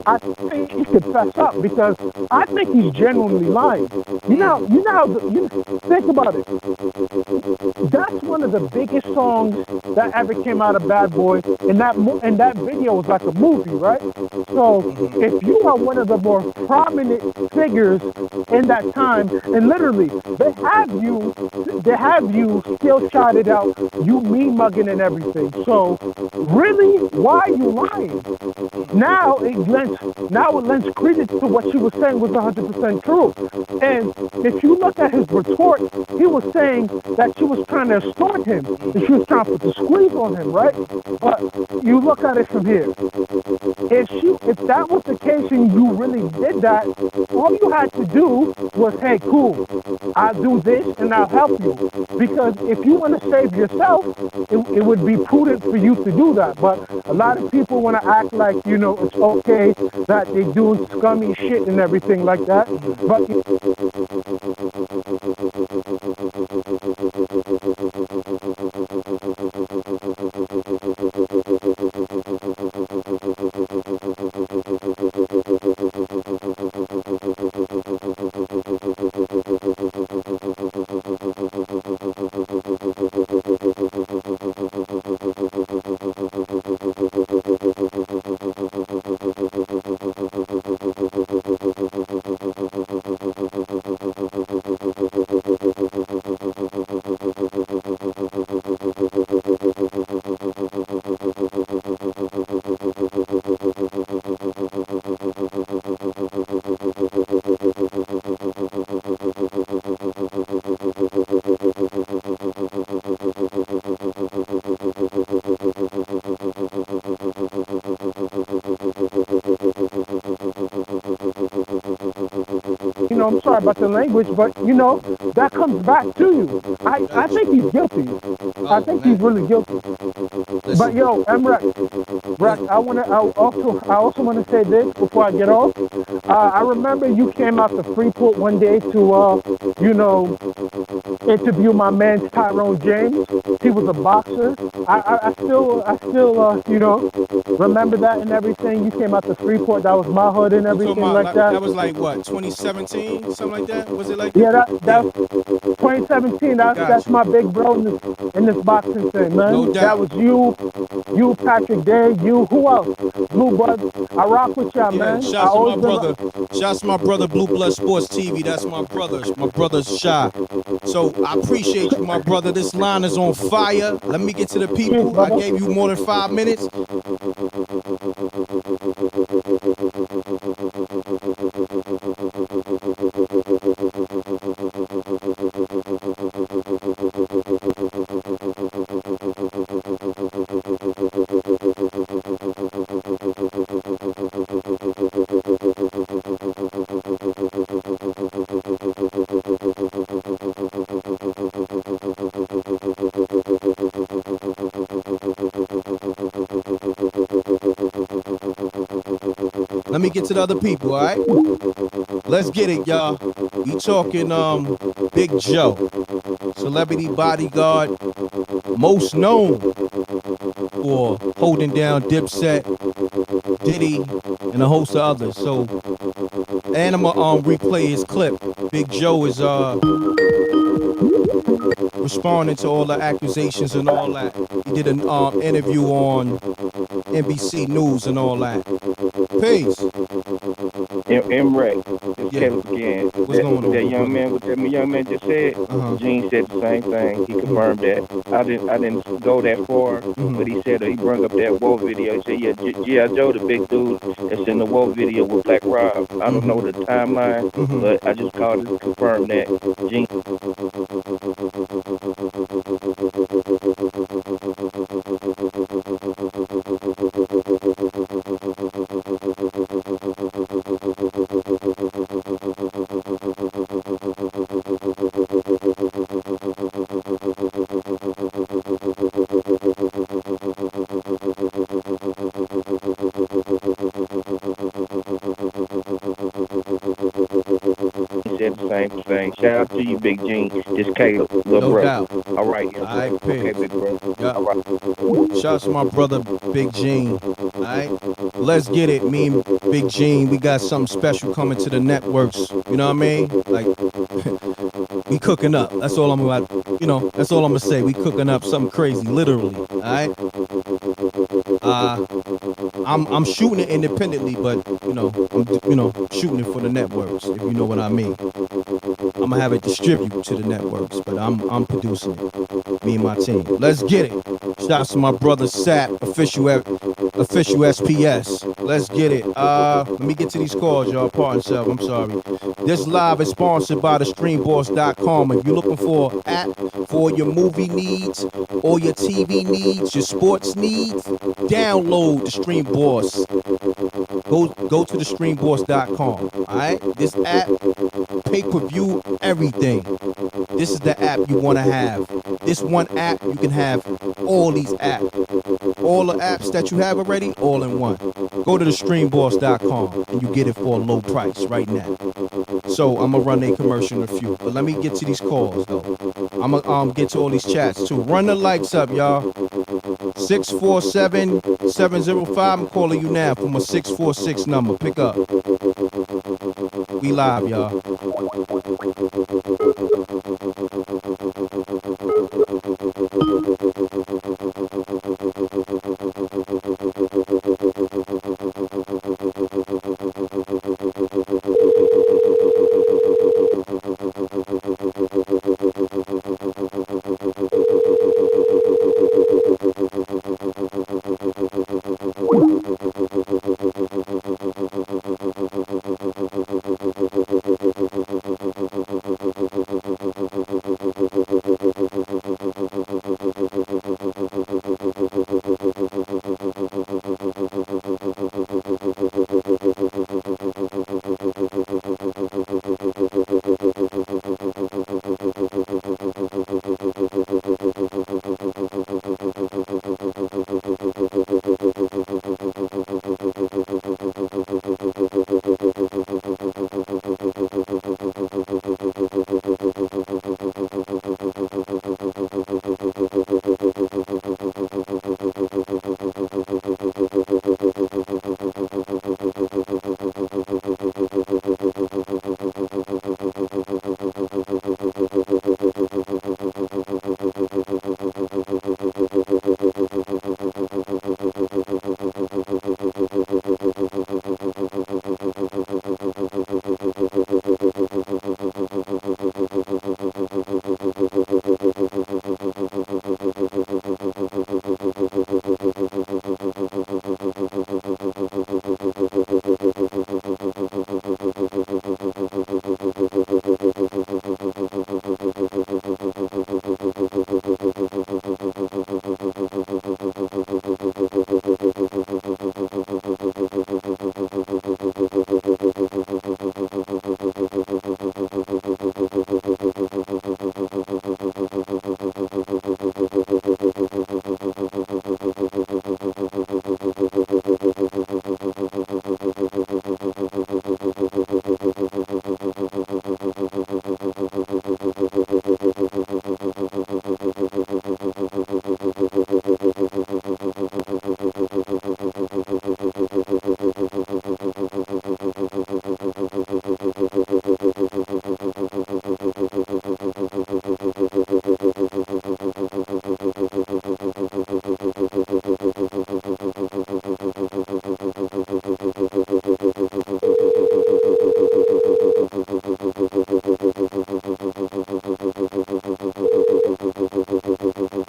I think he should fess up because I think he's genuinely lying. Think about it. That's one of the biggest songs that ever came out of Bad Boy, and that video was like a movie, right? So if you are one of the more prominent figures in that time, and literally they have you still shouted out, you mean mugging and everything. So really, why are you lying? Now it lends credence to what she was saying was 100% true. And if you look at his retort, he was saying that she was trying to extort him, and she was trying to put the squeeze on him, right? But you look at it from here. If that was the case and you really did that, all you had to do was, hey, cool, I'll do this and I'll help you. Because if you want to save yourself, it would be prudent for you to do that. But a lot of people want to act like, it's okay that they doing scummy shit and everything like that. But I'm sorry about the language, but that comes back to you. I think he's guilty. I think he's really guilty. Listen. But yo, Rex, I also want to say this before I get off. I remember you came out to Freeport one day to interview my man Tyrone James. He was a boxer. I still remember that and everything. You came out to Freeport. That was my hood and everything like that. That was like what, 2017, something like that? Was it like that? Yeah, that's 2017. That's my big bro in this boxing thing, man. No doubt. That was you, Patrick Day, you. Who else? Blue Blood. I rock with y'all, man. Shouts to my brother. Shouts to my brother, Blue Blood Sports TV. That's my brother's. My brother's Shy. So I appreciate you, my brother. This line is on fire. Let me get to the people. I gave you more than 5 minutes. Let me get to the other people, all right? Let's get it, y'all. We talking Big Joe, celebrity bodyguard, most known for holding down Dipset, Diddy, and a host of others. So, and I'm gonna replay his clip. Big Joe is responding to all the accusations and all that. He did an interview on NBC News and all that. Peace. MRECK, it's Kevin again. What's going on? That young man, what that young man just said, Gene said the same thing. He confirmed that. I didn't go that far, but he said he brought up that Woe video. He said, yeah, G.I. Joe, the big dude that's in the Woe video with Black Rob. I don't know the timeline, but I just called it to confirm that. Gene. Said the same thing. Shout out to you, Big Gene. This Caleb, little brother. Doubt. All right. All right, okay, big brother. Yeah. All right. Shouts to my brother, Big Gene. All right, let's get it. Me and Big Gene, we got something special coming to the networks. You know what I mean? Like, we cooking up. That's all I'm about. You know, that's all I'm gonna say. We cooking up something crazy, literally. All right. I'm shooting it independently, but I'm shooting it for the networks, if you know what I mean. I'm gonna have it distributed to the networks, but I'm producing it. Me and my team. Let's get it. Shouts to my brother Sap, official SPS. Let's get it. Let me get to these calls, y'all. Pardon self. I'm sorry. This live is sponsored by thestreamboss.com. If you're looking for an app for your movie needs or your TV needs, your sports needs, download the Stream Boss. Go to thestreamboss.com. All right. This app, pay-per-view, everything. This is the app you want to have. This one app, you can have all these apps. All the apps that you have already, all in one. Go to thestreamboss.com and you get it for a low price right now. So I'm gonna run a commercial in a few, but let me get to these calls though. I'm gonna get to all these chats too. Run the lights up, y'all. 647-705. I'm calling you now from a 646 number. Pick up. We live, y'all.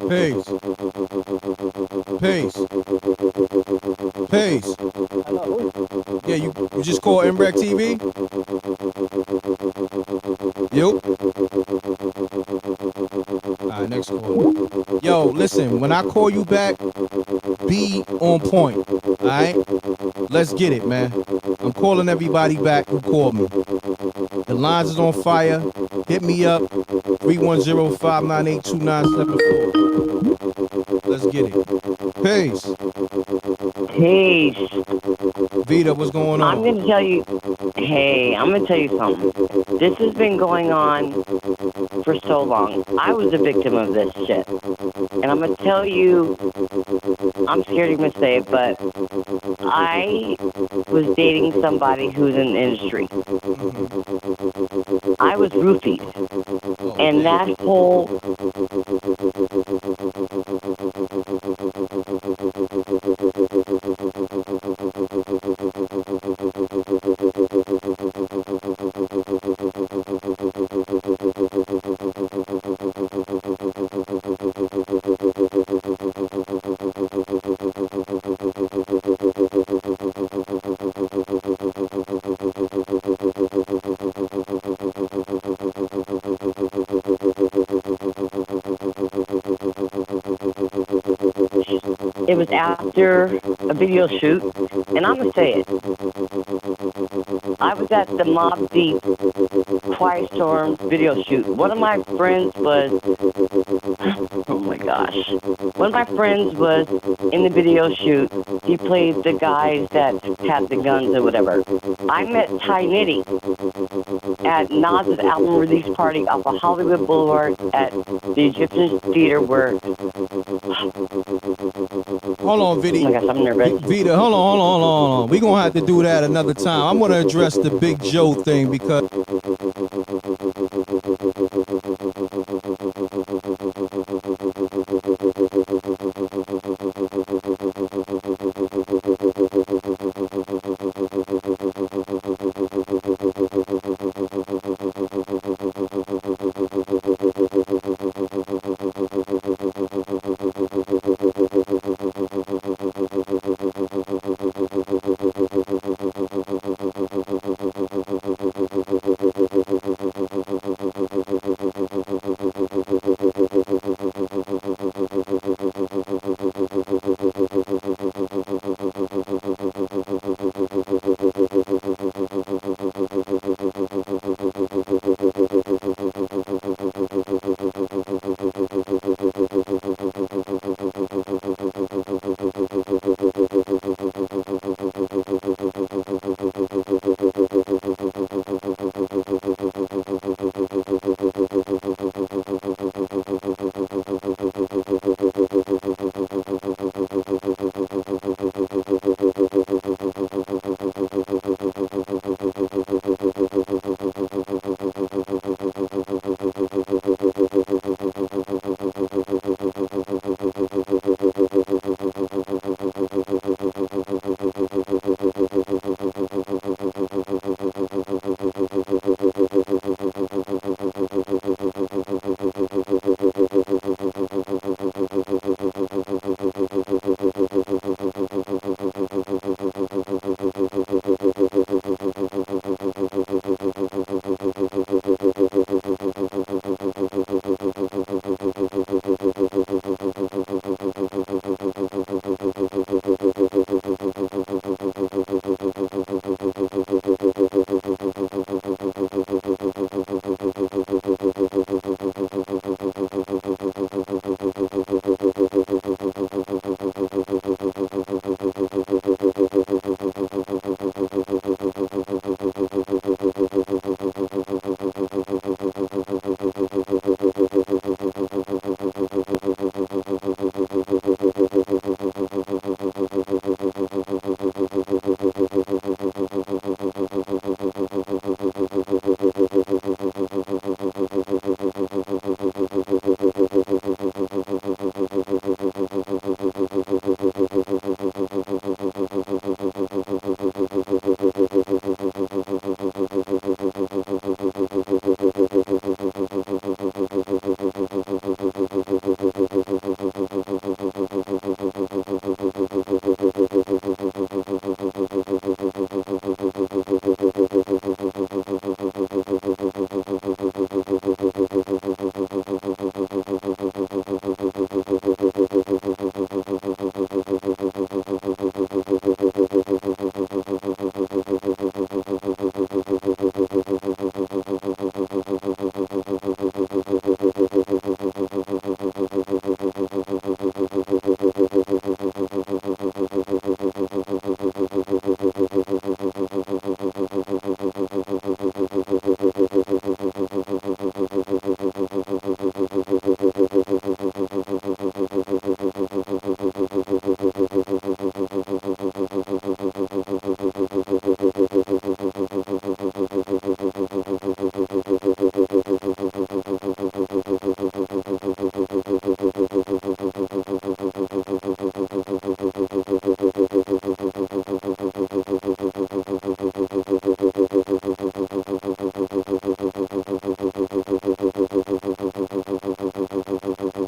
Peace. Peace. Peace. Yeah, you just call MRECKTV? Yo. Alright, next call. Yo, listen, when I call you back, be on point. Alright? Let's get it, man. I'm calling everybody back who called me. The lines is on fire. Hit me up. 310-598-2974. Let's get it. Peace. Peace. Vita, what's going on? I'm going to tell you, I'm going to tell you something. This has been going on for so long. I was a victim of this shit. And I'm going to tell you, I'm scared to even say it, but I was dating somebody who's in the industry. I was roofied. And that whole... It was after a video shoot, and I'm going to say it. I was at the Mobb Deep Quiet Storm video shoot. One of my friends was, oh my gosh. One of my friends was in the video shoot. He played the guys that had the guns or whatever. I met Ty Nitty at Nas's album release party off of Hollywood Boulevard at the Egyptian Theater where... Hold on, Vita. Oh my gosh, I'm nervous. Vita, hold on. We're going to have to do that another time. I'm going to address the Big Joe thing because...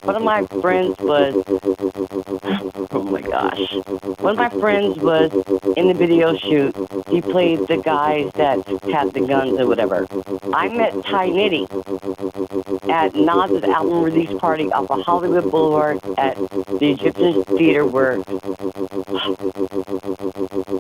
One of my friends was, oh my gosh. One of my friends was in the video shoot. He played the guys that had the guns or whatever. I met Ty Nitty at Nas's album release party off of Hollywood Boulevard at the Egyptian Theater where...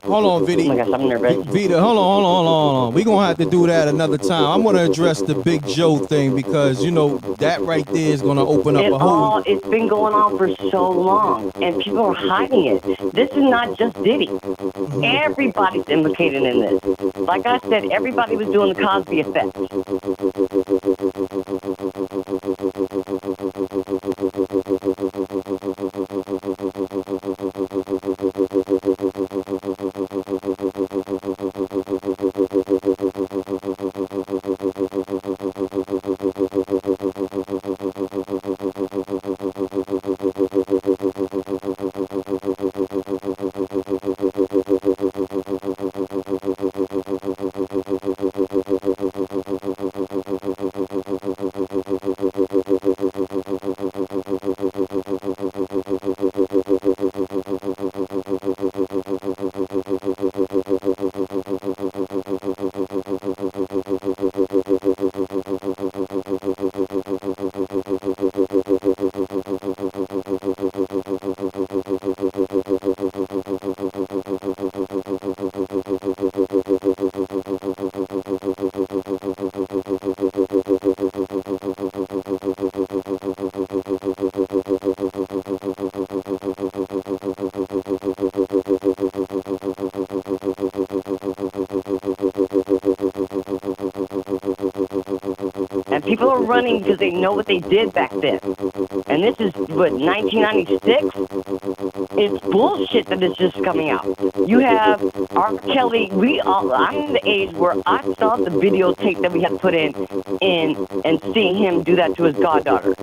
Hold on, Vita. Oh my gosh, I'm nervous. Vita, hold on. We're going to have to do that another time. I'm going to address the Big Joe thing because, you know, that right there is going to open up a whole... It's been going on for so long, and people are hiding it. This is not just Diddy. Everybody's implicated in this. Like I said, everybody was doing the Cosby effect. And people are running because they know what they did back then. And this is, what, 1996? It's bullshit that is just coming out. You have R. Kelly, I'm the age where I saw the videotape that we had to put in and seeing him do that to his goddaughter.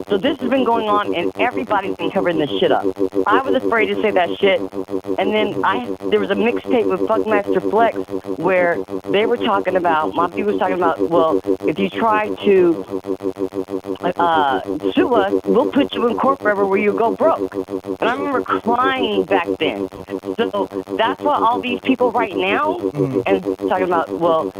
So this has been going on, and everybody's been covering this shit up. I was afraid to say that shit, and then there was a mixtape with Funkmaster Flex where they were talking about, Mafia was talking about, well, if you try to sue us, we'll put you in court forever where you go broke. And I remember crying back then. So that's why all these people right now, and talking about, well,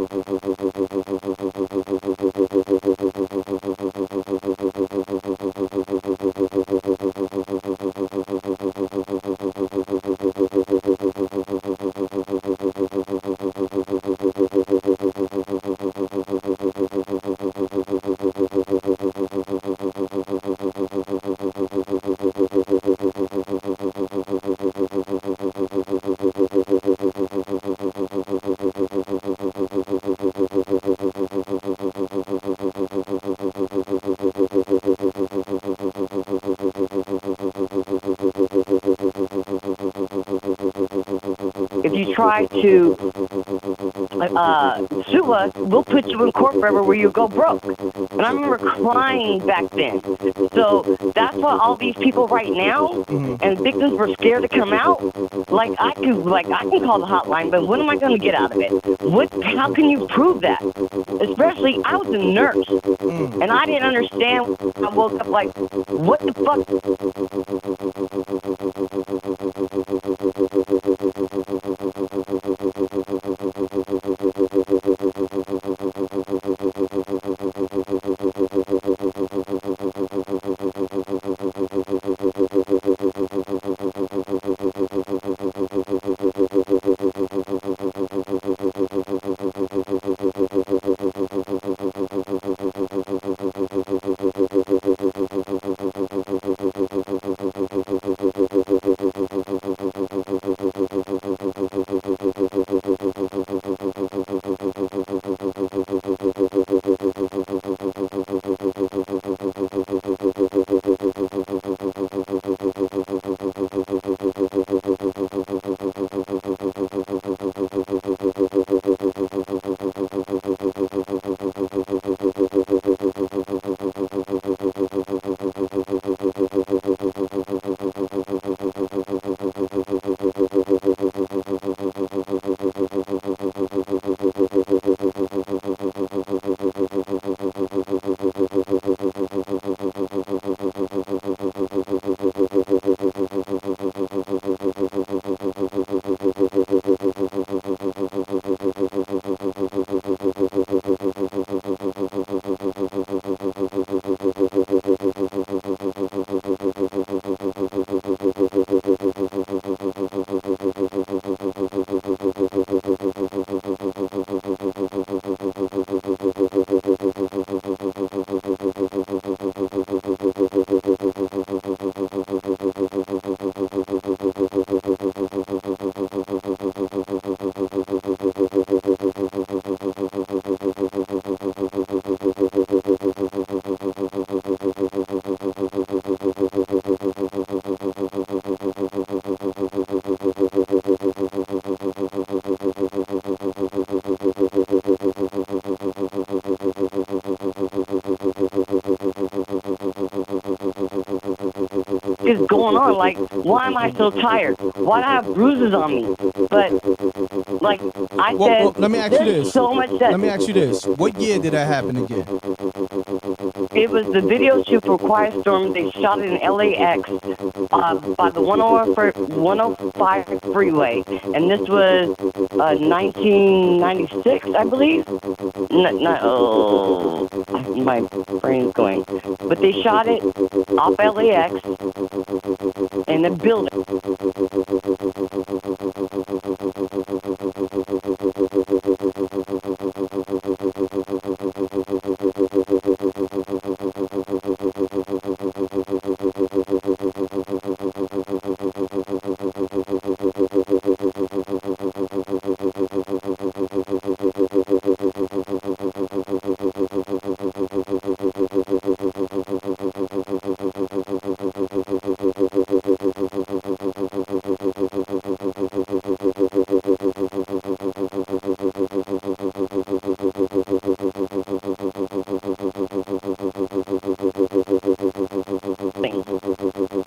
you try to sue us, we'll put you in court forever where you go broke. And I remember crying back then. So that's why all these people right now and victims were scared to come out. Like I can call the hotline, but what am I going to get out of it? How can you prove that? Especially, I was a nurse, and I didn't understand. I woke up like, what the fuck? Is going on? Like, why am I so tired? Why do I have bruises on me? But like I said, well, let me ask you this. So much that. Let me ask you this. What year did that happen again? It was the video shoot for Quiet Storm. They shot it in LAX by the 105 freeway, and this was 1996, I believe. My brain's going. But they shot it off LAX in a building.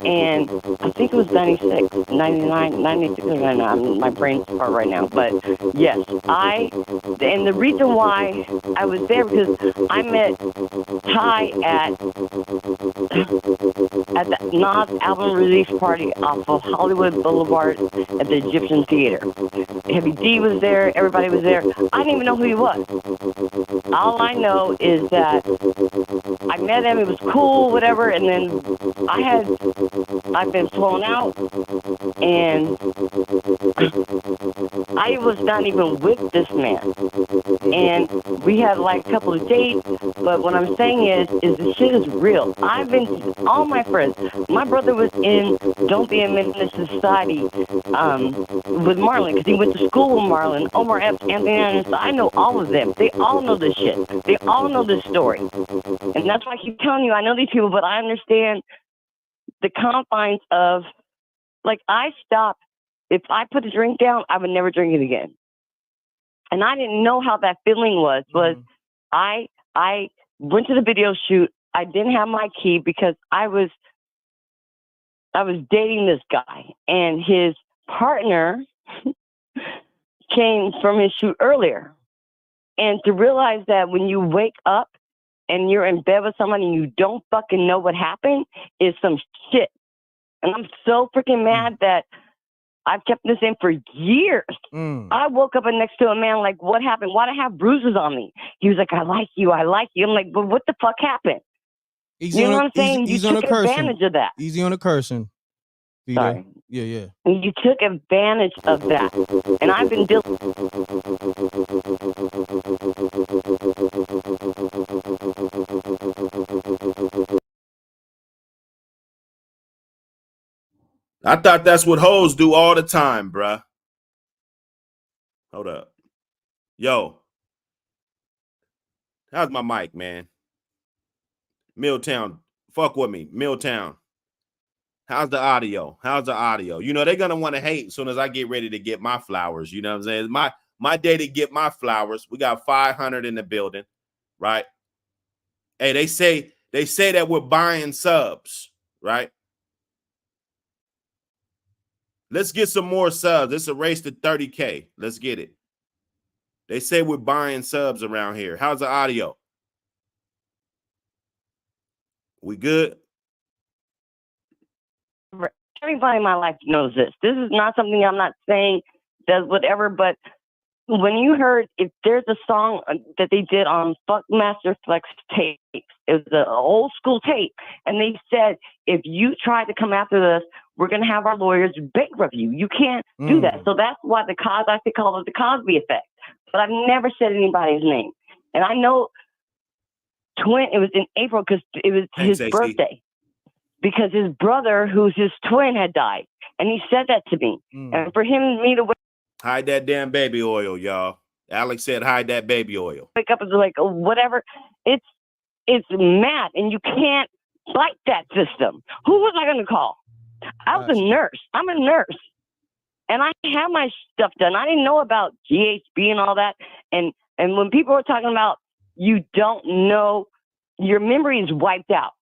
And I think it was 96, 99, 96 or 99. My brain's far right now. But yes, and the reason why I was there because I met Ty at the Nas album release party off of Hollywood Boulevard at the Egyptian Theater. Heavy D was there. Everybody was there. I didn't even know who he was. All I know is that I met him. It was cool, whatever. And then I've been thrown out, and I was not even with this man. And we had like a couple of dates, but what I'm saying is the shit is real. I've been to all my friends. My brother was in Don't Be a Menace to Society with Marlon, because he went to school with Marlon, Omar Epps, Anthony Anderson. I know all of them. They all know this shit. They all know this story. And that's why I keep telling you, I know these people, but I understand the confines of, like, I stopped if I put the drink down, I would never drink it again. And I didn't know how that feeling was. I went to the video shoot. I didn't have my key because I was dating this guy, and his partner came from his shoot earlier. And to realize that when you wake up and you're in bed with somebody and you don't fucking know what happened is some shit. And I'm so freaking mad that I've kept this in for years. I woke up next to a man like, what happened? Why'd I have bruises on me? He was like, I like you. I'm like, but what the fuck happened? You know what I'm saying? You took advantage of that. Easy on the cursing. Sorry. Yeah. You took advantage of that. And I've been dealing. I thought that's what hoes do all the time, bruh. Hold up. Yo. How's my mic, man? Milltown. Fuck with me. Milltown. How's the audio? You know, they're going to want to hate as soon as I get ready to get my flowers. You know what I'm saying? My day to get my flowers. We got 500 in the building, right? Hey, they say that we're buying subs, right? Let's get some more subs. It's a race to 30K. Let's get it. They say we're buying subs around here. How's the audio? We good? Everybody in my life knows this. This is not something I'm not saying does whatever, but when you heard, if there's a song that they did on Funkmaster Flex tape, it was an old school tape, and they said, if you try to come after us, we're going to have our lawyers bankrupt you. You can't do that. So that's why I like to call it the Cosby effect. But I've never said anybody's name. And I know it was in April because it was his birthday. Because his brother, who's his twin, had died. And he said that to me. And for me to hide that damn baby oil, y'all. Alex said hide that baby oil. Wake up and be like, oh, whatever. It's mad. And you can't fight that system. Who was I going to call? I was a nurse. I'm a nurse. And I have my stuff done. I didn't know about GHB and all that. And when people were talking about you don't know, your memory is wiped out.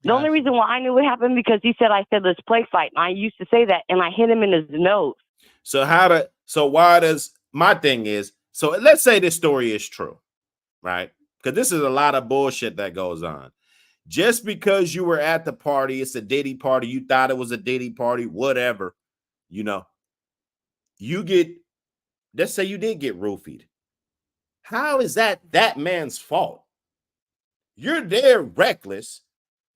The only reason why I knew what happened because he said, let's play fight. And I used to say that, and I hit him in his nose. So my thing is, so let's say this story is true, right? Because this is a lot of bullshit that goes on. Just because you were at the party, it's a Diddy party, you thought it was a Diddy party, whatever, you know, let's say you did get roofied. How is that man's fault? You're there reckless.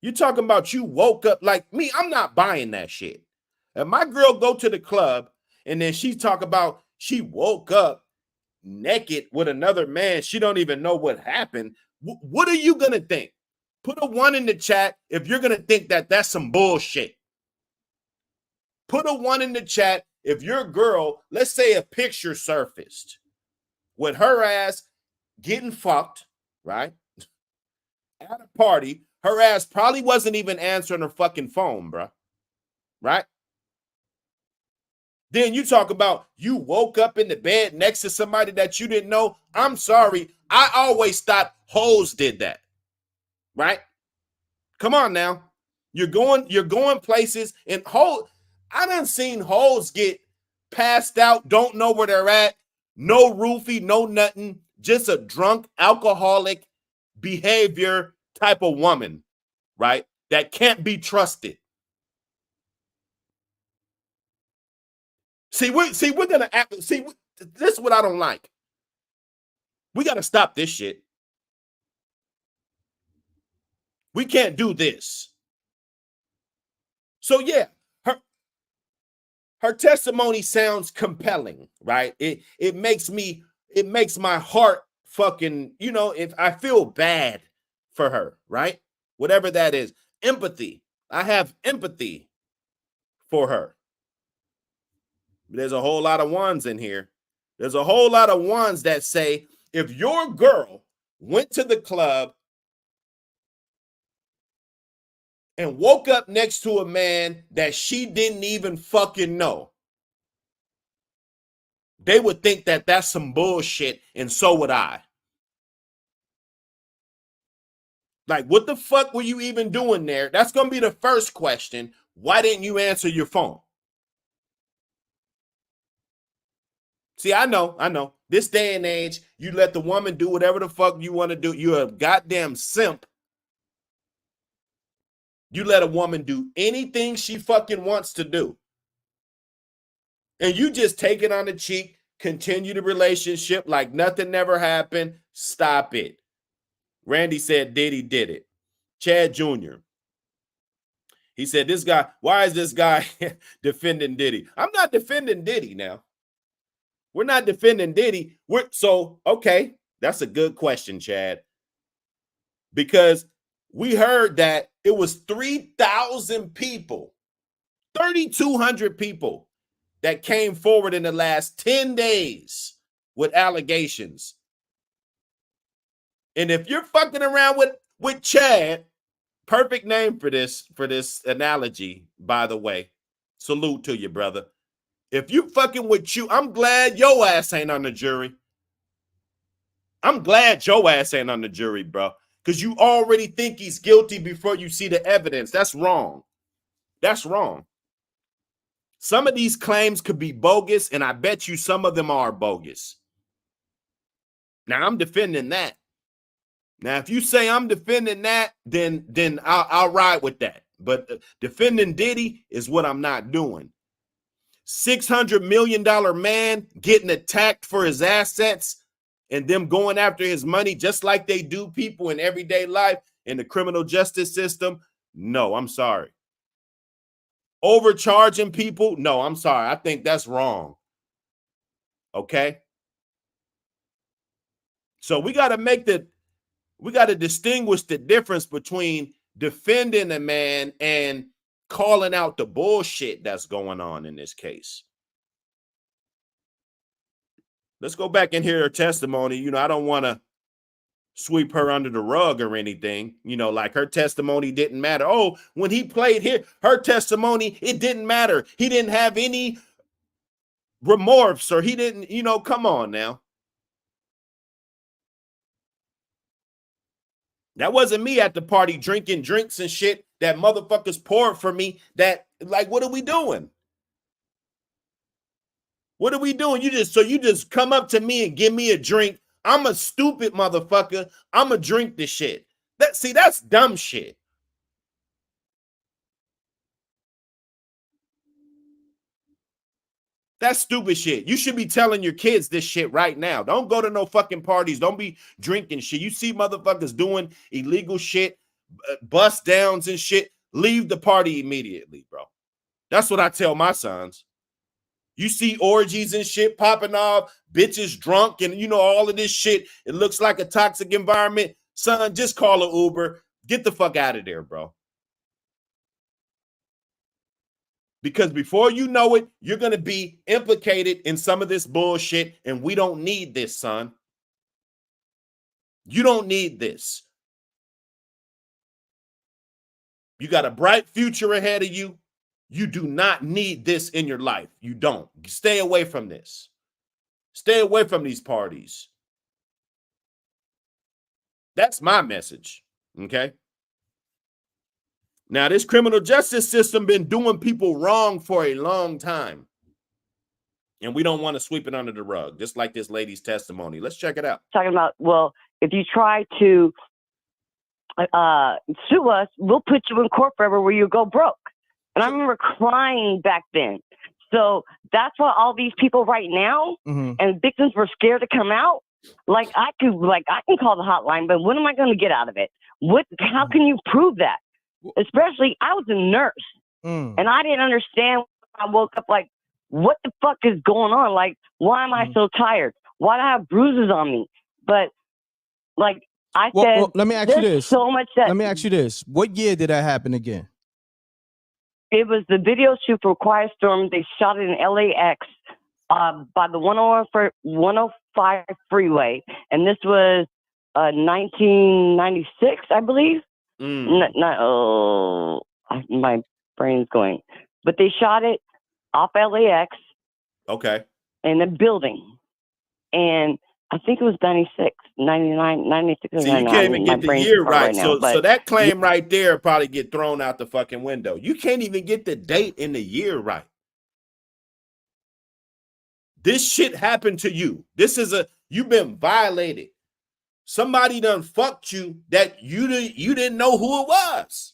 You're talking about you woke up like me. I'm not buying that shit. And my girl go to the club and then she talk about she woke up naked with another man. She don't even know what happened. What are you going to think? Put a 1 in the chat if you're going to think that that's some bullshit. Put a 1 in the chat if your girl, let's say a picture surfaced with her ass getting fucked, right? At a party, her ass probably wasn't even answering her fucking phone, bro. Right? Then you talk about you woke up in the bed next to somebody that you didn't know. I'm sorry. I always thought hoes did that. Right? Come on now. You're going places and I done seen hoes get passed out, don't know where they're at, no roofie, no nothing, just a drunk, alcoholic behavior type of woman, right? That can't be trusted. We're gonna act. This is what I don't like. We got to stop this shit. We can't do this. So yeah, her testimony sounds compelling, right? It makes my heart fucking, if I feel bad for her, right? Whatever that is. Empathy. I have empathy for her. There's a whole lot of ones in here. There's a whole lot of ones that say, if your girl went to the club and woke up next to a man that she didn't even fucking know, they would think that that's some bullshit, and so would I. Like, what the fuck were you even doing there? That's going to be the first question. Why didn't you answer your phone? See, I know. This day and age, you let the woman do whatever the fuck you want to do. You're a goddamn simp. You let a woman do anything she fucking wants to do. And you just take it on the cheek, continue the relationship like nothing never happened. Stop it. Randy said Diddy did it. Chad Jr. He said, this guy, why is this guy defending Diddy? I'm not defending Diddy now. We're not defending Diddy. Okay, that's a good question, Chad. Because we heard that it was 3,000 people, 3,200 people that came forward in the last 10 days with allegations. And if you're fucking around with Chad, perfect name for this analogy, by the way. Salute to you, brother. If you fucking with you, I'm glad your ass ain't on the jury. I'm glad your ass ain't on the jury, bro. Because you already think he's guilty before you see the evidence. That's wrong. That's wrong. Some of these claims could be bogus, and I bet you some of them are bogus. Now, I'm defending that. Now, if you say I'm defending that, then I'll ride with that. But defending Diddy is what I'm not doing. $600 million man getting attacked for his assets and them going after his money just like they do people in everyday life in the criminal justice system. No, I'm sorry. Overcharging people. No, I'm sorry. I think that's wrong. Okay. So we got to distinguish the difference between defending a man and calling out the bullshit that's going on in this case. Let's go back and hear her testimony. You know, I don't want to sweep her under the rug or anything. You know, like her testimony didn't matter. Oh, when he played here, her testimony, it didn't matter. He didn't have any remorse or he didn't, come on now. That wasn't me at the party drinking drinks and shit that motherfuckers poured for me. That, like, what are we doing? What are we doing? You just come up to me and give me a drink. I'm a stupid motherfucker. I'm gonna drink this shit. That's dumb shit. That's stupid shit. You should be telling your kids this shit right now. Don't go to no fucking parties. Don't be drinking shit. You see motherfuckers doing illegal shit, bust downs and shit. Leave the party immediately, bro. That's what I tell my sons. You see orgies and shit popping off, bitches drunk, and all of this shit. It looks like a toxic environment. Son, just call an Uber. Get the fuck out of there, bro. Because before you know it, you're going to be implicated in some of this bullshit, and we don't need this, son. You don't need this. You got a bright future ahead of you. You do not need this in your life. You don't. Stay away from this. Stay away from these parties. That's my message, okay? Now, this criminal justice system been doing people wrong for a long time. And we don't want to sweep it under the rug, just like this lady's testimony. Let's check it out. Talking about, well, if you try to sue us, we'll put you in court forever where you go broke. And I remember crying back then. So that's why all these people right now and victims were scared to come out. Like I can call the hotline, but what am I going to get out of it? How can you prove that? Especially, I was a nurse and I didn't understand. I woke up like, what the fuck is going on? Like, why am I so tired? Why do I have bruises on me? But like I said, let me ask you this. So much that. Let me ask you this. What year did that happen again? It was the video shoot for Quiet Storm. They shot it in LAX by the 105 freeway. And this was 1996, I believe. My brain's going. But they shot it off LAX. Okay. in a building. And I think it was 96, 99, 96 or 99. See, you can't even get the year right. Now, so that claim right there probably get thrown out the fucking window. You can't even get the date and the year right. This shit happened to you. You've been violated. Somebody done fucked you that you didn't know who it was.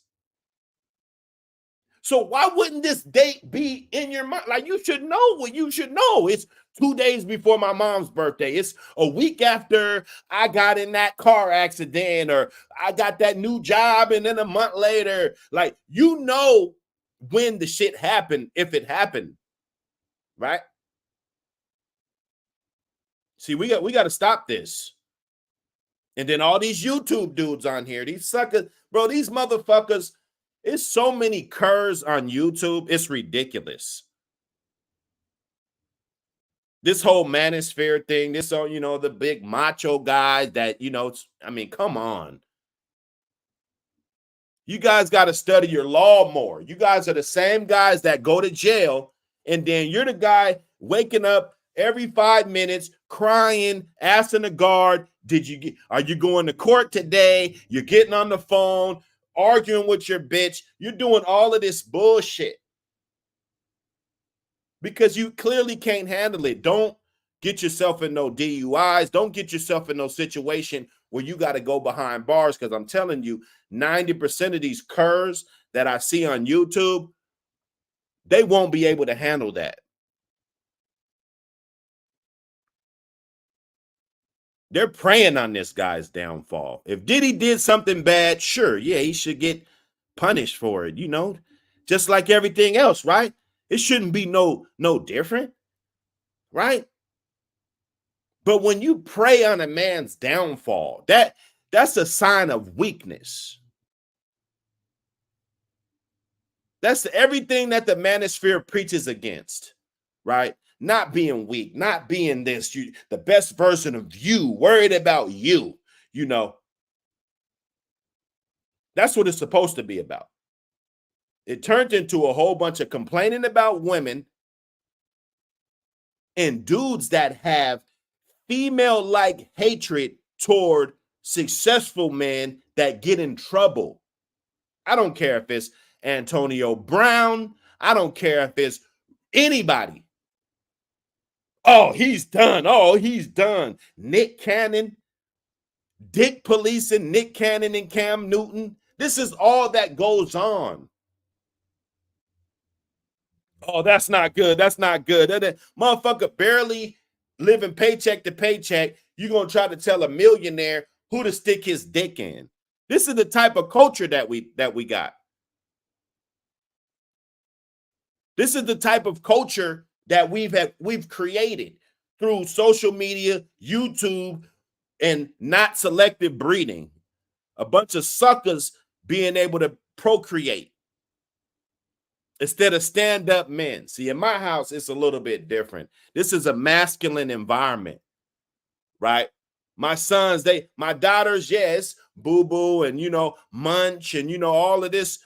So why wouldn't this date be in your mind? Like, you should know what you should know. It's 2 days before my mom's birthday. It's a week after I got in that car accident, or I got that new job, and then a month later. Like, you know when the shit happened, if it happened, right? See, we got to stop this. And then all these YouTube dudes on here, these suckers, bro, these motherfuckers, it's so many curs on YouTube, it's ridiculous. This whole Manosphere thing, this, the big macho guys that, I mean, come on. You guys got to study your law more. You guys are the same guys that go to jail, and then you're the guy waking up every 5 minutes crying, asking the guard, are you going to court today? You're getting on the phone, arguing with your bitch. You're doing all of this bullshit because you clearly can't handle it. Don't get yourself in no DUIs. Don't get yourself in no situation where you got to go behind bars, because I'm telling you, 90% of these curs that I see on YouTube, they won't be able to handle that. They're preying on this guy's downfall. If Diddy did something bad, sure, yeah, he should get punished for it, just like everything else, right? It shouldn't be no different, right? But when you prey on a man's downfall, that's a sign of weakness. That's everything that the Manosphere preaches against, right? Not being weak, not being this, the best version of you, worried about you, That's what it's supposed to be about. It turned into a whole bunch of complaining about women and dudes that have female-like hatred toward successful men that get in trouble. I don't care if it's Antonio Brown. I don't care if it's anybody. Oh, he's done. Oh, he's done. Nick Cannon, Dick policing Nick Cannon and Cam Newton. This is all that goes on. Oh, that's not good. That's not good. That motherfucker barely living paycheck to paycheck. You're going to try to tell a millionaire who to stick his dick in. This is the type of culture that we got. This is the type of culture that we've created through social media, YouTube, and not selective breeding. A bunch of suckers being able to procreate instead of stand-up men. See, in my house, it's a little bit different. This is a masculine environment, right? My sons, my daughters, yes, boo-boo and, munch and, all of this,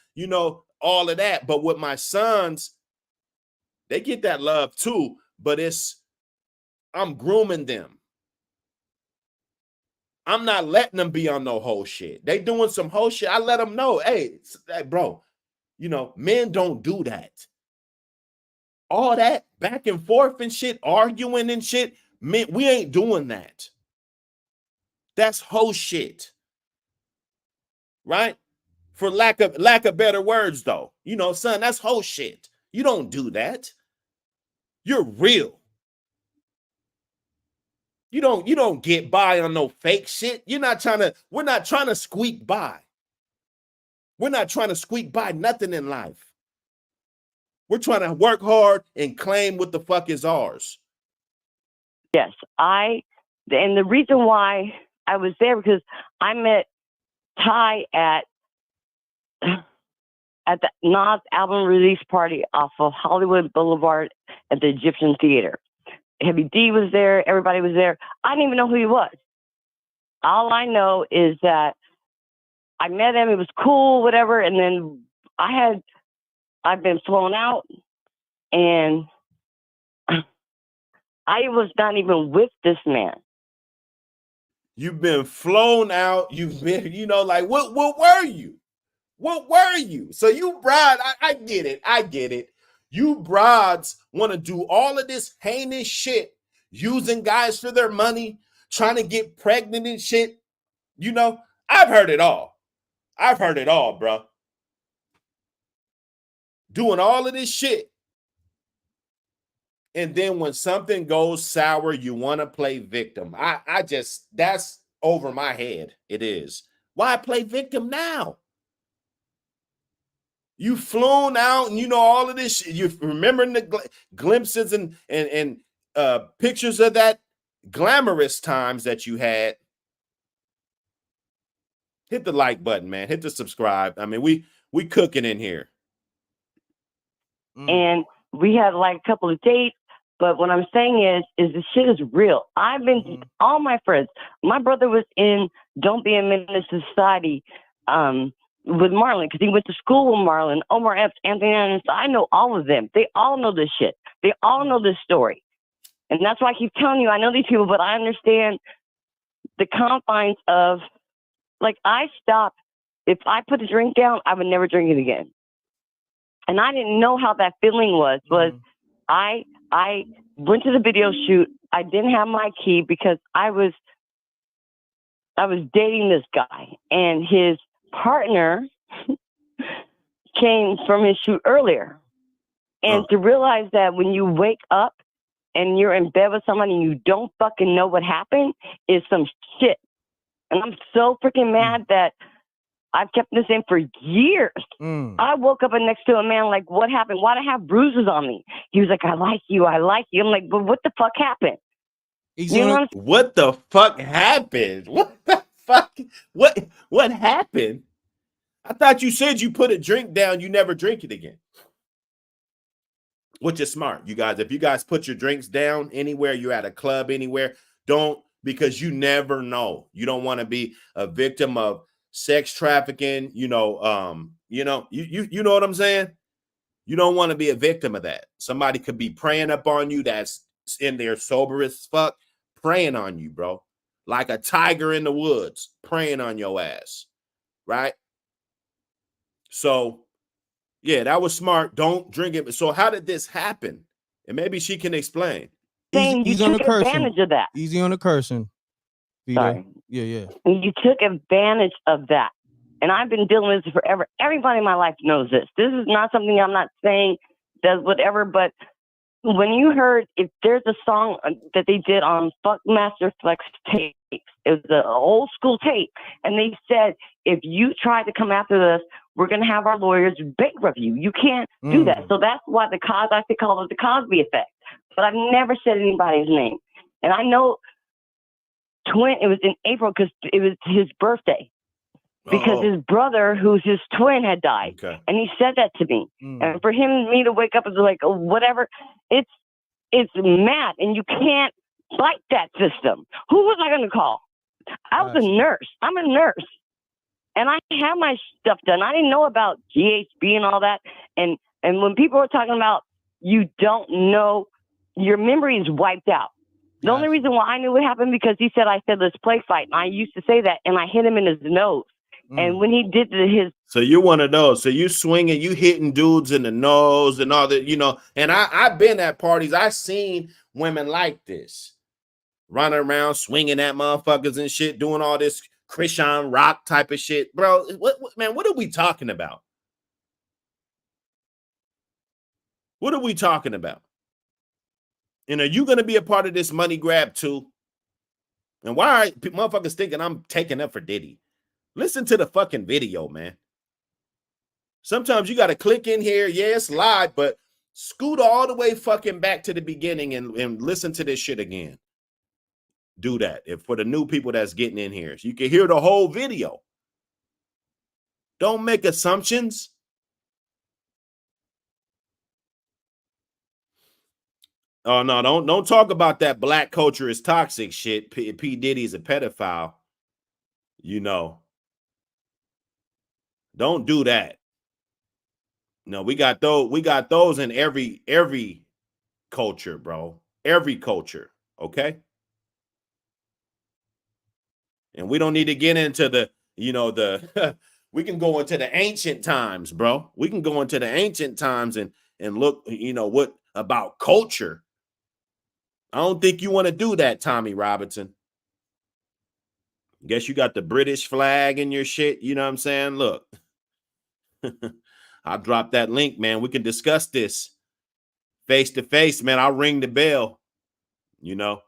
all of that. But with my sons, they get that love too, but I'm grooming them. I'm not letting them be on no whole shit. They doing some whole shit. I let them know, hey, bro, men don't do that. All that back and forth and shit, arguing and shit, men, we ain't doing that. That's whole shit. Right? For lack of better words, though. Son, that's whole shit. You don't do that. You're real. You don't get by on no fake shit. We're not trying to squeak by. We're not trying to squeak by nothing in life. We're trying to work hard and claim what the fuck is ours. Yes, and the reason why I was there, because I met Ty at the Nas album release party off of Hollywood Boulevard at the Egyptian Theater. Heavy D was there. Everybody was there. I didn't even know who he was. All I know is that I met him. It was cool, whatever. And then I've been flown out, and I was not even with this man. You've been flown out. You've been, you know, like what were you? What were you? So you broad, I get it. I get it. You broads want to do all of this heinous shit, using guys for their money, trying to get pregnant and shit. You know, I've heard it all. I've heard it all, bro. Doing all of this shit. And then when something goes sour, you want to play victim. I just, that's over my head. It is. Why play victim now? You flown out and you know all of this shit. You remembering the glimpses and pictures of that glamorous times that you had. Hit the like button, man. Hit the subscribe. I mean, we cooking in here. And we had like a couple of dates. But what I'm saying is the shit is real. I've been all my friends. My brother was in Don't Be a Menace to Society with Marlon, because he went to school with Marlon, Omar Epps, Anthony Anderson. I know all of them. They all know this shit. They all know this story. And that's why I keep telling you, I know these people, but I understand the confines of, like, I stopped. If I put a drink down, I would never drink it again. And I didn't know how that feeling was. I went to the video shoot. I didn't have my key because I was dating this guy, and his partner came from his shoot earlier. And to realize that when you wake up and you're in bed with somebody and you don't fucking know what happened is some shit. And I'm so freaking mad that I've kept this in for years. I woke up next to a man like, what happened? Why do I have bruises on me? He was like, I like you. I like you. I'm like, but what the fuck happened? What the fuck happened? What the fuck? What happened? I thought you said you put a drink down, you never drink it again. Which is smart, you guys. If you guys put your drinks down anywhere, you're at a club, anywhere, don't, because you never know. You don't want to be a victim of sex trafficking, you know what I'm saying? You don't want to be a victim of that. Somebody could be preying up on you that's in there sober as fuck, preying on you, bro. Like a tiger in the woods, preying on your ass, right? So, yeah, that was smart. Don't drink it. So how did this happen? And maybe she can explain. Easy on the cursing. Advantage of that. Easy on the cursing. Sorry. Yeah. You took advantage of that. And I've been dealing with this forever. Everybody in my life knows this. This is not something I'm not saying that whatever, but when you heard, if there's a song that they did on Funkmaster Flex tape, it was an old school tape, and they said, if you try to come after us, we're going to have our lawyers bankrupt you. You can't do that. So that's why I call it the Cosby effect. But I've never said anybody's name. And I know it was in April because it was his birthday. Because his brother, who's his twin, had died. Okay. And he said that to me. And for me to wake up and be like, oh, whatever, it's mad. And you can't fight that system. Who was I going to call? I was a nurse. I'm a nurse. And I have my stuff done. I didn't know about GHB and all that. And when people were talking about you don't know, your memory is wiped out. The only reason why I knew what happened because he said, I said, let's play fight. And I used to say that, and I hit him in his nose. And when he did so you're one of those. So you swinging, you hitting dudes in the nose and all that, you know. And I've been at parties. I've seen women like this, running around swinging at motherfuckers and shit, doing all this Christian rock type of shit, bro. What are we talking about? What are we talking about? And are you going to be a part of this money grab too? And why are motherfuckers thinking I'm taking up for Diddy? Listen to the fucking video, man. Sometimes you got to click in here. Yeah, it's live, but scoot all the way fucking back to the beginning and listen to this shit again. Do that. If for the new people that's getting in here, so you can hear the whole video. Don't make assumptions. Oh, no, don't talk about that black culture is toxic shit. P. Diddy's a pedophile. You know. Don't do that. No, we got those in every culture, bro. every culture, okay? And we don't need to get into the, we can go into the ancient times, bro. We can go into the ancient times and look, what about culture. I don't think you want to do that, Tommy Robinson. Guess you got the British flag in your shit. You know what I'm saying? Look, I'll drop that link, man. We can discuss this face to face, man. I'll ring the bell, Nah,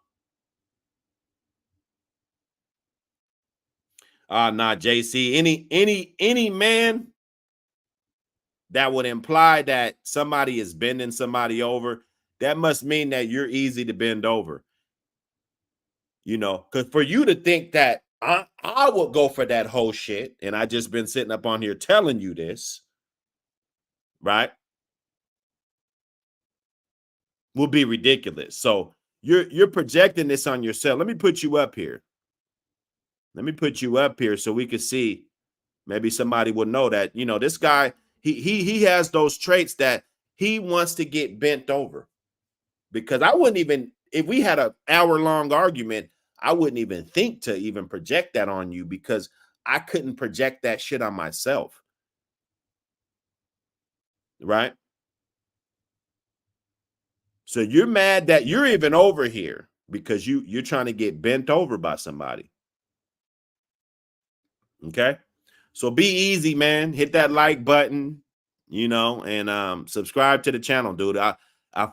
JC. Any man that would imply that somebody is bending somebody over, that must mean that you're easy to bend over. Because for you to think that I would go for that whole shit, and I just been sitting up on here telling you this, right, will be ridiculous. So you're projecting this on yourself. Let me put you up here. So we can see, maybe somebody will know that, this guy, he has those traits that he wants to get bent over. Because I wouldn't even, if we had an hour-long argument, I wouldn't even think to even project that on you, because I couldn't project that shit on myself. Right? So you're mad that you're even over here because you're trying to get bent over by somebody. Okay? So be easy, man. Hit that like button, and subscribe to the channel, dude. I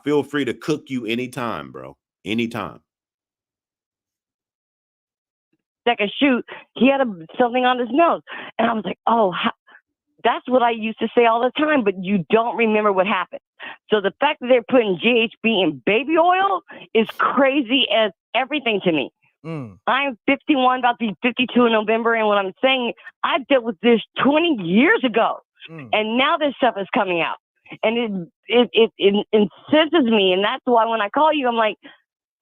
feel free to cook you anytime, bro. Anytime. Second shoot, he had something on his nose. And I was like, that's what I used to say all the time, but you don't remember what happened. So the fact that they're putting GHB in baby oil is crazy as everything to me. I'm 51, about to be 52 in November. And what I'm saying, I dealt with this 20 years ago. And now this stuff is coming out. And it incenses me. And that's why when I call you, I'm like,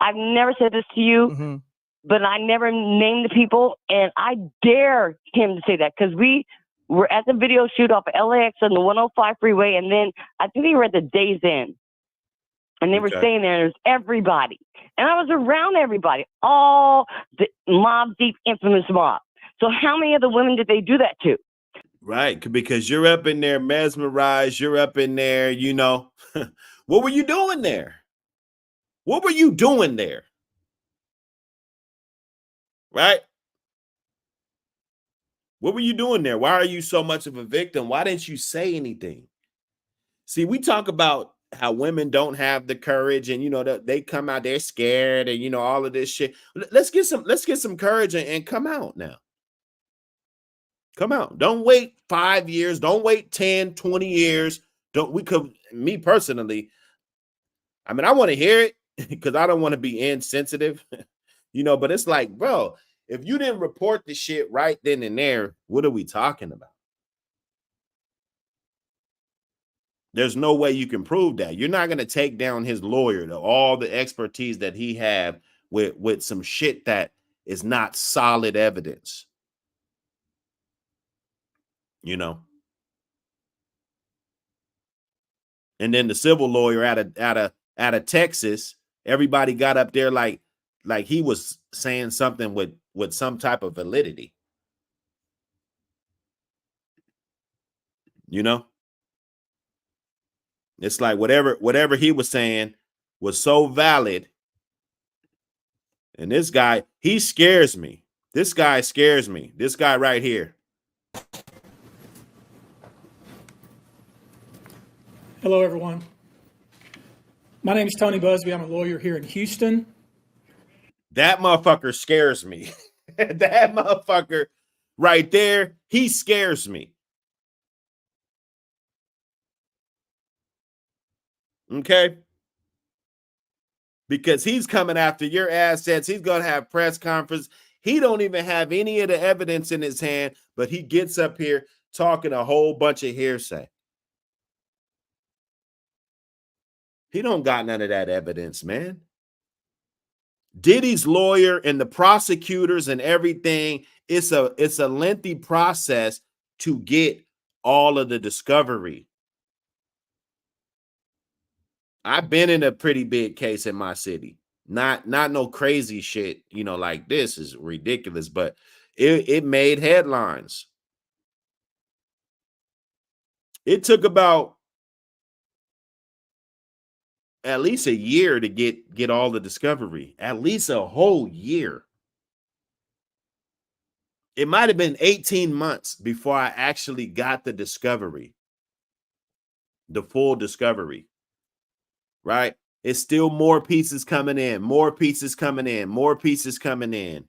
I've never said this to you, but I never named the people. And I dare him to say that, because we were at the video shoot off of LAX on the 105 freeway. And then I think they were at the Days Inn. And they were staying there. There's everybody. And I was around everybody. All the Mob Deep, infamous mob. So how many of the women did they do that to? Right. Because you're up in there mesmerized. You're up in there, What were you doing there? What were you doing there? Right? What were you doing there? Why are you so much of a victim? Why didn't you say anything? See, we talk about how women don't have the courage, and they come out, they're scared, and all of this shit. Let's get some courage and come out now. Come out. Don't wait 5 years. Don't wait 10, 20 years. Me personally, I mean, I want to hear it because I don't want to be insensitive, but it's like, bro, if you didn't report the shit right then and there, what are we talking about? There's no way you can prove that. You're not going to take down his lawyer, all the expertise that he have with some shit that is not solid evidence. And then the civil lawyer out of Texas, everybody got up there like he was saying something with some type of validity. It's like whatever he was saying was so valid. And this guy, he scares me. This guy scares me. This guy right here. Hello, everyone. My name is Tony Busby. I'm a lawyer here in Houston. That motherfucker scares me. That motherfucker right there, he scares me. Okay? Because he's coming after your assets. He's going to have press conference. He don't even have any of the evidence in his hand, but he gets up here talking a whole bunch of hearsay. He don't got none of that evidence, man. Diddy's lawyer and the prosecutors and everything, it's a lengthy process to get all of the discovery. I've been in a pretty big case in my city. Not no crazy shit, you know, like this is ridiculous, but it made headlines. It took about at least a year to get all the discovery. At least a whole year. It might have been 18 months before I actually got the discovery. The full discovery. Right? It's still more pieces coming in, more pieces coming in, more pieces coming in.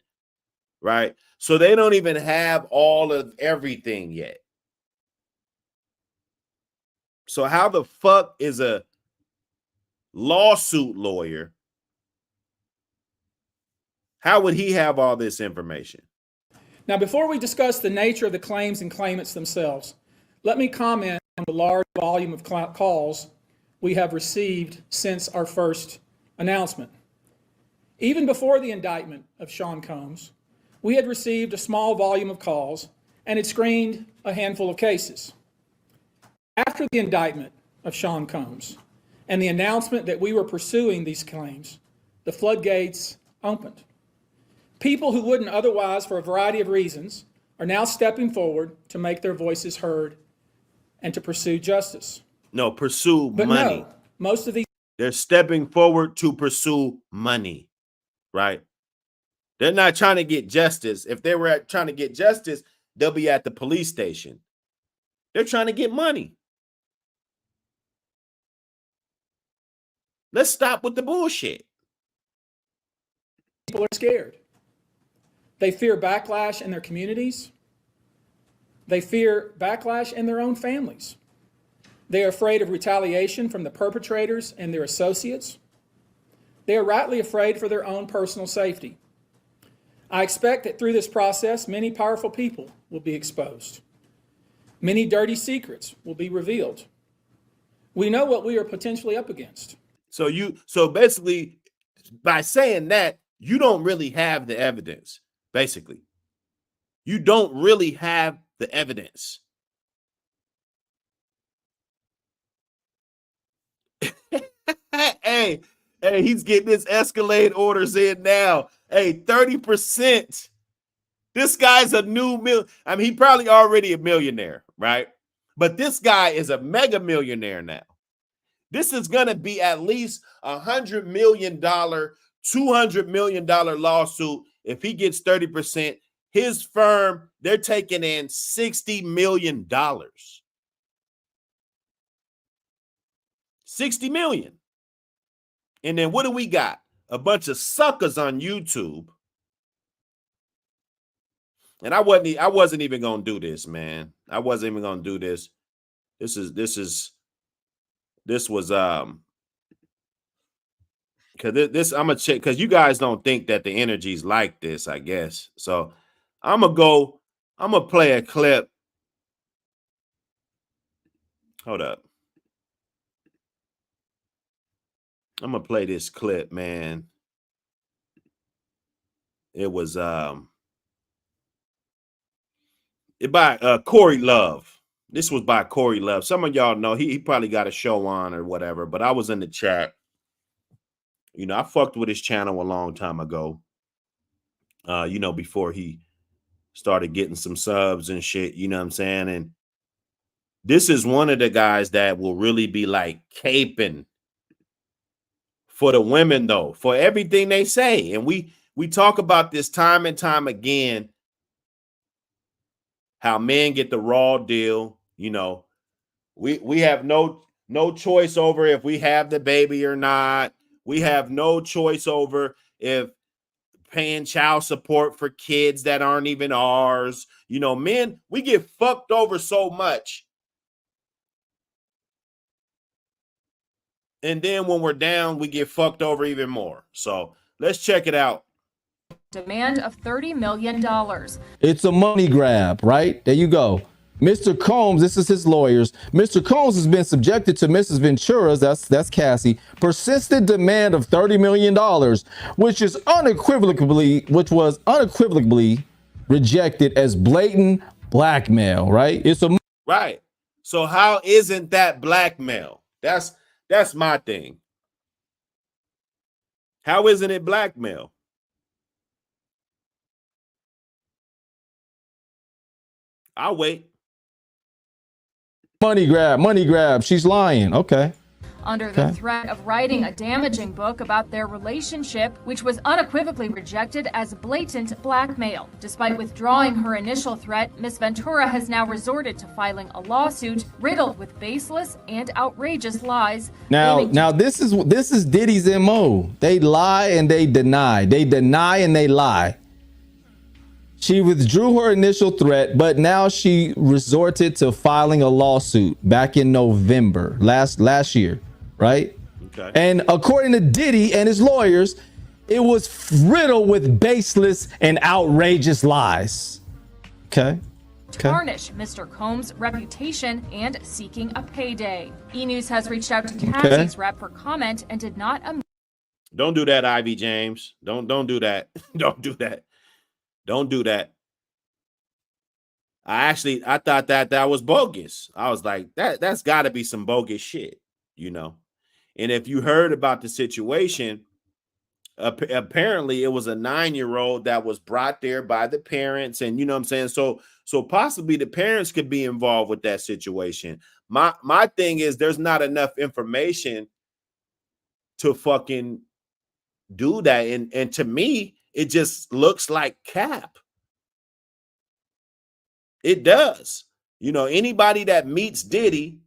Right? So they don't even have all of everything yet. So how the fuck is a lawsuit lawyer? How would he have all this information? Now, before we discuss the nature of the claims and claimants themselves, let me comment on the large volume of calls we have received since our first announcement. Even before the indictment of Sean Combs, we had received a small volume of calls and had screened a handful of cases. After the indictment of Sean Combs and the announcement that we were pursuing these claims, the floodgates opened. People who wouldn't otherwise, for a variety of reasons, are now stepping forward to make their voices heard and to pursue justice. No, pursue But money. no, most of these... They're stepping forward to pursue money, right? They're not trying to get justice. If they were trying to get justice, they'll be at the police station. They're trying to get money. Let's stop with the bullshit. People are scared. They fear backlash in their communities. They fear backlash in their own families. They are afraid of retaliation from the perpetrators and their associates. They are rightly afraid for their own personal safety. I expect that through this process, many powerful people will be exposed. Many dirty secrets will be revealed. We know what we are potentially up against. So basically, by saying that, you don't really have the evidence. Basically, you don't really have the evidence. hey, he's getting his Escalade orders in now. Hey, 30%. This guy's a he probably already a millionaire, right? But this guy is a mega millionaire now. This is going to be at least $100 million, $200 million lawsuit. If he gets 30%, his firm, they're taking in $60 million. 60 million. And then what do we got? A bunch of suckers on YouTube. And I wasn't even gonna do this, man. I wasn't even gonna do this. This was because I'm gonna check, because you guys don't think that the energy's like this, I guess. So I'm gonna play a clip. Hold up. I'm gonna play this clip, man. It was by Corey Love. This was by Corey Love. Some of y'all know he probably got a show on or whatever, but I was in the chat. You know, I fucked with his channel a long time ago. You know, before he started getting some subs and shit, you know what I'm saying? And this is one of the guys that will really be like caping for the women, though, for everything they say. And we talk about this time and time again, how men get the raw deal. You know, we have no choice over if we have the baby or not. We have no choice over if paying child support for kids that aren't even ours. You know, men, we get fucked over so much. And then when we're down, we get fucked over even more. So let's check it out. Demand of $30 million. It's a money grab, right? There you go. Mr. Combs, this is his lawyers. Mr. Combs has been subjected to Mrs. Ventura's, that's Cassie, persistent demand of $30 million, which was unequivocally rejected as blatant blackmail, right? It's a right. So how isn't that blackmail? That's my thing. How isn't it blackmail? I'll wait. Money grab. She's lying. Okay. Under the threat of writing a damaging book about their relationship, which was unequivocally rejected as blatant blackmail. Despite withdrawing her initial threat, Ms. Ventura has now resorted to filing a lawsuit riddled with baseless and outrageous lies. Now this is Diddy's MO. They lie and they deny. They deny and they lie. She withdrew her initial threat, but now she resorted to filing a lawsuit back in November last year, right? Okay. And according to Diddy and his lawyers, it was riddled with baseless and outrageous lies. Okay. Tarnish Mr. Combs' reputation and seeking a payday. E! News has reached out to Cassie's rep for comment and did not. Don't do that, Ivy James. Don't do that. Don't do that. Don't do that. I thought that was bogus. I was like, that's got to be some bogus shit, you know. And if you heard about the situation, apparently it was a 9-year-old that was brought there by the parents, and you know what I'm saying. So possibly the parents could be involved with that situation. My thing is, there's not enough information to fucking do that, and to me, it just looks like cap. It does. You know, anybody that meets Diddy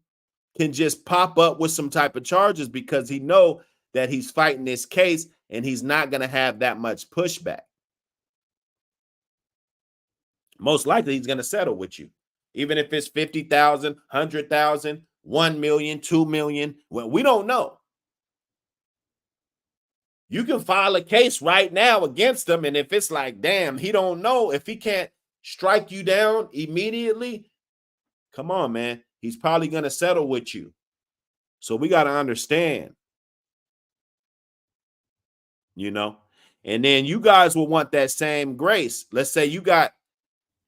can just pop up with some type of charges because he know that he's fighting this case and he's not going to have that much pushback. Most likely he's going to settle with you. Even if it's 50,000, 100,000, 1 million, 2 million. Well, we don't know. You can file a case right now against him, and if it's like, damn, he don't know, if he can't strike you down immediately, come on, man. He's probably going to settle with you. So we got to understand, you know, and then you guys will want that same grace. Let's say you got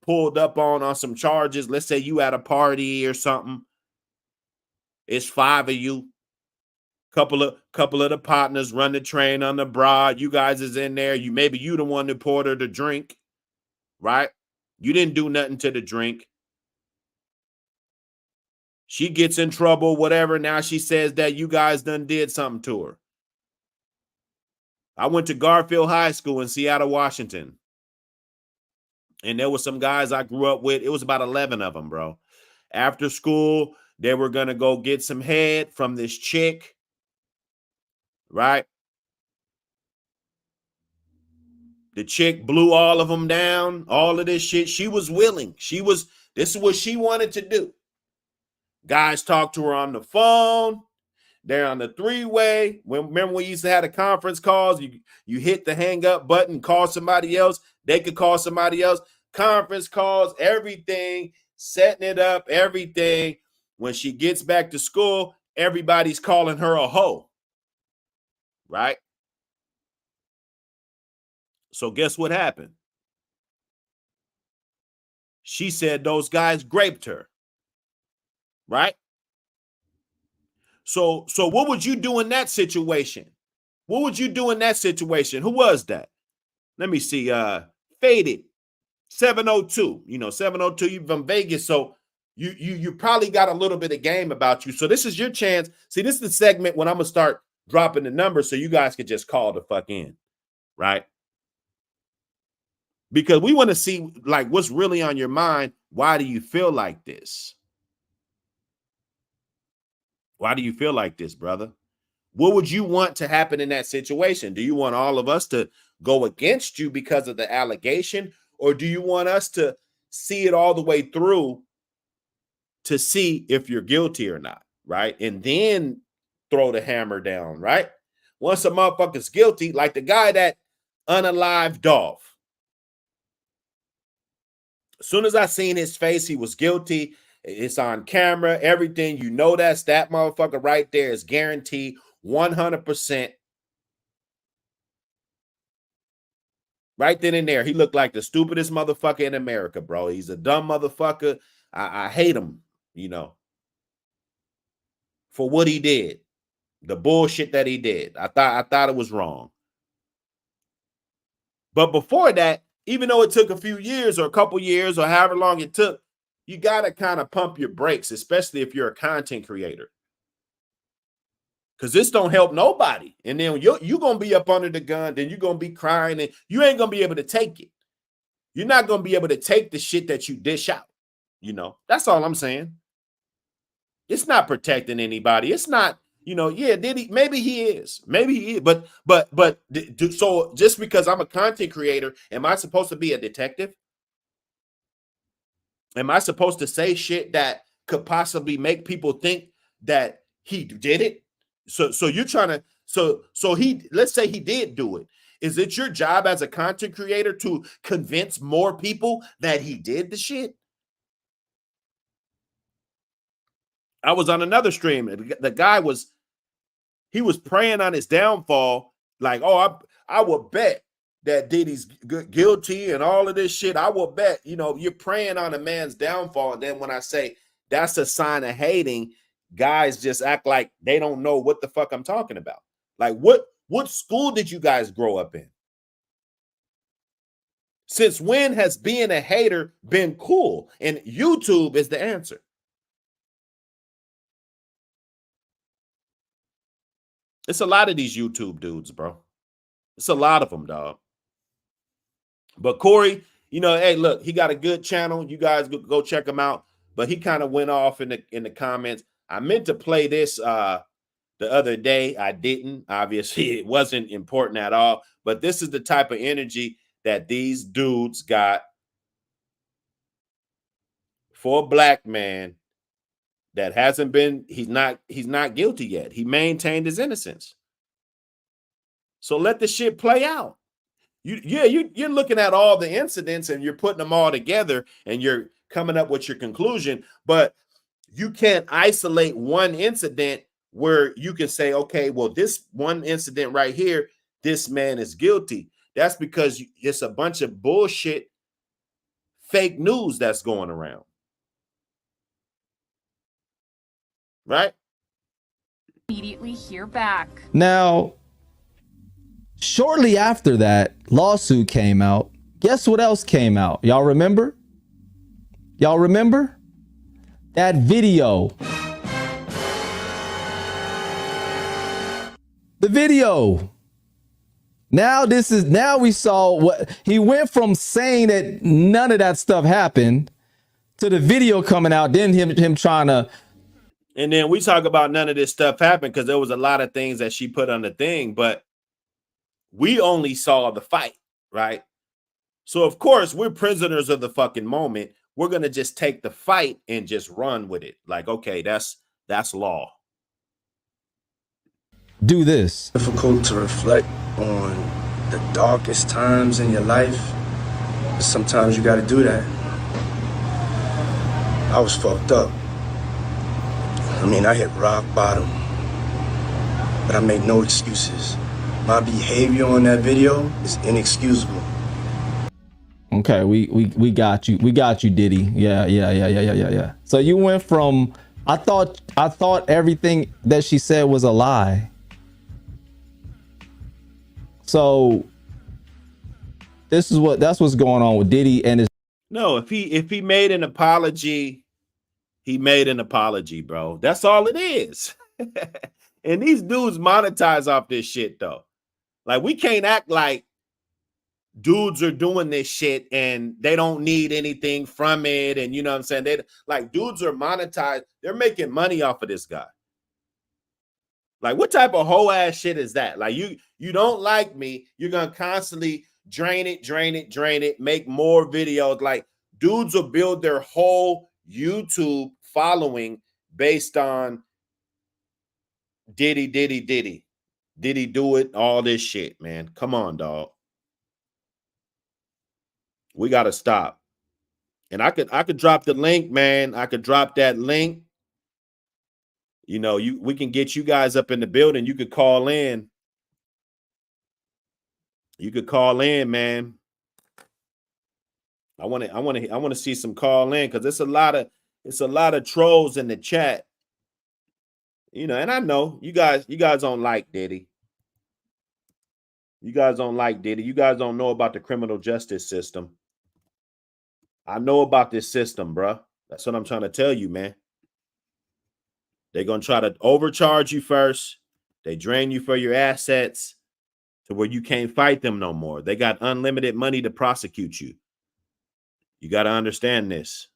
pulled up on some charges. Let's say you at a party or something. It's 5 of you. Couple of the partners run the train on the broad. You guys is in there. Maybe you the one that poured her the drink, right? You didn't do nothing to the drink. She gets in trouble, whatever. Now she says that you guys done did something to her. I went to Garfield High School in Seattle, Washington. And there was some guys I grew up with. It was about 11 of them, bro. After school, they were going to go get some head from this chick. Right? The chick blew all of them down, all of this shit. She was willing. This is what she wanted to do. Guys talked to her on the phone. They're on the 3-way. Remember when we used to have the conference calls? You hit the hang up button, call somebody else. They could call somebody else. Conference calls, everything, setting it up, everything. When she gets back to school, everybody's calling her a hoe. Right? So guess what happened? She said those guys raped her. Right? So what would you do in that situation? What would you do in that situation? Who was that? Let me see. Faded 702. You know, 702, you from Vegas. So you probably got a little bit of game about you. So this is your chance. See, this is the segment when I'm gonna start dropping the numbers so you guys can just call the fuck in, right? Because we want to see like what's really on your mind. Why do you feel like this? Why do you feel like this, brother? What would you want to happen in that situation? Do you want all of us to go against you because of the allegation? Or do you want us to see it all the way through to see if you're guilty or not, right? And then throw the hammer down, right? Once a motherfucker's guilty, like the guy that unalived Dolph. As soon as I seen his face, he was guilty. It's on camera, everything. You know that motherfucker right there is guaranteed 100%. Right then and there, he looked like the stupidest motherfucker in America, bro. He's a dumb motherfucker. I hate him, you know, for what he did. The bullshit that he did. I thought it was wrong. But before that, even though it took a few years or a couple years or however long it took, you got to kind of pump your brakes, especially if you're a content creator. Because this don't help nobody. And then you're going to be up under the gun. Then you're going to be crying and you ain't going to be able to take it. You're not going to be able to take the shit that you dish out. You know, that's all I'm saying. It's not protecting anybody. It's not, you know, yeah, Diddy, maybe he is. Maybe he is. But so just because I'm a content creator, am I supposed to be a detective? Am I supposed to say shit that could possibly make people think that he did it? So you're trying to, so he, let's say he did do it. Is it your job as a content creator to convince more people that he did the shit? I was on another stream. The guy was preying on his downfall. Like, oh, I will bet that Diddy's guilty and all of this shit. I will bet, you know, you're preying on a man's downfall. And then when I say that's a sign of hating, guys just act like they don't know what the fuck I'm talking about. Like, what school did you guys grow up in? Since when has being a hater been cool? And YouTube is the answer. It's a lot of these YouTube dudes, bro. It's a lot of them, dog. But Corey, you know, hey, look, he got a good channel. You guys go check him out. But he kind of went off in the comments. I meant to play this the other day. I didn't. Obviously, it wasn't important at all. But this is the type of energy that these dudes got for a black man that hasn't been, he's not guilty yet. He maintained his innocence. So let the shit play out. You're looking at all the incidents and you're putting them all together and you're coming up with your conclusion, but you can't isolate one incident where you can say, okay, well, this one incident right here, this man is guilty. That's because it's a bunch of bullshit, fake news that's going around. Right? Immediately hear back. Now, shortly after that lawsuit came out, guess what else came out? Y'all remember? Y'all remember? That video. The video. Now we saw what he went from saying that none of that stuff happened to the video coming out, then him trying to. And then we talk about none of this stuff happened because there was a lot of things that she put on the thing, but we only saw the fight, right? So of course we're prisoners of the fucking moment. We're going to just take the fight and just run with it. Like, okay, that's law. Do this. Difficult to reflect on the darkest times in your life. But sometimes you got to do that. I was fucked up. I mean, I hit rock bottom, but I make no excuses. My behavior on that video is inexcusable. Okay, we got you. We got you, Diddy. Yeah. So you went from I thought everything that she said was a lie. So that's what's going on with Diddy and his. No, if he made an apology, he made an apology, bro. That's all it is. And these dudes monetize off this shit, though. Like, we can't act like dudes are doing this shit and they don't need anything from it. And you know what I'm saying? They like dudes are monetized. They're making money off of this guy. Like, what type of whole ass shit is that? Like, you don't like me. You're going to constantly drain it, make more videos. Like, dudes will build their whole YouTube following based on Diddy do it, all this shit, man. Come on, dog. We got to stop. And I could drop the link, man. I could drop that link. You know, we can get you guys up in the building. You could call in. You could call in, man. I want to see some call in because it's a lot of trolls in the chat. You know, and I know you guys don't like Diddy. You guys don't like Diddy. You guys don't know about the criminal justice system. I know about this system, bruh. That's what I'm trying to tell you, man. They're going to try to overcharge you first. They drain you for your assets to where you can't fight them no more. They got unlimited money to prosecute you. You got to understand this.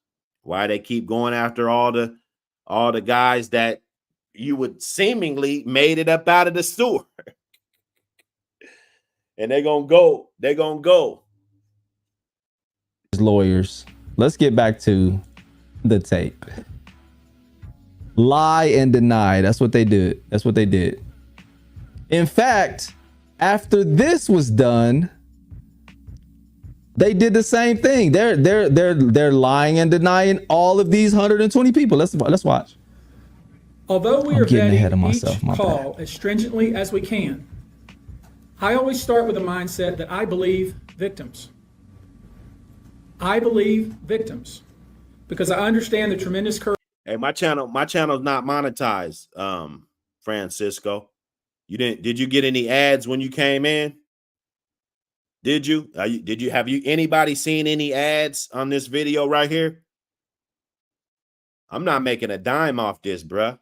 Why they keep going after all the guys that you would seemingly made it up out of the sewer. And they're going to go. Lawyers. Let's get back to the tape. Lie and deny. That's what they did. That's what they did. In fact, after this was done, they did the same thing. They're lying and denying all of these 120 people. Let's watch. Although we are getting ahead of vetting myself, each call as stringently as we can, I always start with a mindset that I believe victims. I believe victims because I understand the tremendous courage. Hey, my channel's not monetized, Francisco. Did you get any ads when you came in? Did you? Have anybody seen any ads on this video right here? I'm not making a dime off this, bruh.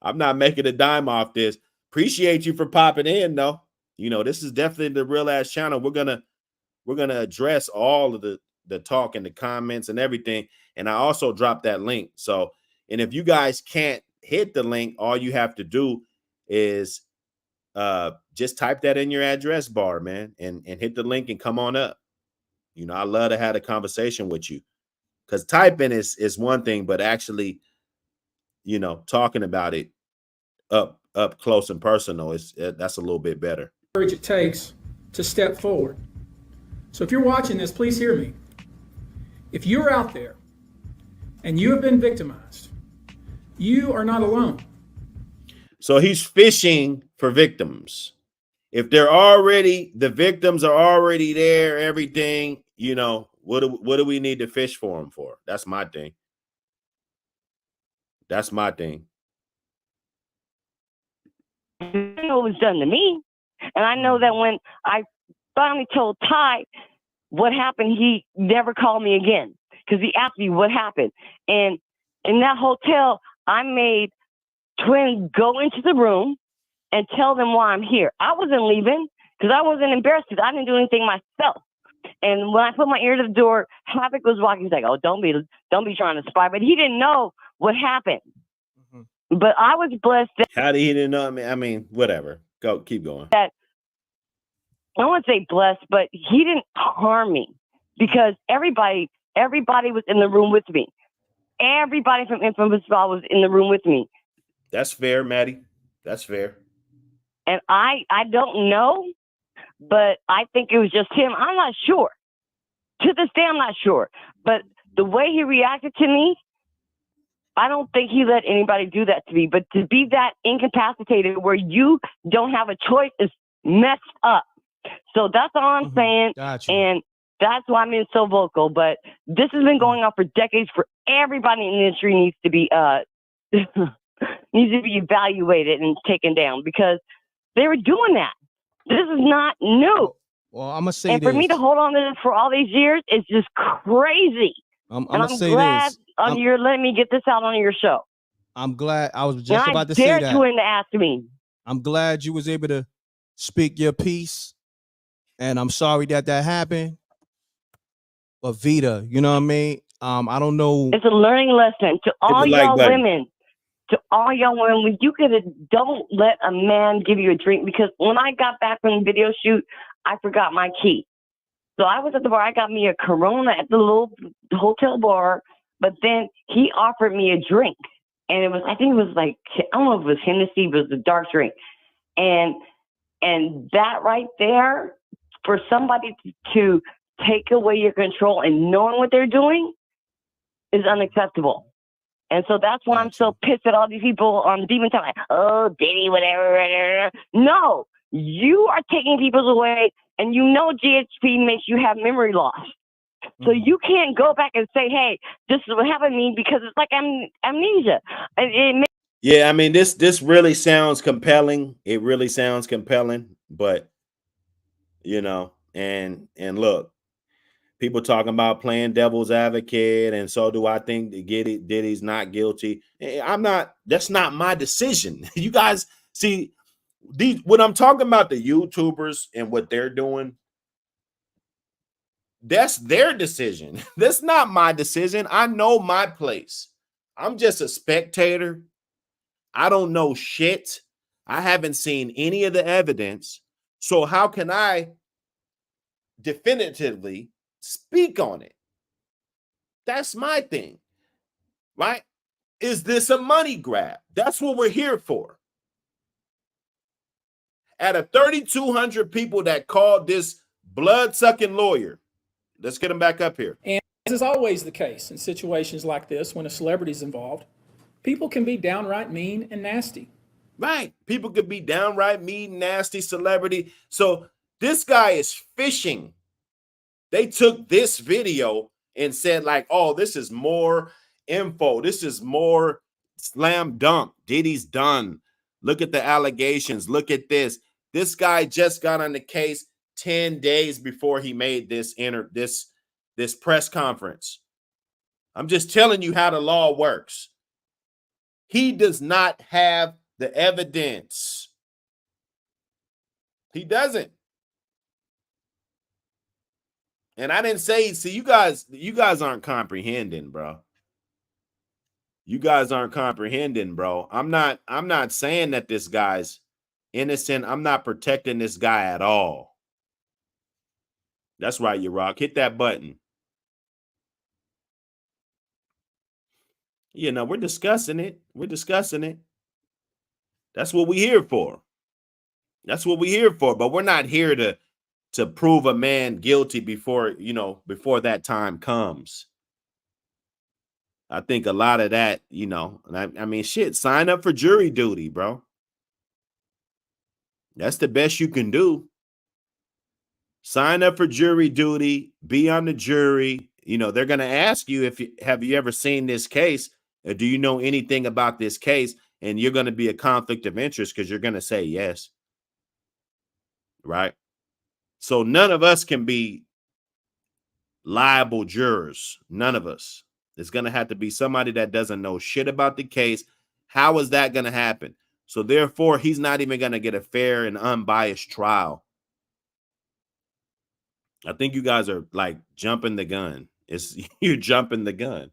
I'm not making a dime off this. Appreciate you for popping in, though. You know, this is definitely the Real Ass channel. We're gonna address all of the talk and the comments and everything. And I also dropped that link. So, and if you guys can't hit the link, all you have to do is just type that in your address bar, man, and hit the link and come on up. You know, I love to have a conversation with you, because typing is one thing, but actually, you know, talking about it up close and personal that's a little bit better. Courage it takes to step forward. So if you're watching this, please hear me. If you're out there and you have been victimized, you are not alone. So he's fishing for victims. If the victims are already there, everything, you know, what do we need to fish for them for? That's my thing. That's my thing. I know it was done to me. And I know that when I finally told Ty what happened, he never called me again because he asked me what happened. And in that hotel, I made Twin go into the room and tell them why I'm here. I wasn't leaving because I wasn't embarrassed because I didn't do anything myself. And when I put my ear to the door, Havoc was walking. He's like, "Oh, don't be trying to spy." But he didn't know what happened. Mm-hmm. But I was blessed. How did he didn't know? I mean, whatever. Keep going. That I don't want to say blessed, but he didn't harm me because everybody was in the room with me. Everybody from Infamous Law was in the room with me. That's fair, Maddie. That's fair. And I don't know, but I think it was just him. I'm not sure. To this day, I'm not sure. But the way he reacted to me, I don't think he let anybody do that to me. But to be that incapacitated where you don't have a choice is messed up. So that's all I'm saying. Gotcha. And that's why I'm being so vocal. But this has been going on for decades. For everybody in the industry needs to be evaluated and taken down because they were doing that. This is not new. Well, I'm gonna say and for this. me to hold on to this for all these years is just crazy. I'm glad this. You're letting me get this out on your show. I'm glad. I was just about to say that. I dared Twin to ask me. I'm glad you was able to speak your piece, and I'm sorry that happened. But Vita, you know what I mean? I don't know. It's a learning lesson to all y'all women. To all y'all women, when you don't let a man give you a drink, because when I got back from the video shoot, I forgot my key. So I was at the bar. I got me a Corona at the little hotel bar, but then he offered me a drink, and I think it was like, I don't know if it was Hennessy, but it was a dark drink, and that right there, for somebody to take away your control and knowing what they're doing is unacceptable. And so that's why I'm so pissed at all these people on Demon Time. Like, oh, Diddy, whatever. No, you are taking people away, and you know GHP makes you have memory loss. So you can't go back and say, hey, this is what happened to me, because it's like amnesia. Yeah, I mean, this really sounds compelling. It really sounds compelling, but you know, and look, people talking about playing devil's advocate, and so do I think that Diddy's not guilty. I'm not. That's not my decision. You guys see these when I'm talking about the YouTubers and what they're doing. That's their decision. That's not my decision. I know my place. I'm just a spectator. I don't know shit. I haven't seen any of the evidence. So how can I definitively speak on it? That's my thing, right? Is this a money grab? That's what we're here for. Out of 3,200 people that called this blood-sucking lawyer, let's get him back up here. And as is always the case in situations like this, when a celebrity is involved, people can be downright mean and nasty. Right. People could be downright mean, nasty celebrity. So this guy is fishing. They took this video and said like, oh, this is more info. This is more slam dunk. Diddy's done. Look at the allegations. Look at this. This guy just got on the case 10 days before he made this press conference. I'm just telling you how the law works. He does not have the evidence. He doesn't. And I didn't say, see, you guys aren't comprehending, bro. You guys aren't comprehending, bro. I'm not saying that this guy's innocent. I'm not protecting this guy at all. That's right, you rock. Hit that button. You know, we're discussing it. We're discussing it. That's what we're here for. That's what we're here for. But we're not here to prove a man guilty before that time comes. I think a lot of that, I mean, shit, sign up for jury duty, bro. That's the best you can do. Sign up for jury duty, be on the jury. They're going to ask you have you ever seen this case? Or do you know anything about this case? And you're going to be a conflict of interest because you're going to say yes. Right? So none of us can be liable jurors. None of us. It's going to have to be somebody that doesn't know shit about the case. How is that going to happen? So therefore, he's not even going to get a fair and unbiased trial. I think you guys are like jumping the gun. You're jumping the gun.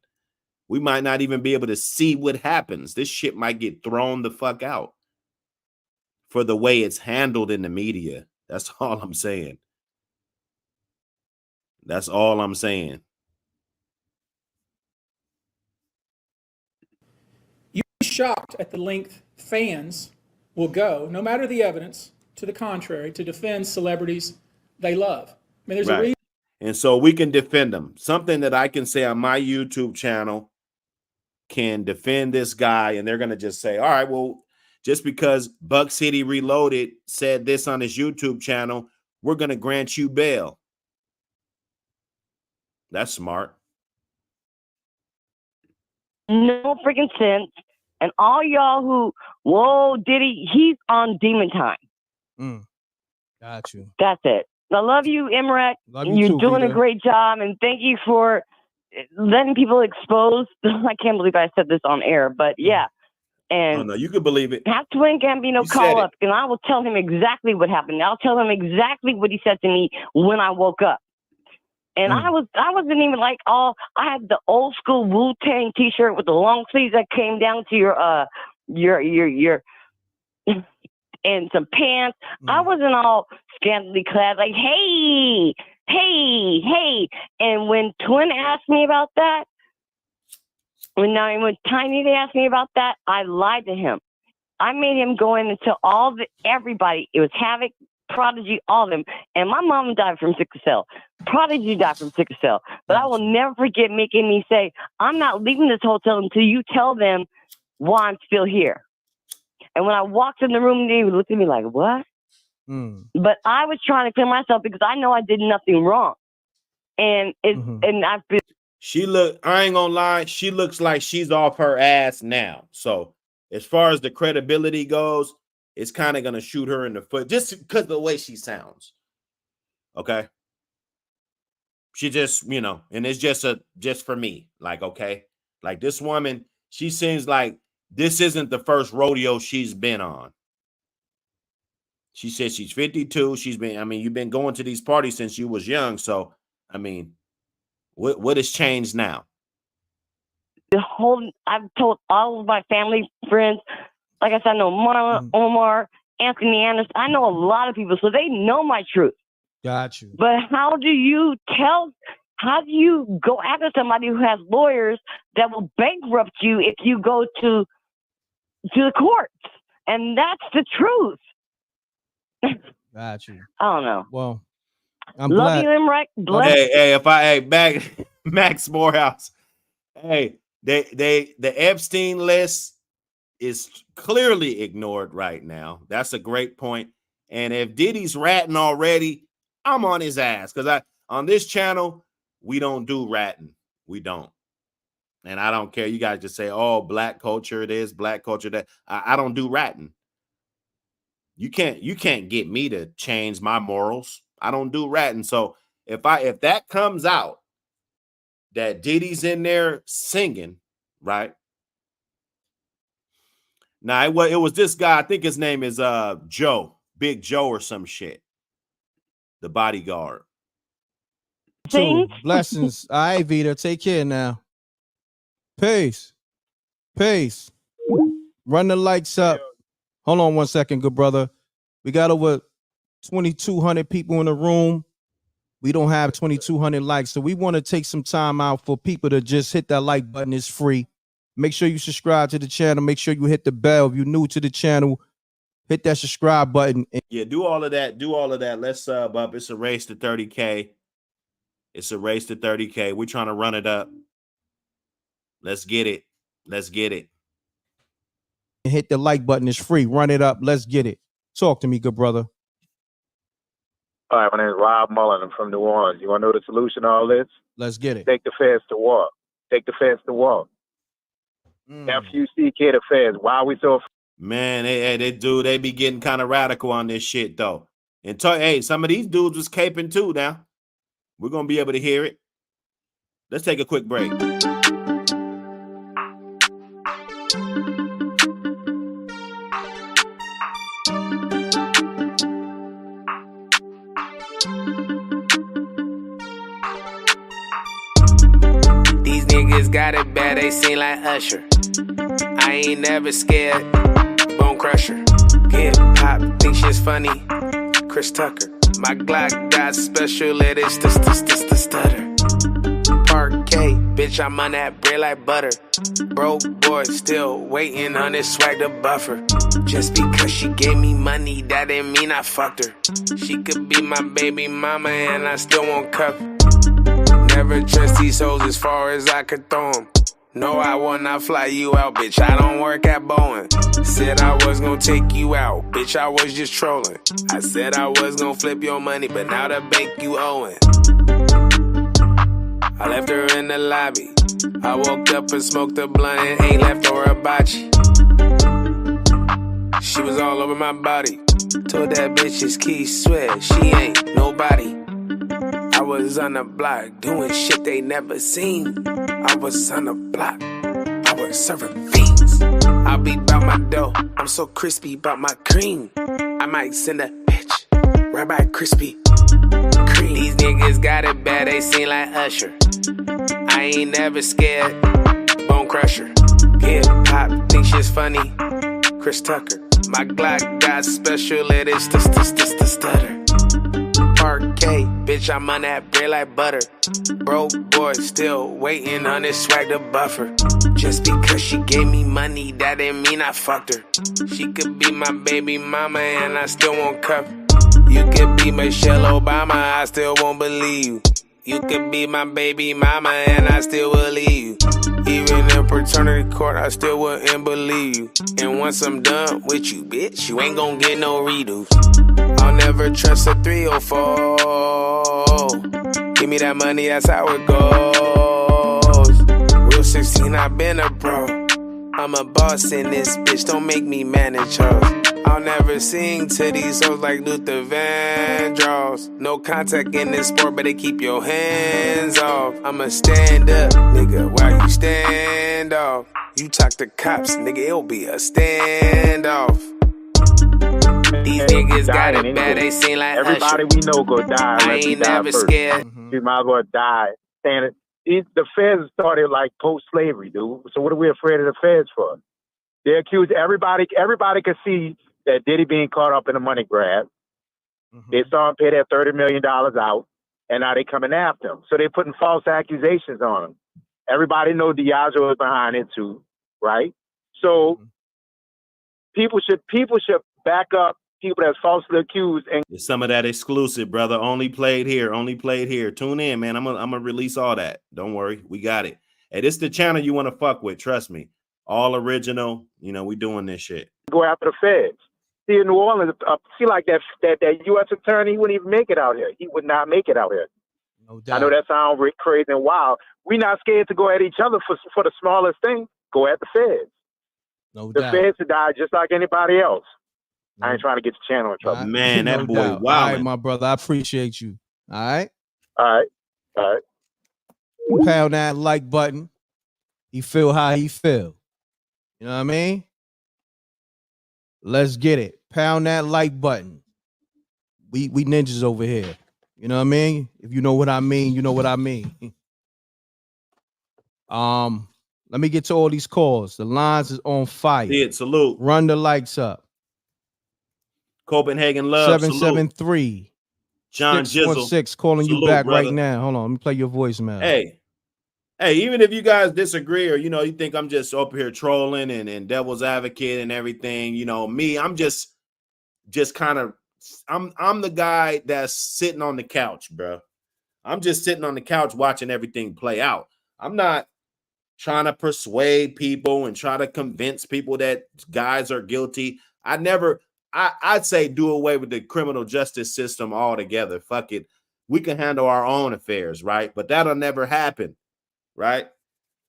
We might not even be able to see what happens. This shit might get thrown the fuck out for the way it's handled in the media. That's all I'm saying. That's all I'm saying. You'd be shocked at the length fans will go, no matter the evidence to the contrary, to defend celebrities they love. I mean, there's a reason. And so we can defend them. Something that I can say on my YouTube channel can defend this guy, and they're going to just say, all right, well, just because Buck City Reloaded said this on his YouTube channel, we're going to grant you bail. That's smart. No freaking sense. And all y'all who, whoa, Diddy, he's on demon time. Got you. That's it. I love you, MRECK. You're doing a great job, and thank you for letting people expose. I can't believe I said this on air, but yeah. And no, you can believe it. Have Twin Gambino call up, and I will tell him exactly what happened. I'll tell him exactly what he said to me when I woke up. And I wasn't even like I had the old school Wu-Tang t-shirt with the long sleeves that came down to your and some pants. I wasn't all scantily clad, like, hey. And when Twin asked me about that, when Tiny asked me about that, I lied to him. I made him go in and tell everybody. It was Havoc, Prodigy, all of them. And my mom died from sickle cell. Prodigy died from sickle cell. But I will never forget making me say, I'm not leaving this hotel until you tell them why I'm still here. And when I walked in the room, they looked at me like, what? But I was trying to clear myself because I know I did nothing wrong. And and I've been. I ain't gonna lie, she looks like she's off her ass now. So as far as the credibility goes, it's kind of going to shoot her in the foot just because of the way she sounds. Okay. She just, you know, and it's just for me. Like, okay. Like this woman, she seems like this isn't the first rodeo she's been on. She said she's 52. You've been going to these parties since you was young. So, I mean, what has changed now? I've told all of my family, friends, like I said, I know Marla, Omar, Anthony Anderson. I know a lot of people, so they know my truth. Got you. But how do you go after somebody who has lawyers that will bankrupt you if you go to the courts? And that's the truth. Got you. I don't know. Well, I'm love glad. you, MRECK. Hey, Max Morehouse. Hey, the Epstein list is clearly ignored right now. That's a great point. And if Diddy's ratting already, I'm on his ass because on this channel we don't do ratting. We don't. And I don't care. You guys just say, "Oh, black culture this, black culture that." I don't do ratting. You can't get me to change my morals. I don't do ratting. So if that comes out that Diddy's in there singing, right? Now it was this guy. I think his name is Joe, Big Joe or some shit. The Bodyguard. Two blessings. All right, Vita. Take care now. Peace. Run the lights up. Hold on 1 second, good brother. We got over 2,200 people in the room. We don't have 2,200 likes, so we want to take some time out for people to just hit that like button. It's free. Make sure you subscribe to the channel. Make sure you hit the bell. If you're new to the channel, hit that subscribe button. Yeah, do all of that. Let's sub up. It's a race to 30K. We're trying to run it up. Let's get it. And hit the like button. It's free. Run it up. Let's get it. Talk to me, good brother. All right, my name is Rob Mullen. I'm from New Orleans. You want to know the solution to all this? Let's get it. Take the feds to war. FUCK the feds. Why are we so... Man, they be getting kind of radical on this shit, though. And some of these dudes was caping too now. We're going to be able to hear it. Let's take a quick break. These niggas got it bad, they seem like Usher. I ain't never scared, Bone Crusher. Hip hop, think shit's funny, Chris Tucker. My Glock got special letters, the stutter. Parquet, bitch, I'm on that bread like butter. Broke boy, still waiting on this swag to buffer. Just because she gave me money, that didn't mean I fucked her. She could be my baby mama and I still won't cuff her. Never trust these hoes as far as I could throw them. No, I will not fly you out, bitch, I don't work at Boeing. Said I was gonna take you out, bitch, I was just trolling. I said I was gonna flip your money, but now the bank you owing. I left her in the lobby. I woke up and smoked a blunt and ain't left her a bocce. She was all over my body. Told that bitch his keys, swear she ain't nobody. I was on the block doing shit they never seen. I was on the block, I was serving fiends. I'll be bout my dough, I'm so crispy bout my cream. I might send a bitch right by Krispy Kreme. These niggas got it bad, they seem like Usher. I ain't never scared, Bone Crusher. Hip hop, think shit's funny, Chris Tucker. My Glock got special letters, the stutter. Parquet, bitch, I'm on that bread like butter. Broke boy, still waiting on this swag to buffer. Just because she gave me money, that didn't mean I fucked her. She could be my baby mama and I still won't cuff her. You could be Michelle Obama, I still won't believe you. You could be my baby mama and I still will leave you. Even in paternity court, I still wouldn't believe you. And once I'm done with you, bitch, you ain't gon' get no redos. I'll never trust a 304. Give me that money, that's how it goes. Real 16, I've been a pro. I'm a boss in this bitch, don't make me manage her. I'll never sing to these hoes like Luther Vandross. No contact in this sport, better keep your hands off. I'ma stand up, nigga, while you stand off. You talk to cops, nigga, it'll be a standoff. These niggas got it bad, they seem like everybody we know go die. I ain't never scared. You might as well die. And the feds started like post-slavery, dude. So what are we afraid of the feds for? They accuse everybody. Everybody could see that Diddy being caught up in a money grab. They saw him pay that $30 million out, and now they coming after him. So they're putting false accusations on him. Everybody know Diageo is behind it too, right? So people should back up people that's falsely accused. And some of that exclusive, brother. Only played here. Only played here. Tune in, man. I'm gonna release all that. Don't worry, we got it. Hey, this is the channel you want to fuck with. Trust me. All original. You know, we doing this shit. Go after the feds. See, in New Orleans, see, like that U.S. attorney, he wouldn't even make it out here. He would not make it out here. No doubt. I know that sounds crazy and wild. We're not scared to go at each other for the smallest thing. Go at the feds. No the doubt. feds to die just like anybody else. I ain't trying to get the channel in trouble. Man, that boy, doubt. wow. All right, my brother, I appreciate you. All right? All right. All right. Pound that like button. He feel how he feel. You know what I mean? Let's get it. Pound that like button. We ninjas over here. You know what I mean? If you know what I mean, you know what I mean. Let me get to all these calls. The lines is on fire. See it, salute. Run the lights up. Copenhagen love. 773. John Jizzle. 616 calling Salute, you back brother. right now. Hold on, let me play your voicemail. Hey, even if you guys disagree or, you know, you think I'm just up here trolling and devil's advocate and everything, you know, me, I'm just kind of, I'm the guy that's sitting on the couch, bro. I'm just sitting on the couch watching everything play out. I'm not trying to persuade people and try to convince people that guys are guilty. I'd say do away with the criminal justice system altogether. Fuck it. We can handle our own affairs, right? But that'll never happen, right?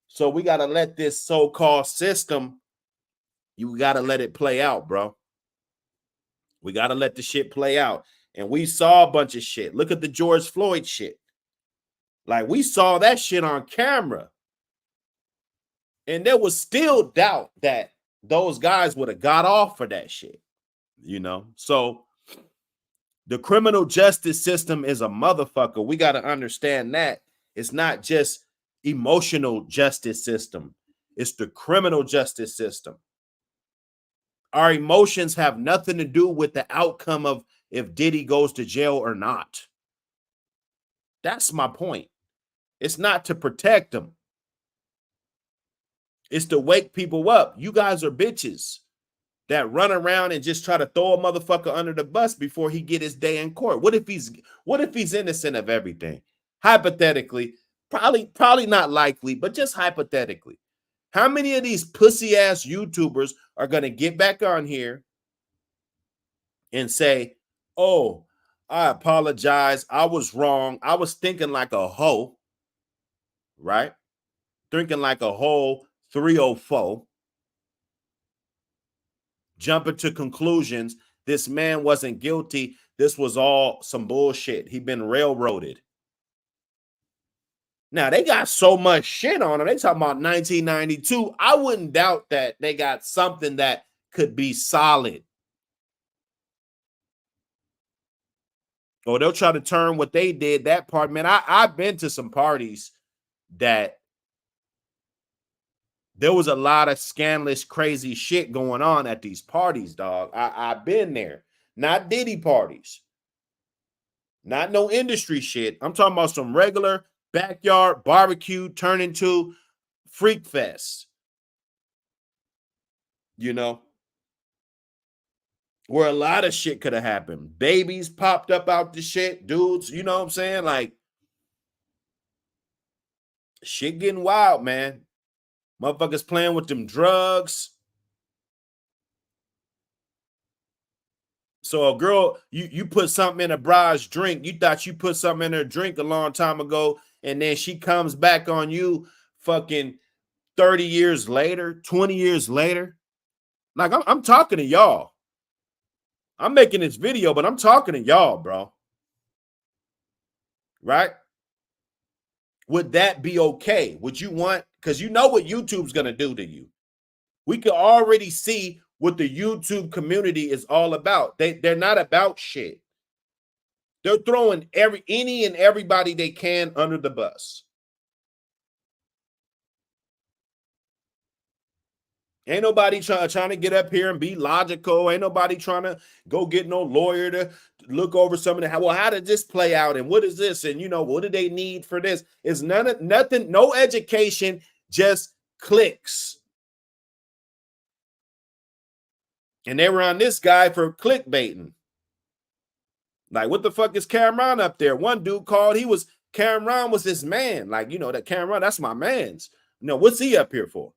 So we got to let this so-called system, you got to let it play out, bro. We got to let the shit play out. And we saw a bunch of shit. Look at the George Floyd shit. Like, we saw that shit on camera. And there was still doubt that those guys would have got off for that shit. You know, so the criminal justice system is a motherfucker. We got to understand that it's not just emotional justice system. It's the criminal justice system. Our emotions have nothing to do with the outcome of if Diddy goes to jail or not. That's my point. It's not to protect them. It's to wake people up. You guys are bitches that run around and just try to throw a motherfucker under the bus before he get his day in court. What if he's innocent of everything? Hypothetically, probably not likely, but just hypothetically. How many of these pussy ass YouTubers are going to get back on here and say, "Oh, I apologize. I was wrong. I was thinking like a hoe," right? Thinking like a whole 304. Jumping to conclusions. This man wasn't guilty. This was all some bullshit. He'd been railroaded. Now, they got so much shit on them. They talking about 1992. I wouldn't doubt that they got something that could be solid. Or they'll try to turn what they did, that part. Man, I've been to some parties that there was a lot of scandalous, crazy shit going on at these parties, dog. I've been there. Not Diddy parties. Not no industry shit. I'm talking about some regular backyard barbecue turned into freak fest. You know? Where a lot of shit could have happened. Babies popped up out the shit. Dudes, you know what I'm saying? Like, shit getting wild, man. Motherfuckers playing with them drugs. So a girl, you put something in a bride's drink. You thought you put something in her drink a long time ago, and then she comes back on you fucking 30 years later, 20 years later. Like, I'm talking to y'all. I'm making this video, but I'm talking to y'all, bro. Right? Would that be okay? Would you want, because you know what YouTube's going to do to you. We can already see what the YouTube community is all about. They're not about shit. They're throwing any and everybody they can under the bus. Ain't nobody trying to get up here and be logical. Ain't nobody trying to go get no lawyer to look over some of the, well, how did this play out? And what is this? And, you know, what do they need for this? It's nothing, no education, just clicks. And they were on this guy for clickbaiting. Like, what the fuck is Cameron up there? One dude called, Cameron was this man. Like, you know, that Cameron, that's my man's. You know, what's he up here for?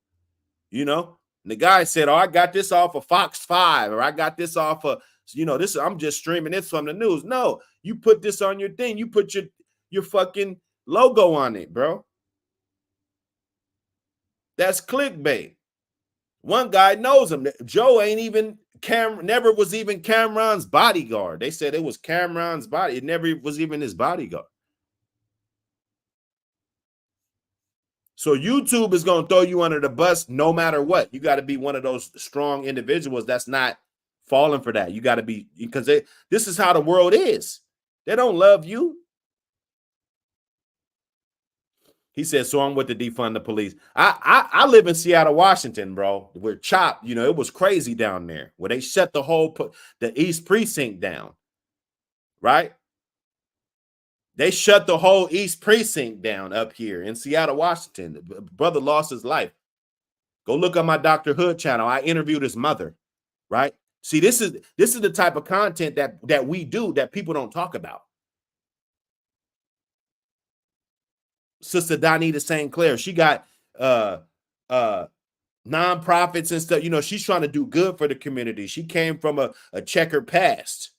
You know? And the guy said, oh, I got this off of Fox 5, or I got this off of, you know, this, I'm just streaming this from the news. No, you put this on your thing. You put your fucking logo on it, bro. That's clickbait. One guy knows him. Joe ain't even never was even Cameron's bodyguard. They said it was Cameron's body. It never was even his bodyguard. So YouTube is going to throw you under the bus no matter what. You got to be one of those strong individuals that's not falling for that. You got to be, because this is how the world is. They don't love you. He said, so I'm with the defund the police. I live in Seattle, Washington, bro. We're chopped. You know, it was crazy down there where they shut the East Precinct down, right? They shut the whole East Precinct down up here in Seattle, Washington. Brother lost his life. Go look on my Dr. Hood channel. I interviewed his mother, right? See, this is the type of content that we do that people don't talk about. Sister Donita St. Clair, she got nonprofits and stuff. You know, she's trying to do good for the community. She came from a checkered past.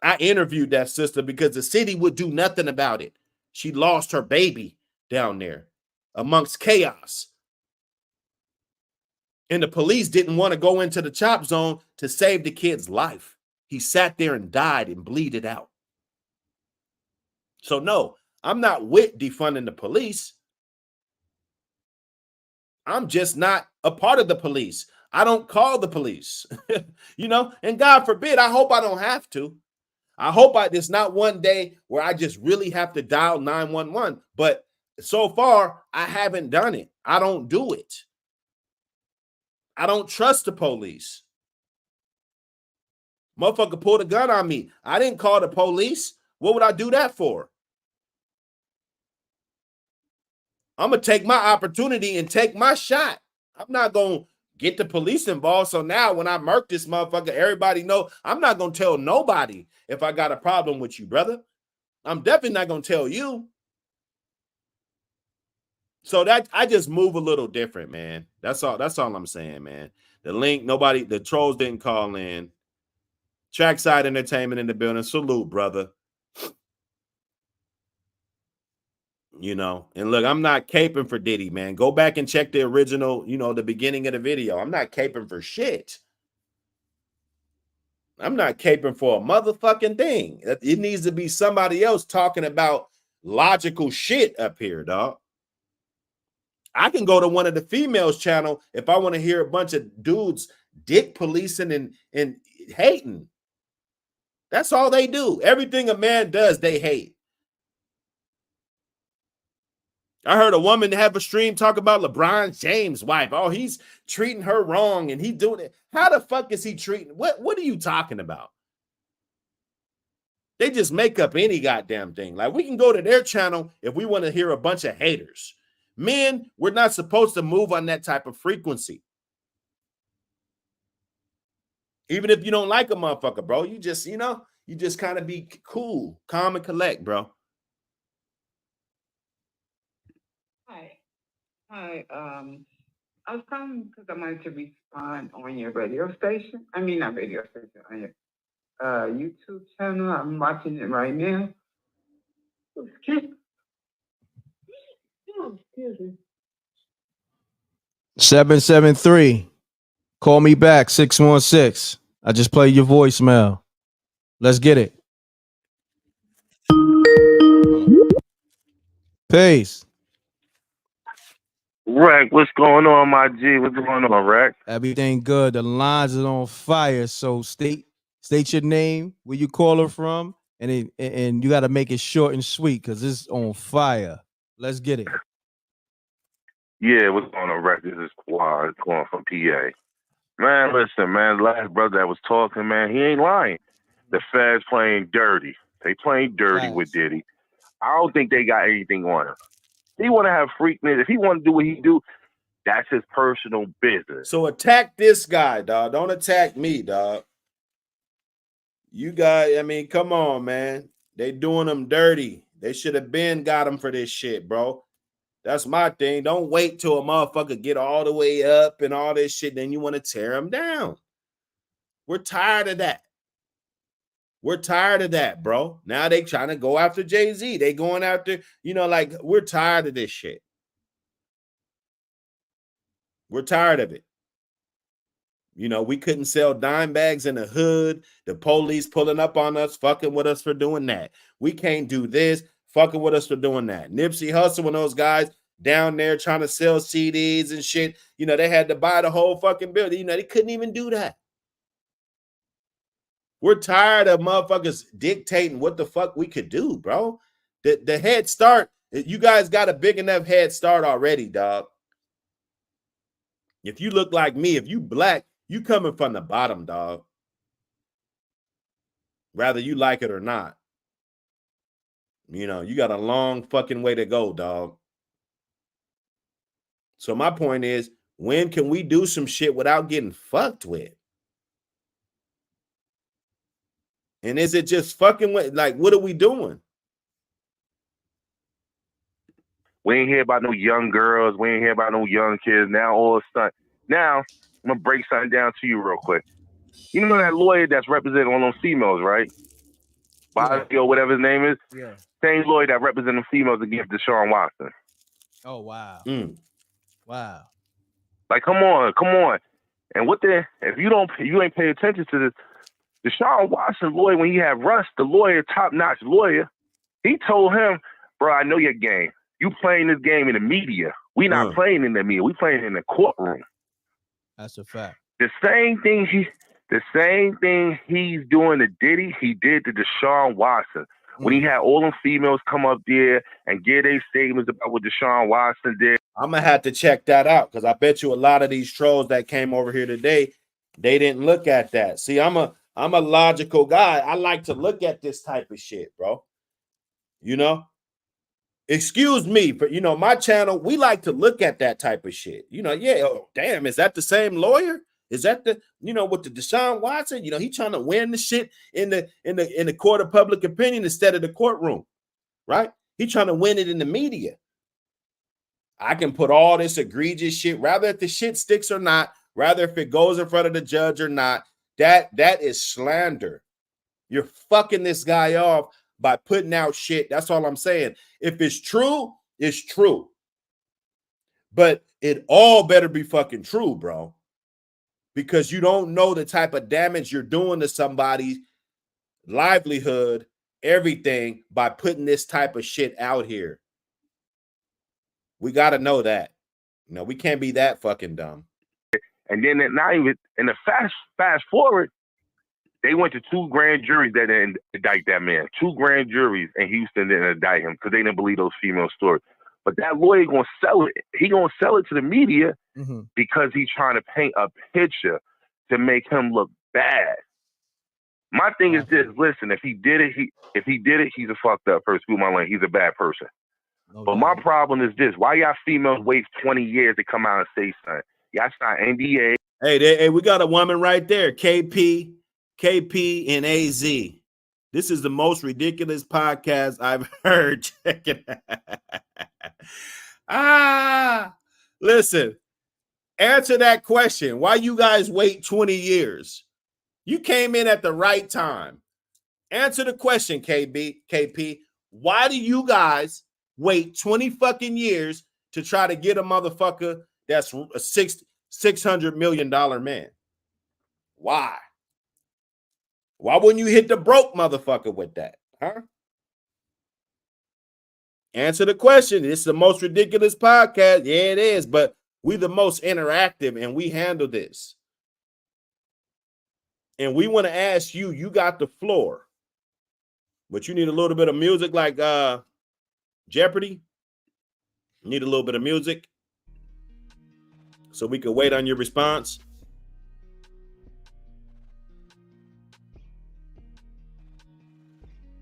I interviewed that sister because the city would do nothing about it. She lost her baby down there amongst chaos. And the police didn't want to go into the chop zone to save the kid's life. He sat there and died and bleeded out. So no, I'm not with defunding the police. I'm just not a part of the police. I don't call the police, you know, and God forbid, I hope I don't have to. I hope there's not one day where I just really have to dial 911. But so far, I haven't done it. I don't do it. I don't trust the police. Motherfucker pulled a gun on me. I didn't call the police. What would I do that for? I'm going to take my opportunity and take my shot. I'm not going to get the police involved. So now when I murk this motherfucker, everybody know I'm not going to tell nobody if I got a problem with you, brother. I'm definitely not going to tell you. So that I just move a little different, man. That's all I'm saying, man. The link, the trolls didn't call in. Trackside Entertainment in the building. Salute, brother. You know, and look, I'm not caping for Diddy, man. Go back and check the original, you know, the beginning of the video. I'm not caping for shit. I'm not caping for a motherfucking thing. It needs to be somebody else talking about logical shit up here, dog. I can go to one of the females' channel if I want to hear a bunch of dudes dick policing and hating. That's all they do. Everything a man does, they hate. I heard a woman have a stream talk about LeBron James' wife. Oh, he's treating her wrong and he doing it. How the fuck is he treating? What are you talking about? They just make up any goddamn thing. Like, we can go to their channel if we want to hear a bunch of haters. Men, we're not supposed to move on that type of frequency. Even if you don't like a motherfucker, bro, you just, you know, you just kind of be cool, calm and collect, bro. Hi. I was calling because I wanted to respond on your radio station. I mean, not radio station, on your YouTube channel. I'm watching it right now. Excuse me. 773. Call me back, 616. I just played your voicemail. Let's get it. Peace. Rack, what's going on, my G? What's going on, Rack? Everything good. The lines are on fire. So state your name, where you calling from, and you got to make it short and sweet because it's on fire. Let's get it. Yeah, what's going on, Rack? This is Quad calling from PA. Man, listen, man, the last brother that was talking, man, he ain't lying. The feds playing dirty. They playing dirty with Diddy. I don't think they got anything on him. He want to have freakness. If he want to do what he do, that's his personal business. So attack this guy, dog. Don't attack me, dog. You guys, I mean, come on, man. They doing him dirty. They should have been got him for this shit, bro. That's my thing. Don't wait till a motherfucker get all the way up and all this shit, then you want to tear him down. We're tired of that. We're tired of that, bro. Now they trying to go after Jay-Z. They going after, like, we're tired of this shit. We're tired of it. We couldn't sell dime bags in the hood. The police pulling up on us, fucking with us for doing that. We can't do this, fucking with us for doing that. Nipsey Hussle and those guys down there trying to sell CDs and shit. They had to buy the whole fucking building. They couldn't even do that. We're tired of motherfuckers dictating what the fuck we could do, bro. The head start, you guys got a big enough head start already, dog. If you look like me, if you black, you coming from the bottom, dog. Whether you like it or not. You got a long fucking way to go, dog. So my point is, when can we do some shit without getting fucked with? And is it just fucking with, like, what are we doing? We ain't hear about no young girls. We ain't hear about no young kids. Now all of a sudden, now I'm gonna break something down to you real quick. You know that lawyer that's representing all those females, right? Body or whatever his name is. Yeah. Same lawyer that representing females against Deshaun Watson. Oh wow. Wow. Like, come on. And if you ain't pay attention to this, Deshaun Watson lawyer, when he had Russ, the lawyer, top-notch lawyer, he told him, bro, I know your game. You playing this game in the media. We not playing in the media. We playing in the courtroom. That's a fact. The same thing he's doing to Diddy, he did to Deshaun Watson. When he had all them females come up there and give their statements about what Deshaun Watson did. I'm going to have to check that out because I bet you a lot of these trolls that came over here today, they didn't look at that. See, I'm a logical guy. I like to look at this type of shit, bro. Excuse me, but my channel, we like to look at that type of shit. Oh, damn, is that the same lawyer? Is that the, with the Deshaun Watson? He trying to win the shit in the court of public opinion instead of the courtroom, right? He trying to win it in the media. I can put all this egregious shit, rather if the shit sticks or not, rather if it goes in front of the judge or not, that is slander. You're fucking this guy off by putting out shit. That's all I'm saying. If it's true, it's true. But it all better be fucking true, bro. Because you don't know the type of damage you're doing to somebody's livelihood, everything, by putting this type of shit out here. We got to know that. We can't be that fucking dumb. And then not even in the fast forward, they went to 2 grand juries that didn't indict that man. 2 grand juries in Houston didn't indict him because they didn't believe those female stories. But that lawyer gonna sell it. He gonna sell it to the media because he's trying to paint a picture to make him look bad. My thing is this: listen, if he did it, he's a fucked up person. Excuse my language. He's a bad person. But my problem is this: why y'all females wait 20 years to come out and say something? Y'all sign NDA. Hey, we got a woman right there. KP and AZ. This is the most ridiculous podcast I've heard. Check it out. Listen, answer that question. Why you guys wait 20 years? You came in at the right time. Answer the question, KP. Why do you guys wait 20 fucking years to try to get a motherfucker that's a $600 million man? Why? Why wouldn't you hit the broke motherfucker with that? Huh? Answer the question. It's the most ridiculous podcast. Yeah, it is, but we the most interactive and we handle this. And we want to ask you, you got the floor, but you need a little bit of music like Jeopardy. You need a little bit of music so we can wait on your response.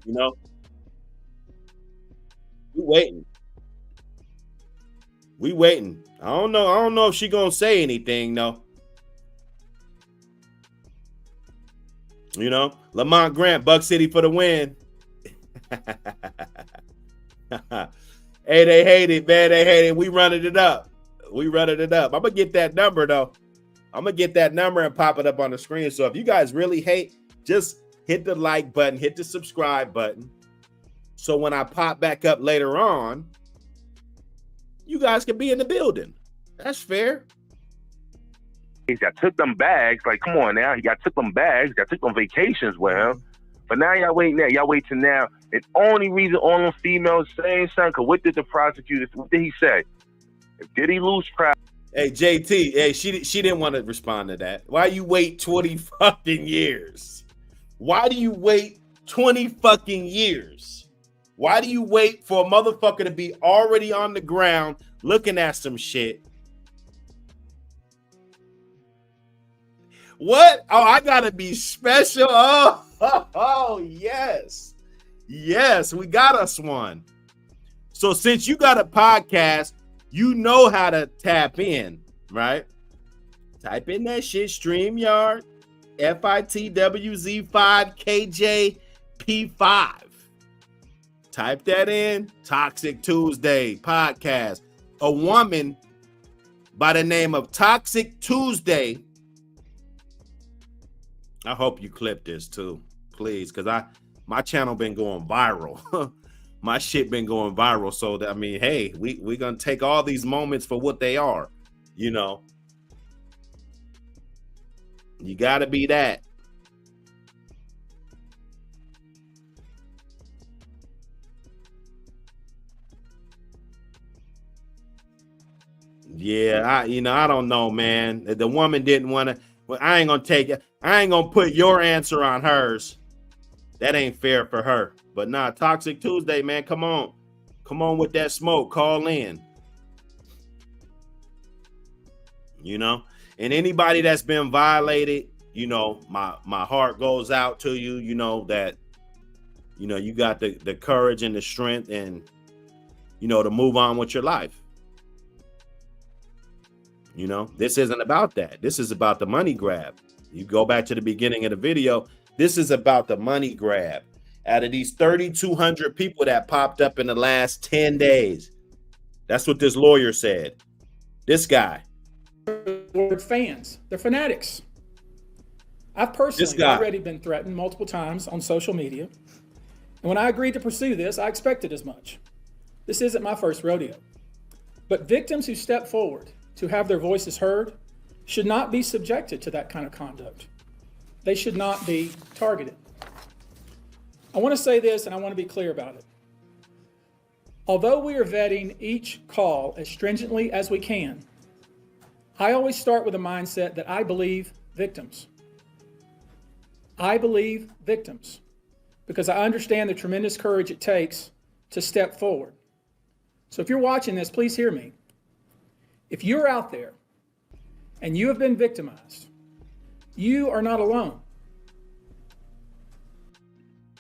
You know, we waiting. We waiting. I don't know if she gonna say anything though. You know, Lamont Grant, Buck City for the win. Hey, they hate it, man. They hate it. We running it up. I'm gonna get that number though. I'm gonna get that number and pop it up on the screen. So if you guys really hate, just hit the like button, hit the subscribe button. So when I pop back up later on, you guys can be in the building. That's fair. I took them bags. Like, come on now. Y'all took them bags. Y'all took them vacations with him. But now y'all waiting there. Y'all wait till now. And only reason all them females saying something, because what did the prosecutor, what did he say? Did he lose trial? Hey, JT, hey, she didn't want to respond to that. Why you wait 20 fucking years? Why do you wait 20 fucking years? Why do you wait for a motherfucker to be already on the ground looking at some shit? What? Oh, I gotta be special. Oh, yes. Yes, we got us one. So since you got a podcast, you know how to tap in, right? Type in that shit, StreamYard, FITWZ5KJP5. Type that in, Toxic Tuesday podcast. A woman by the name of Toxic Tuesday. I hope you clip this too, please, because my channel been going viral. My shit been going viral. So that, I mean, hey, we're gonna take all these moments for what they are, you know. You gotta be that. Yeah, I don't know, man. The woman didn't want to. Well, I ain't gonna take it. I ain't gonna put your answer on hers. That ain't fair for her. But nah, Toxic Tuesday, man. Come on with that smoke. Call in. You know, and anybody that's been violated, you know, my heart goes out to you. You know that, you know, you got the courage and the strength, and you know, to move on with your life. You know, this isn't about that. This is about the money grab. You go back to the beginning of the video. This is about the money grab. Out of these 3,200 people that popped up in the last 10 days, that's what this lawyer said. This guy. They're fans. They're fanatics. I've personally already been threatened multiple times on social media. And when I agreed to pursue this, I expected as much. This isn't my first rodeo. But victims who step forward to have their voices heard should not be subjected to that kind of conduct. They should not be targeted. I want to say this, and I want to be clear about it. Although we are vetting each call as stringently as we can, I always start with a mindset that I believe victims. I believe victims because I understand the tremendous courage it takes to step forward. So if you're watching this, please hear me. If you're out there and you have been victimized, you are not alone.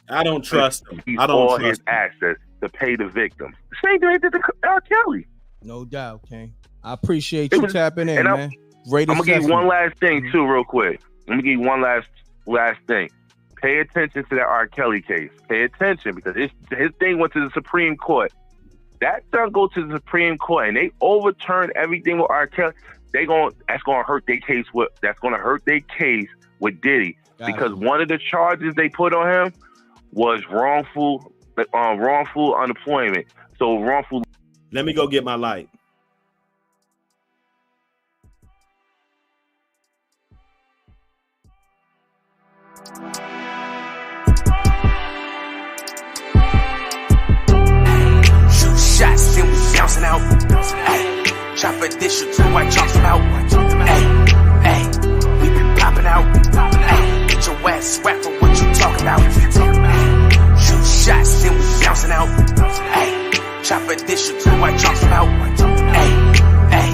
I don't trust him. I don't trust his access to pay the victims. Same thing did to R. Kelly. No doubt, King. I appreciate you tapping in, man. I'm gonna give you one last thing too, real quick. Let me give you one last thing. Pay attention to that R. Kelly case. Pay attention because his thing went to the Supreme Court. That doesn't go to the Supreme Court, and they overturned everything with R. Kelly. That's gonna hurt their case with Diddy because one of the charges they put on him was wrongful unemployment. So wrongful. Let me go get my light. Chop a dish or two, I chalk them out. Hey, we been popping out. Hey, get your ass whacked for what you talking about. Shoot shots, then we bouncing out. Hey, chop a dish or two, I chalk them out. Hey,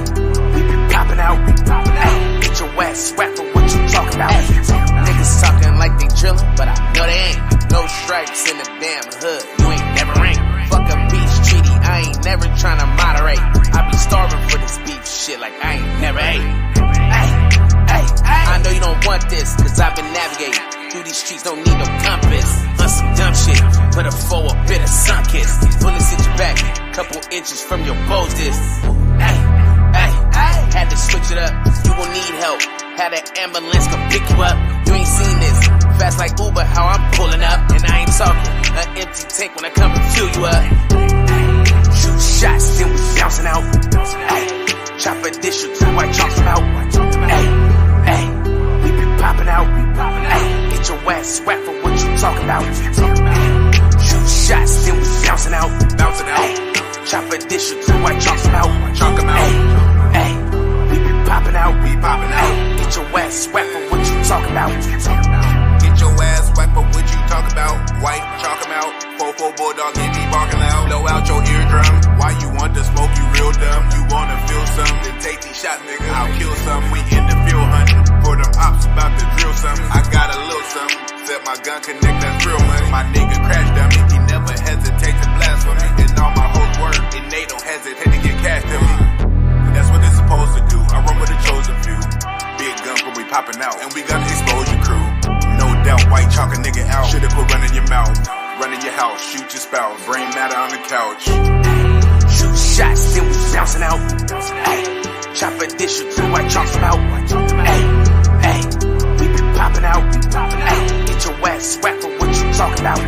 we been popping out. Hey, get your ass whacked for what you talking about. Niggas talking like they drillin', but I know they ain't. No stripes in the damn hood, you ain't never rank. Fuck a peace treaty, I ain't never tryna moderate. I be starving for this beef shit like I ain't never ate. I know you don't want this, cause I've been navigating through these streets, don't need no compass. On some dumb shit, put a foe a bit of sun kiss. Bullets hit your back, couple inches from your bows this. Had to switch it up, you gon' need help. Had an ambulance come pick you up, you ain't seen this. Fast like Uber, how I'm pulling up. And I ain't talking an empty tank when I come and fill you up. Shoot shots, then we bouncing out. Chop a dish or two, I chalk them out. We been popping out. Get your ass whacked for what you talking about. Shoot shots, then we bouncing out. Chop a dish or two, I chalk them out. We been popping out. Get your ass whacked for what you talking about. Get your ass whacked for what you talk about. White, chalk 'em out. 4-4 bulldog, get me barking loud. Blow out your eardrum. Why you want to smoke? You real dumb. You wanna feel something? Then take these shots, nigga. I'll kill some. We in the field hunting for them ops about to drill something. I got a little something. Set my gun connect, that's real money. My nigga crash dummy. He never hesitate to blast for me. And all my hoes work, and they don't hesitate to get cash to me. That's what they're supposed to do. I run with a chosen few. Big guns when we popping out, and we got the exposure crew. No doubt, white chalk a nigga out. Shoulda put run in your mouth, run in your house, shoot your spouse, brain matter on the couch. Shoot shots, then we bouncing out. Chop a dish or two, I chalk them out. We been popping out. Get your ass whacked for what you talking about.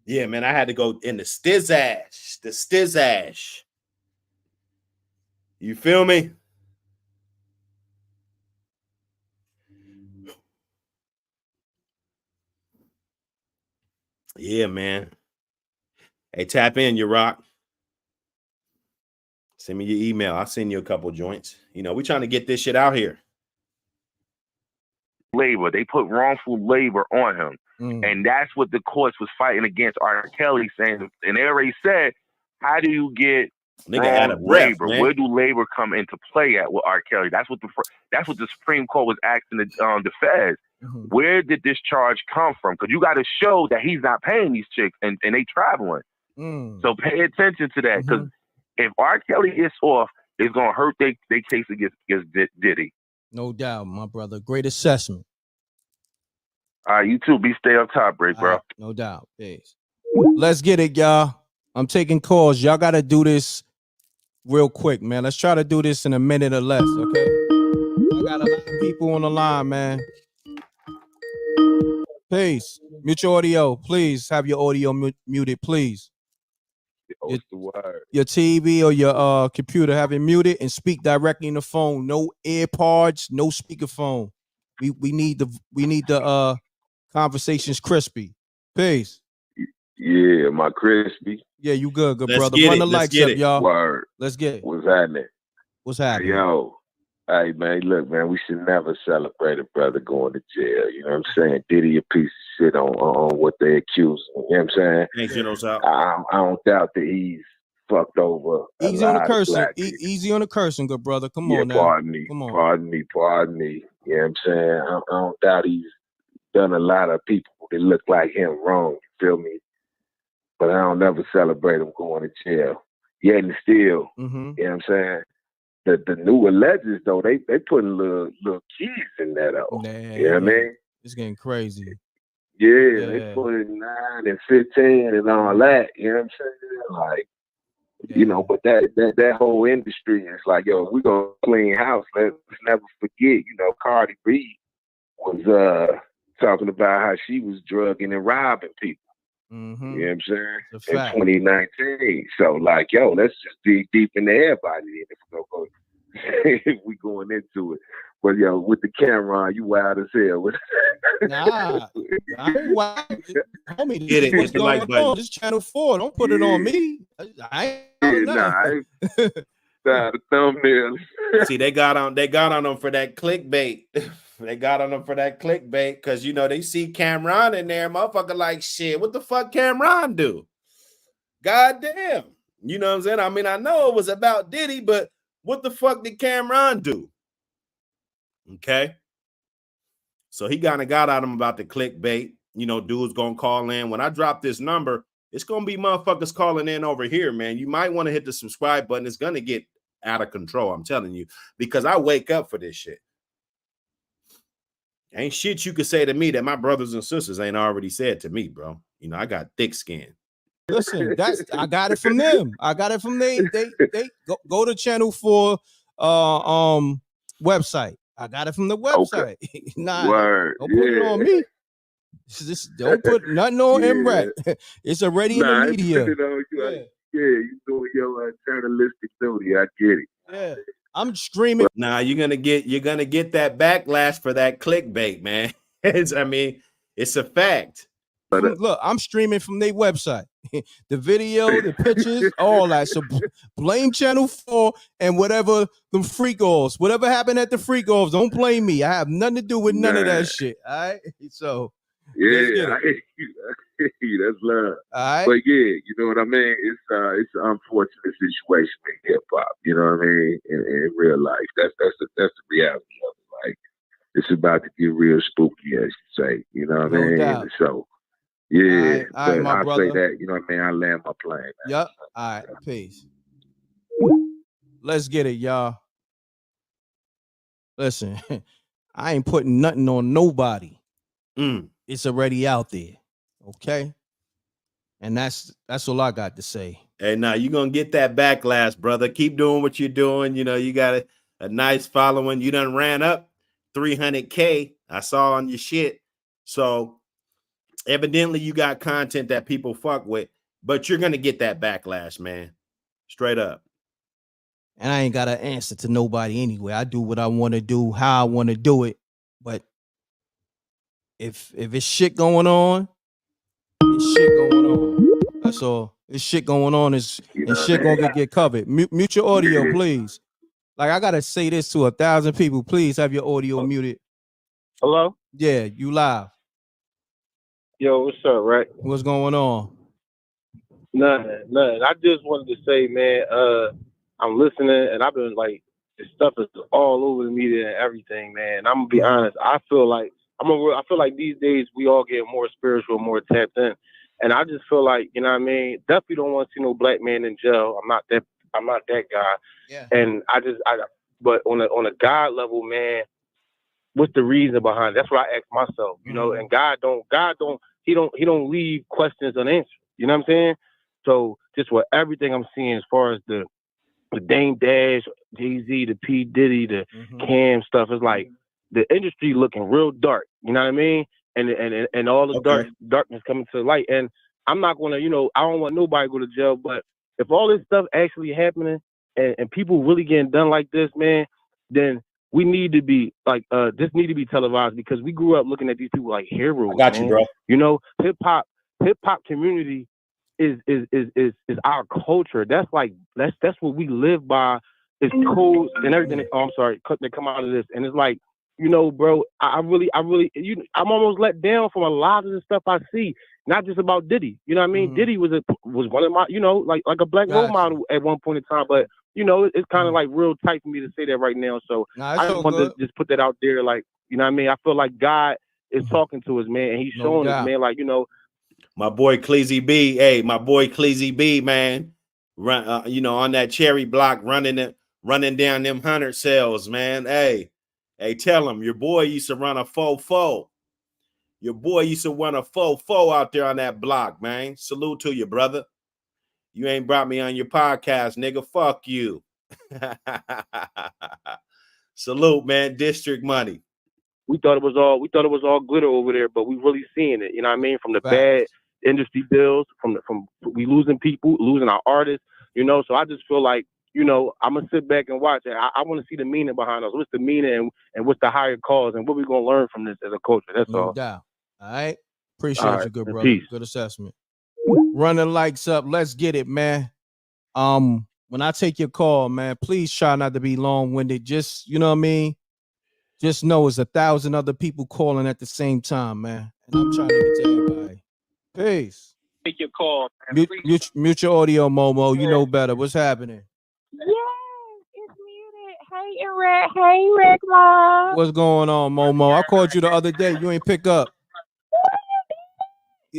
Yeah, man, I had to go in the stizash. You feel me? Yeah, man. Hey, tap in, you rock. Send me your email. I'll send you a couple joints. You know, we're trying to get this shit out here. Labor. They put wrongful labor on him. And that's what the courts was fighting against R. Kelly, saying, and they already said, how do you get wrong labor? Man. Where do labor come into play at with R. Kelly? That's what the Supreme Court was asking the feds. Where did this charge come from? Because you got to show that he's not paying these chicks and they traveling. So pay attention to that, because if R. Kelly is off, it's gonna hurt their case against Diddy. No doubt, my brother. Great assessment. All right, you too. Stay up top, break, bro. Right, no doubt. Peace. Let's get it, y'all. I'm taking calls. Y'all got to do this real quick, man. Let's try to do this in a minute or less, okay? I got a lot of people on the line, man. Peace. Mute your audio. Please have your audio muted, please. Your TV or your computer, have it muted and speak directly in the phone. No AirPods, no speakerphone. We need the conversations crispy. Peace. Yeah, my crispy. Yeah, you good, brother. Run the lights up, y'all. Word. Let's get it. What's happening? What's happening? Yo, hey man, look, man, we should never celebrate a brother going to jail. You know what I'm saying? Diddy a piece of shit on what they accuse him. You know what I'm saying? I don't doubt that he's fucked over. Easy on the cursing. Easy on the cursing, good brother. Come on now. Pardon me. Come on. Pardon me. You know what I'm saying? I don't doubt he's done a lot of people that look like him wrong. You feel me? But I don't ever celebrate him going to jail. Yet and still, you know what I'm saying? The new alleges though, they putting little kids in that though. You know what I mean? It's getting crazy. Yeah, they putting 9 and 15 and all that. You know what I'm saying? Like, you know, but that whole industry is like, yo, we're gonna clean house. Let's never forget, you know, Cardi B was talking about how she was drugging and robbing people. You know what I'm saying? In 2019. So like, yo, let's just dig deep into everybody if we going into it. But yo, with the camera on, you wild as hell. Nah, I ain't wild. Homie, get it. It's the like button. This Channel 4. Don't put it on me. I ain't Nah, the thumbnail. See, they got on them for that clickbait. They got on them for that clickbait because you know they see Cameron in there, motherfucker. Like shit, what the fuck Cameron do? God damn, you know what I'm saying? I mean, I know it was about Diddy, but what the fuck did Cameron do? Okay, so he kind of got at him about the clickbait. You know, dude's gonna call in when I drop this number. It's gonna be motherfuckers calling in over here, man. You might want to hit the subscribe button. It's gonna get out of control. I'm telling you, because I wake up for this shit. Ain't shit you could say to me that my brothers and sisters ain't already said to me, bro. You know, I got thick skin. Listen, I got it from them. I got it from they go to Channel 4 website. I got it from the website. Okay. Nah, Word. Don't put it on me. Just don't put nothing on MREC. It's already in the media. You doing your journalistic duty. I get it. Yeah. I'm streaming. Nah, you're gonna get that backlash for that clickbait, man. It's a fact. Look, I'm streaming from their website. The video, the pictures, all that. So blame Channel 4 and whatever them freak-offs. Whatever happened at the freak-offs, don't blame me. I have nothing to do with none of that shit. All right. So yeah, I hear you. That's love. All right. But yeah, you know what I mean? It's an unfortunate situation in hip hop. You know what I mean? In real life, that's the reality of it. Like it's about to get real spooky, as you say. You know what I mean? Doubt. So yeah, all right, my I'll brother. say that. You know what I mean? I land my plane. Man. Yep. All right. Peace. Let's get it, y'all. Listen, I ain't putting nothing on nobody. It's already out there. Okay. And that's all I got to say. Hey, now you're gonna get that backlash, brother. Keep doing what you're doing. You know, you got a nice following. You done ran up 300K. I saw on your shit. So evidently you got content that people fuck with, but you're gonna get that backlash, man. Straight up. And I ain't got an answer to nobody anyway. I do what I want to do, how I want to do it. But if it's shit going on, it's shit going on. That's all. It's shit going on, and shit gonna get covered. Mute your audio, please. Like, I gotta say this to 1,000 people. Please have your audio muted. Hello? Yeah, you live. Yo, what's up, right? What's going on? Nothing. I just wanted to say, man, I'm listening, and I've been like, this stuff is all over the media and everything, man. I'm gonna be honest. I feel like these days we all get more spiritual, more tapped in, and I just feel like, you know what I mean. Definitely don't want to see no black man in jail. I'm not that guy. Yeah. And but on a God level, man, what's the reason behind it? That's what I ask myself, you know. And God don't leave questions unanswered. You know what I'm saying? So just with everything I'm seeing as far as the Dame Dash, Jay-Z, the P. Diddy, the Cam stuff, is like the industry looking real dark. You know what I mean? And all the darkness coming to the light. And I'm not gonna, you know, I don't want nobody to go to jail, but if all this stuff actually happening and people really getting done like this, man, then we need to be like this need to be televised, because we grew up looking at these people like heroes. I got you, bro. You know, hip hop community is our culture. That's what we live by. It's codes and everything. Oh, I'm sorry, they come out of this, and it's like, you know, bro, I'm almost let down from a lot of the stuff I see. Not just about Diddy. You know what I mean? Diddy was one of my, you know, like a black role model at one point in time, but you know, it's kind of like real tight for me to say that right now. So I just want to just put that out there. Like, you know what I mean? I feel like God is talking to us, man, and he's showing us, man, like, you know. My boy Cleasy B, hey, man, run, you know, on that cherry block, running down them 100 cells, man. Hey, tell him your boy used to run a 4-4. Your boy used to run a 4-4 out there on that block, man. Salute to you, brother. You ain't brought me on your podcast, nigga. Fuck you. Salute, man. District money. We thought it was all glitter over there, but we really seeing it. You know what I mean? From the bad industry deals, from we losing people, losing our artists. You know, so I just feel like, you know, I'm gonna sit back and watch it. I want to see the meaning behind us. What's the meaning and what's the higher cause, and what we gonna learn from this as a culture? That's all. No doubt. All right. Appreciate you, good brother. Peace. Good assessment. Running likes up. Let's get it, man. when I take your call, man, please try not to be long-winded. Just, you know what I mean? Just know it's 1,000 other people calling at the same time, man. And I'm trying to get to everybody. Peace. Take your call. Man. Mute your audio, Momo. You know better. What's happening? Yes, it's muted. Hey, Eric. Hey, Rick Mom. What's going on, Momo? I called you the other day. You ain't pick up.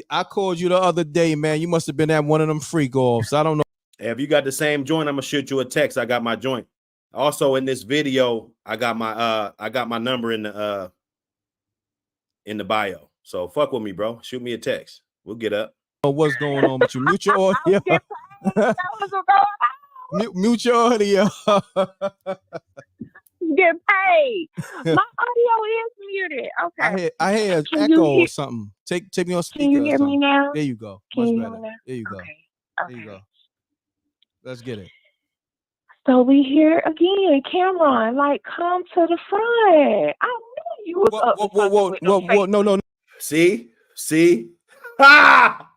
I called you the other day, man. You must have been at one of them freak offs. I don't know. Hey, if you got the same joint, I'm gonna shoot you a text. I got my joint. Also, in this video, I got my number in the bio. So fuck with me, bro. Shoot me a text. We'll get up. What's going on with you? Mute your audio. Mute your audio. Get paid. My audio is muted. Okay. I hear an echo or something. Take me on speaker. Can you hear me now? There you go. Can Much you better. hear me now? There you go. Okay. There you go. Let's get it. So we here again, Cameron. Like, come to the front. I knew you was up to something with them Whoa, no. See? Ha!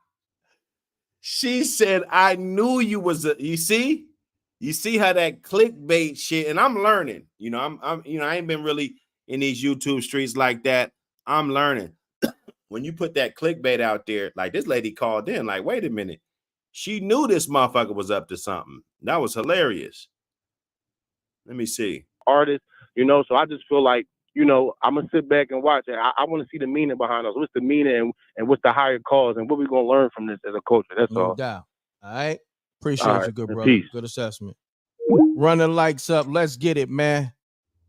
She said, I knew you was you see? You see how that clickbait shit, and I'm learning. You know, I'm I ain't been really in these YouTube streets like that. I'm learning. When you put that clickbait out there, like this lady called in, like, wait a minute. She knew this motherfucker was up to something. That was hilarious. Let me see. Artist, you know, so I just feel like, you know, I'm gonna sit back and watch it. I want to see the meaning behind us. What's the meaning and what's the higher cause and what we gonna learn from this as a culture. That's all. No doubt. All right. Appreciate you, good brother. Peace. Good assessment. Running lights up. Let's get it, man.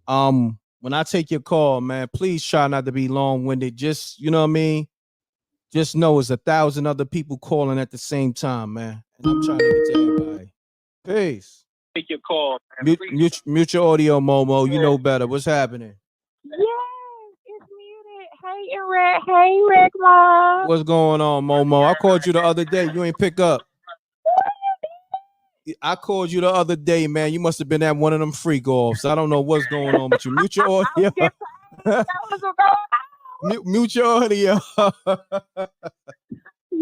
When I take your call, man, please try not to be long-winded. Just, you know what I mean? Just know it's 1,000 other people calling at the same time, man. And I'm trying to get to everybody. Peace. Take your call. Mute your audio, Momo. You know better. What's happening? Yes, it's muted. Hey, Eric. Hey, Rick Mom. What's going on, Momo? I called you the other day. You ain't pick up. I called you the other day, man. You must have been at one of them freak offs. I don't know what's going on with you. Mute your audio. Mute your audio.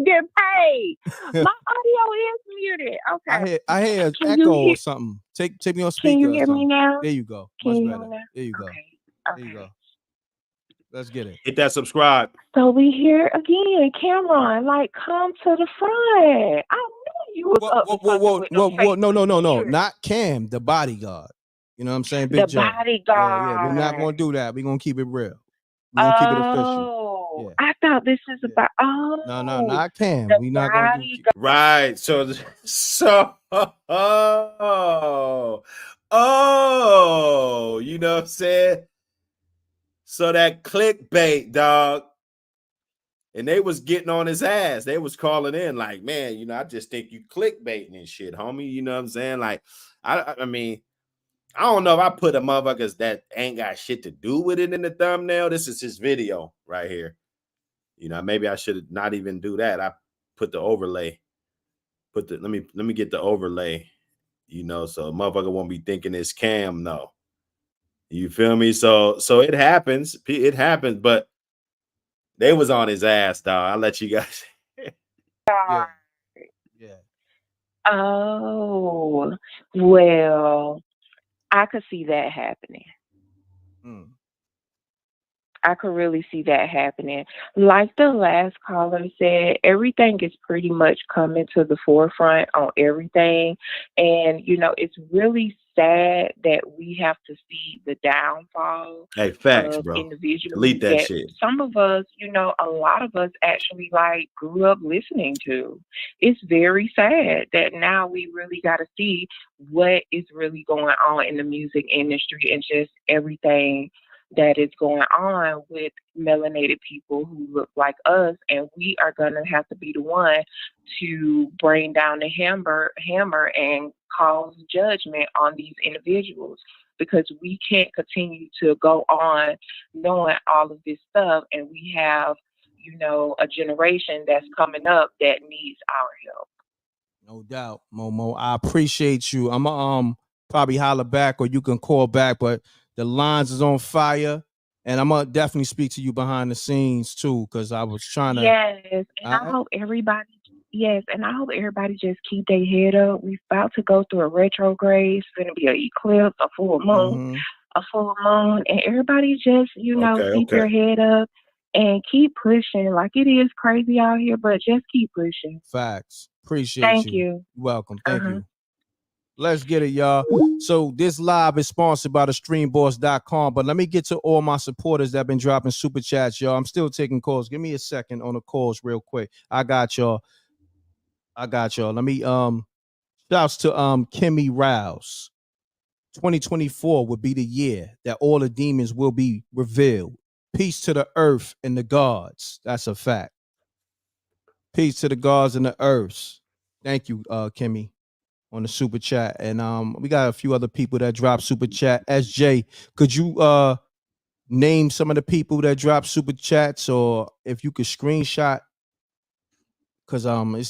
Get paid. My audio is muted. Okay. I hear an echo or something. Take me on speaker. Can you hear me now? There you go. Can Much you better. hear me now? There you go. Okay. There you go. Let's get it. Hit that subscribe. So we here again, Cameron. Like, come to the front. I knew you was up to something with them Whoa. No. Not Cam, the bodyguard. You know what I'm saying? Big The Joe. bodyguard. Yeah, we're not going to do that. We're going to keep it real. We're going to keep it official. Yeah. I thought this is about, No, not Cam. the We're not going to do Right. So you know what I'm saying? So that clickbait, dog. And they was getting on his ass. They was calling in like, man, you know, I just think you clickbaiting and shit, homie. You know what I'm saying? Like, I mean, I don't know if I put a motherfuckers that ain't got shit to do with it in the thumbnail. This is his video right here. You know, maybe I should not even do that. I put the overlay. Let me get the overlay, you know, so a motherfucker won't be thinking it's Cam. No. You feel me? So it happens. It happens, but they was on his ass, dog. I'll let you guys. Yeah. Oh, well, I could see that happening. I could really see that happening. Like the last caller said, everything is pretty much coming to the forefront on everything. And, you know, it's really sad that we have to see the downfall facts, of bro. individuals. Delete that shit. Some of us, you know, a lot of us actually like grew up listening to. It's very sad that now we really got to see what is really going on in the music industry and just everything that is going on with melanated people who look like us, and we are going to have to be the one to bring down the hammer and cause judgment on these individuals, because we can't continue to go on knowing all of this stuff, and we have, you know, a generation that's coming up that needs our help. No doubt, Momo. I appreciate you. I'm gonna probably holler back, or you can call back, but the lines is on fire, and I'm gonna definitely speak to you behind the scenes too, because I was trying to. Yes, and I hope everybody Yes, and I hope everybody just keep their head up. We're about to go through a retrograde. It's going to be an eclipse, a full moon, and everybody just, keep your head up and keep pushing. Like, it is crazy out here, but just keep pushing. Facts. Appreciate Thank you. you. Welcome. Thank you. Let's get it, y'all. So this live is sponsored by the streamboss.com, but let me get to all my supporters that have been dropping super chats, y'all. I'm still taking calls. Give me a second on the calls real quick. I got y'all. Let me shouts to Kimmy Rouse. 2024 would be the year that all the demons will be revealed. Peace to the earth and the gods. That's a fact. Peace to the gods and the earths. Thank you, Kimmy, on the super chat. And we got a few other people that dropped super chat. SJ, could you name some of the people that dropped super chats, or if you could screenshot? Because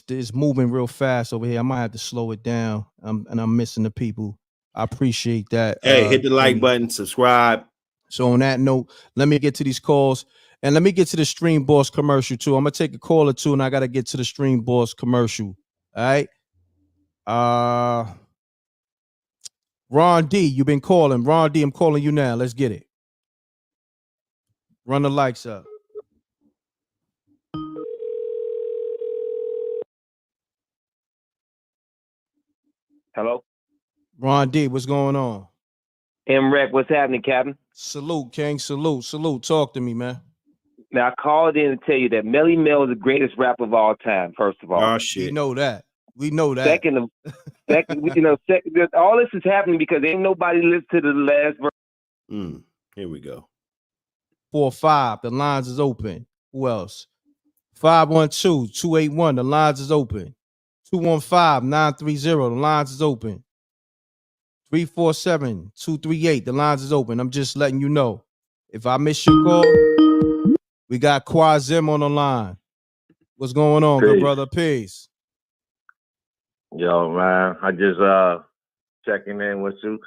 it's moving real fast over here. I might have to slow it down. And I'm missing the people. I appreciate that. Hey, hit the like button, subscribe. So on that note, let me get to these calls, and let me get to the Stream Boss commercial too. I'm gonna take a call or two, and I gotta get to the Stream Boss commercial. All right. Ron D, you've been calling. Ron D, I'm calling you now. Let's get it. Run the lights up. Hello? Ron D, what's going on? MREC, what's happening, Captain? Salute, King. Salute. Talk to me, man. Now, I called in to tell you that Melly Mel is the greatest rapper of all time, first of all. Oh, shit. We know that. Second, all this is happening because ain't nobody listened to the last verse. Here we go. 4-5, the lines is open. Who else? 512-281, the lines is open. 215-930, the lines is open. 347-238, the lines is open. I'm just letting you know. If I miss your call, we got Quazim on the line. What's going on, good brother? Peace. Yo, man, I just checking in with you.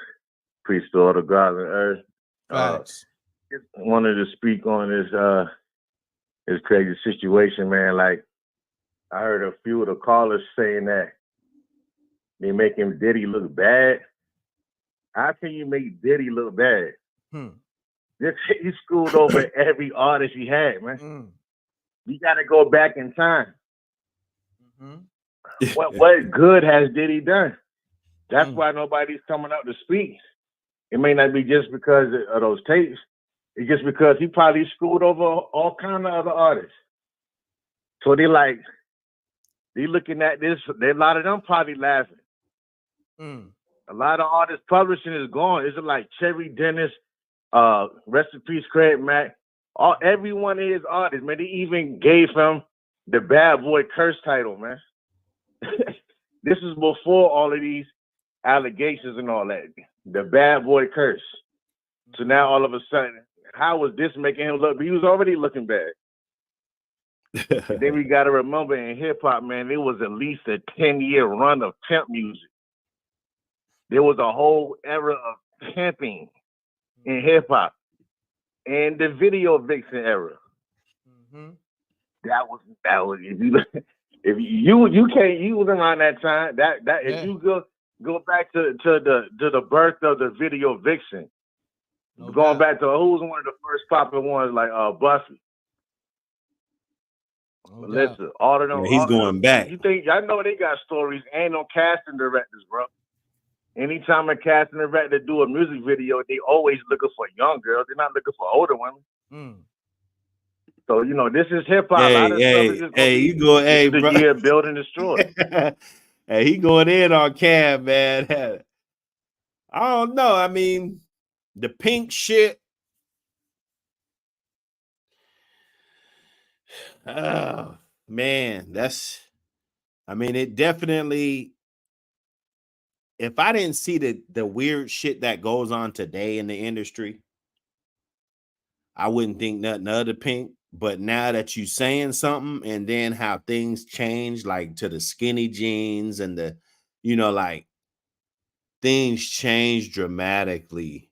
Peace to all the gods and earth. Facts. Just wanted to speak on this crazy situation, man. Like, I heard a few of the callers saying that they making Diddy look bad. How can you make Diddy look bad? He screwed over every artist he had, man. You got to go back in time. What good has Diddy done? That's why nobody's coming out to speak. It may not be just because of those tapes. It's just because he probably screwed over all kind of other artists. So they looking at this. A lot of them probably laughing. A lot of artists publishing is gone. It's like Cherry Dennis, rest in peace, Craig Mack. Every one of his artists, man, they even gave him the Bad Boy Curse title, man. This is before all of these allegations and all that. The Bad Boy Curse. So now all of a sudden, how was this making him look? He was already looking bad. And then we got to remember in hip hop, man, there was at least a 10-year run of pimp music. There was a whole era of pimping in hip hop, and the video vixen era. That was if you was around that time. If you go back to the birth of the video vixen, going back to who was one of the first popular ones, like Buffy. Listen, all of them. Yeah, he's going back. You think I know they got stories? Ain't no casting directors, bro. Anytime a casting director do a music video, they always looking for young girls. They're not looking for older women. So this is hip hop. Hey, bro. Year build and destroy. Hey, he going in on Cam, man. I don't know. I mean, the pink shit. Oh man, it definitely. If I didn't see the weird shit that goes on today in the industry, I wouldn't think nothing of the pink. But now that you saying something, and then how things change, like to the skinny jeans and the, like things change dramatically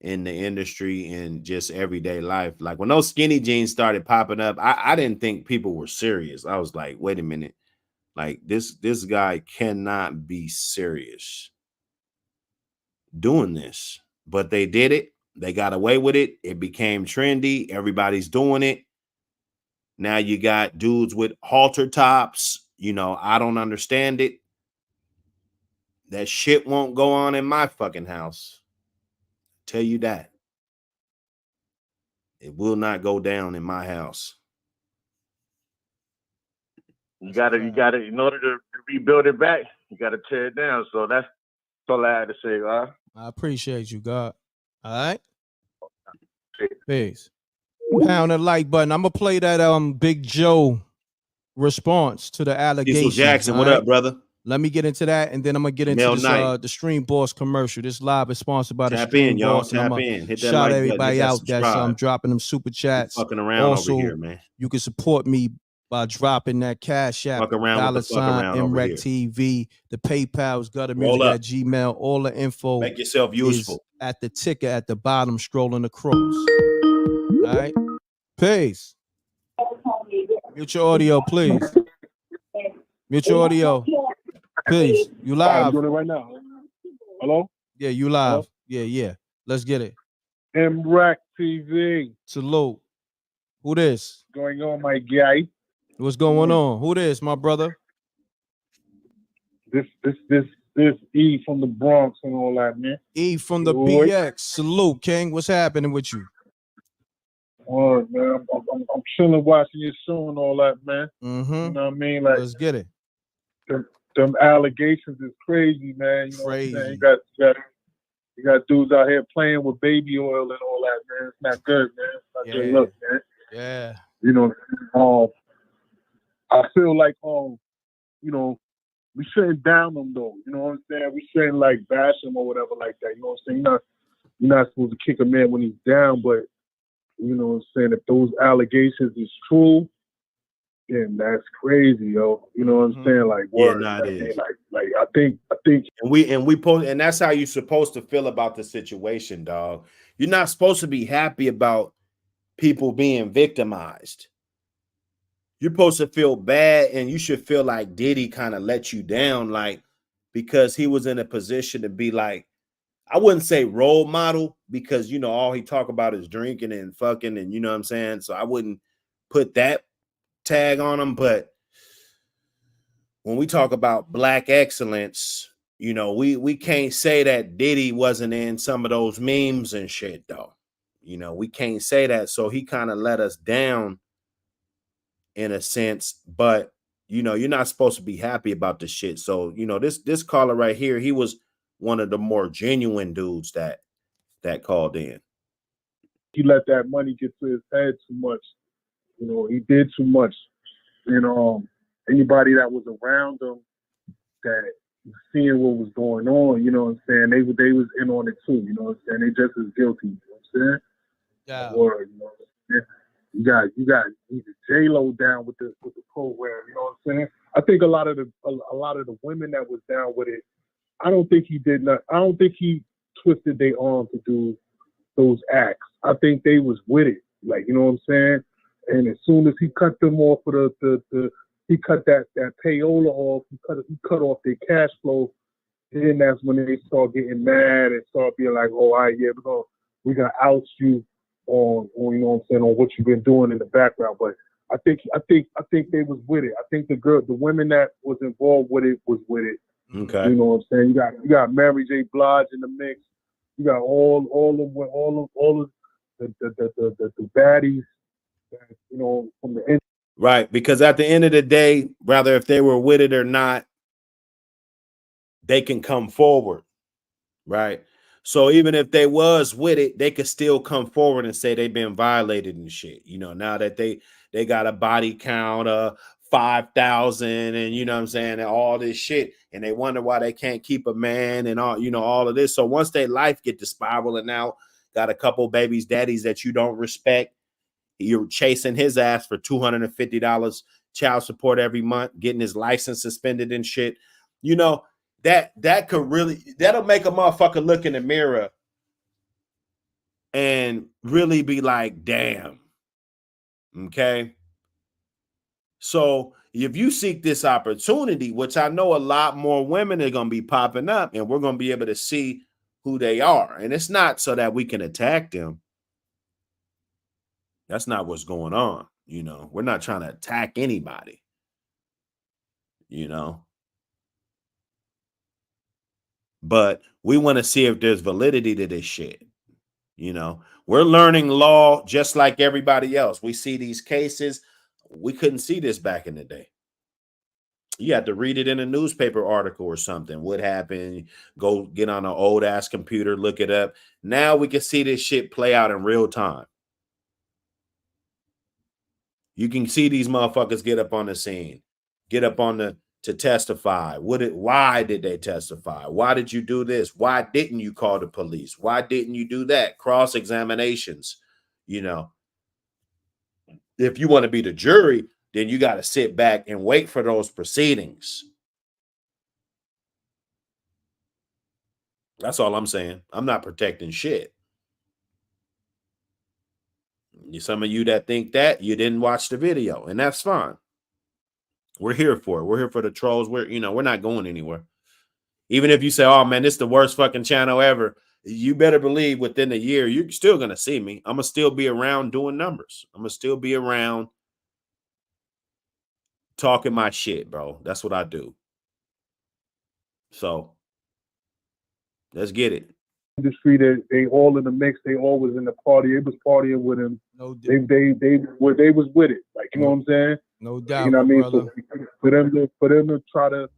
in the industry and just everyday life. Like when those skinny jeans started popping up, I didn't think people were serious. I was like, wait a minute. Like this guy cannot be serious doing this. But they did it. They got away with it. It became trendy. Everybody's doing it. Now you got dudes with halter tops. You know, I don't understand it. That shit won't go on in my fucking house. Tell you that. It will not go down in my house. You gotta, in order to rebuild it back, you gotta tear it down. So that's all I had to say, huh? I appreciate you, God. All right. Peace. Pound the like button. I'm gonna play that Big Joe response to the allegations. Diesel Jackson, what up, brother? Let me get into that, and then I'm gonna get into this, the Stream Boss commercial. This live is sponsored by the Stream Boss. Tap in. Hit that shout like everybody button. out that's dropping them super chats. Fucking around also, over here, man. You can support me by dropping that Cash App, $ MRECKTV. The PayPal's guttermusic at Gmail. All the info. Make yourself useful. Is at the ticker at the bottom, scrolling across. All right. Peace. Mute your audio, please. Mute your audio. Peace. You live. I'm doing it right now. Hello? Yeah, you live. Hello? Yeah. Let's get it. MRECKTV. Salute. Who this? Going on, my guy? What's going on? Who this, my brother? This E from the Bronx and all that, man. E from the BX. Salute, King. What's happening with you? All right, man. I'm chilling, watching your show and all that, man. Mm-hmm. You know what I mean? Like, let's get it. Them allegations is crazy, man. You know crazy. What I'm saying? You got dudes out here playing with baby oil and all that, man. It's not good, man. It's not good look, man. Yeah. You know, I feel like, you know, we shouldn't down them though. You know what I'm saying? We shouldn't like bash him or whatever like that. You know what I'm saying? You're not supposed to kick a man when he's down, but you know what I'm saying? If those allegations is true, then that's crazy, yo. You know what I'm saying? Like, word. Yeah, it is. Like I think, and we post, and that's how you're supposed to feel about the situation, dog. You're not supposed to be happy about people being victimized. You're supposed to feel bad, and you should feel like Diddy kind of let you down, like because he was in a position to be like, I wouldn't say role model, because you know all he talk about is drinking and fucking, and you know what I'm saying. So I wouldn't put that tag on him. But when we talk about black excellence, you know, we can't say that Diddy wasn't in some of those memes and shit, though. You know, we can't say that. So he kind of let us down in a sense, but you know, you're not supposed to be happy about this shit. So, you know, this caller right here, he was one of the more genuine dudes that called in. He let that money get to his head too much. You know, he did too much. You know, anybody that was around him that seeing what was going on, you know what I'm saying, they was in on it too, you know what I'm saying? They just as guilty, you know what I'm saying? Yeah. Or, you know, you got J-Lo down with the program, you know what I'm saying? I think a lot of the women that was down with it, I don't think he twisted their arm to do those acts. I think they was with it, like, you know what I'm saying? And as soon as he cut them off for he cut that payola off, he cut off their cash flow, then that's when they start getting mad and start being like, oh, all right, yeah, we're gonna oust you on you know what I'm saying, on what you've been doing in the background. But I think they was with it. I think the women that was involved with it was with it. Okay. You know what I'm saying? You got Mary J. Blige in the mix. You got all of the baddies that, you know, from the end. Right, because at the end of the day, rather if they were with it or not, they can come forward, right? So even if they was with it, they could still come forward and say they've been violated and shit. You know, now that they got a body count of 5,000 and you know what I'm saying, and all this shit, and they wonder why they can't keep a man and all, you know, all of this. So once their life get to spiraling out, got a couple babies, daddies that you don't respect, you're chasing his ass for $250 child support every month, getting his license suspended and shit. You know, that could really, that'll make a motherfucker look in the mirror and really be like, damn. Okay. So if you seek this opportunity, which I know a lot more women are going to be popping up, and we're going to be able to see who they are. And it's not so that we can attack them. That's not what's going on. You know, we're not trying to attack anybody. You know, but we want to see if there's validity to this shit. You know, we're learning law just like everybody else. We see these cases. We couldn't see this back in the day. You had to read it in a newspaper article or something. What happened? Go get on an old ass computer, look it up. Now we can see this shit play out in real time. You can see these motherfuckers get up on the scene, get up on the to testify. Why did they testify? Why did you do this? Why didn't you call the police? Why didn't you do that? Cross examinations. You know, if you want to be the jury, then you got to sit back and wait for those proceedings. That's all I'm saying. I'm not protecting shit. Some of you that think that, you didn't watch the video, and that's fine. We're here for it. We're here for the trolls. We're not going anywhere. Even if you say, oh man, this is the worst fucking channel ever, you better believe within a year, you're still going to see me. I'm going to still be around doing numbers. I'm going to still be around talking my shit, bro. That's what I do. So let's get it. Industry, they all in the mix. They all was in the party. They was partying with him. No, they was with it. Like, you know what I'm saying? No doubt. You know what I mean? Brother. So for them to try to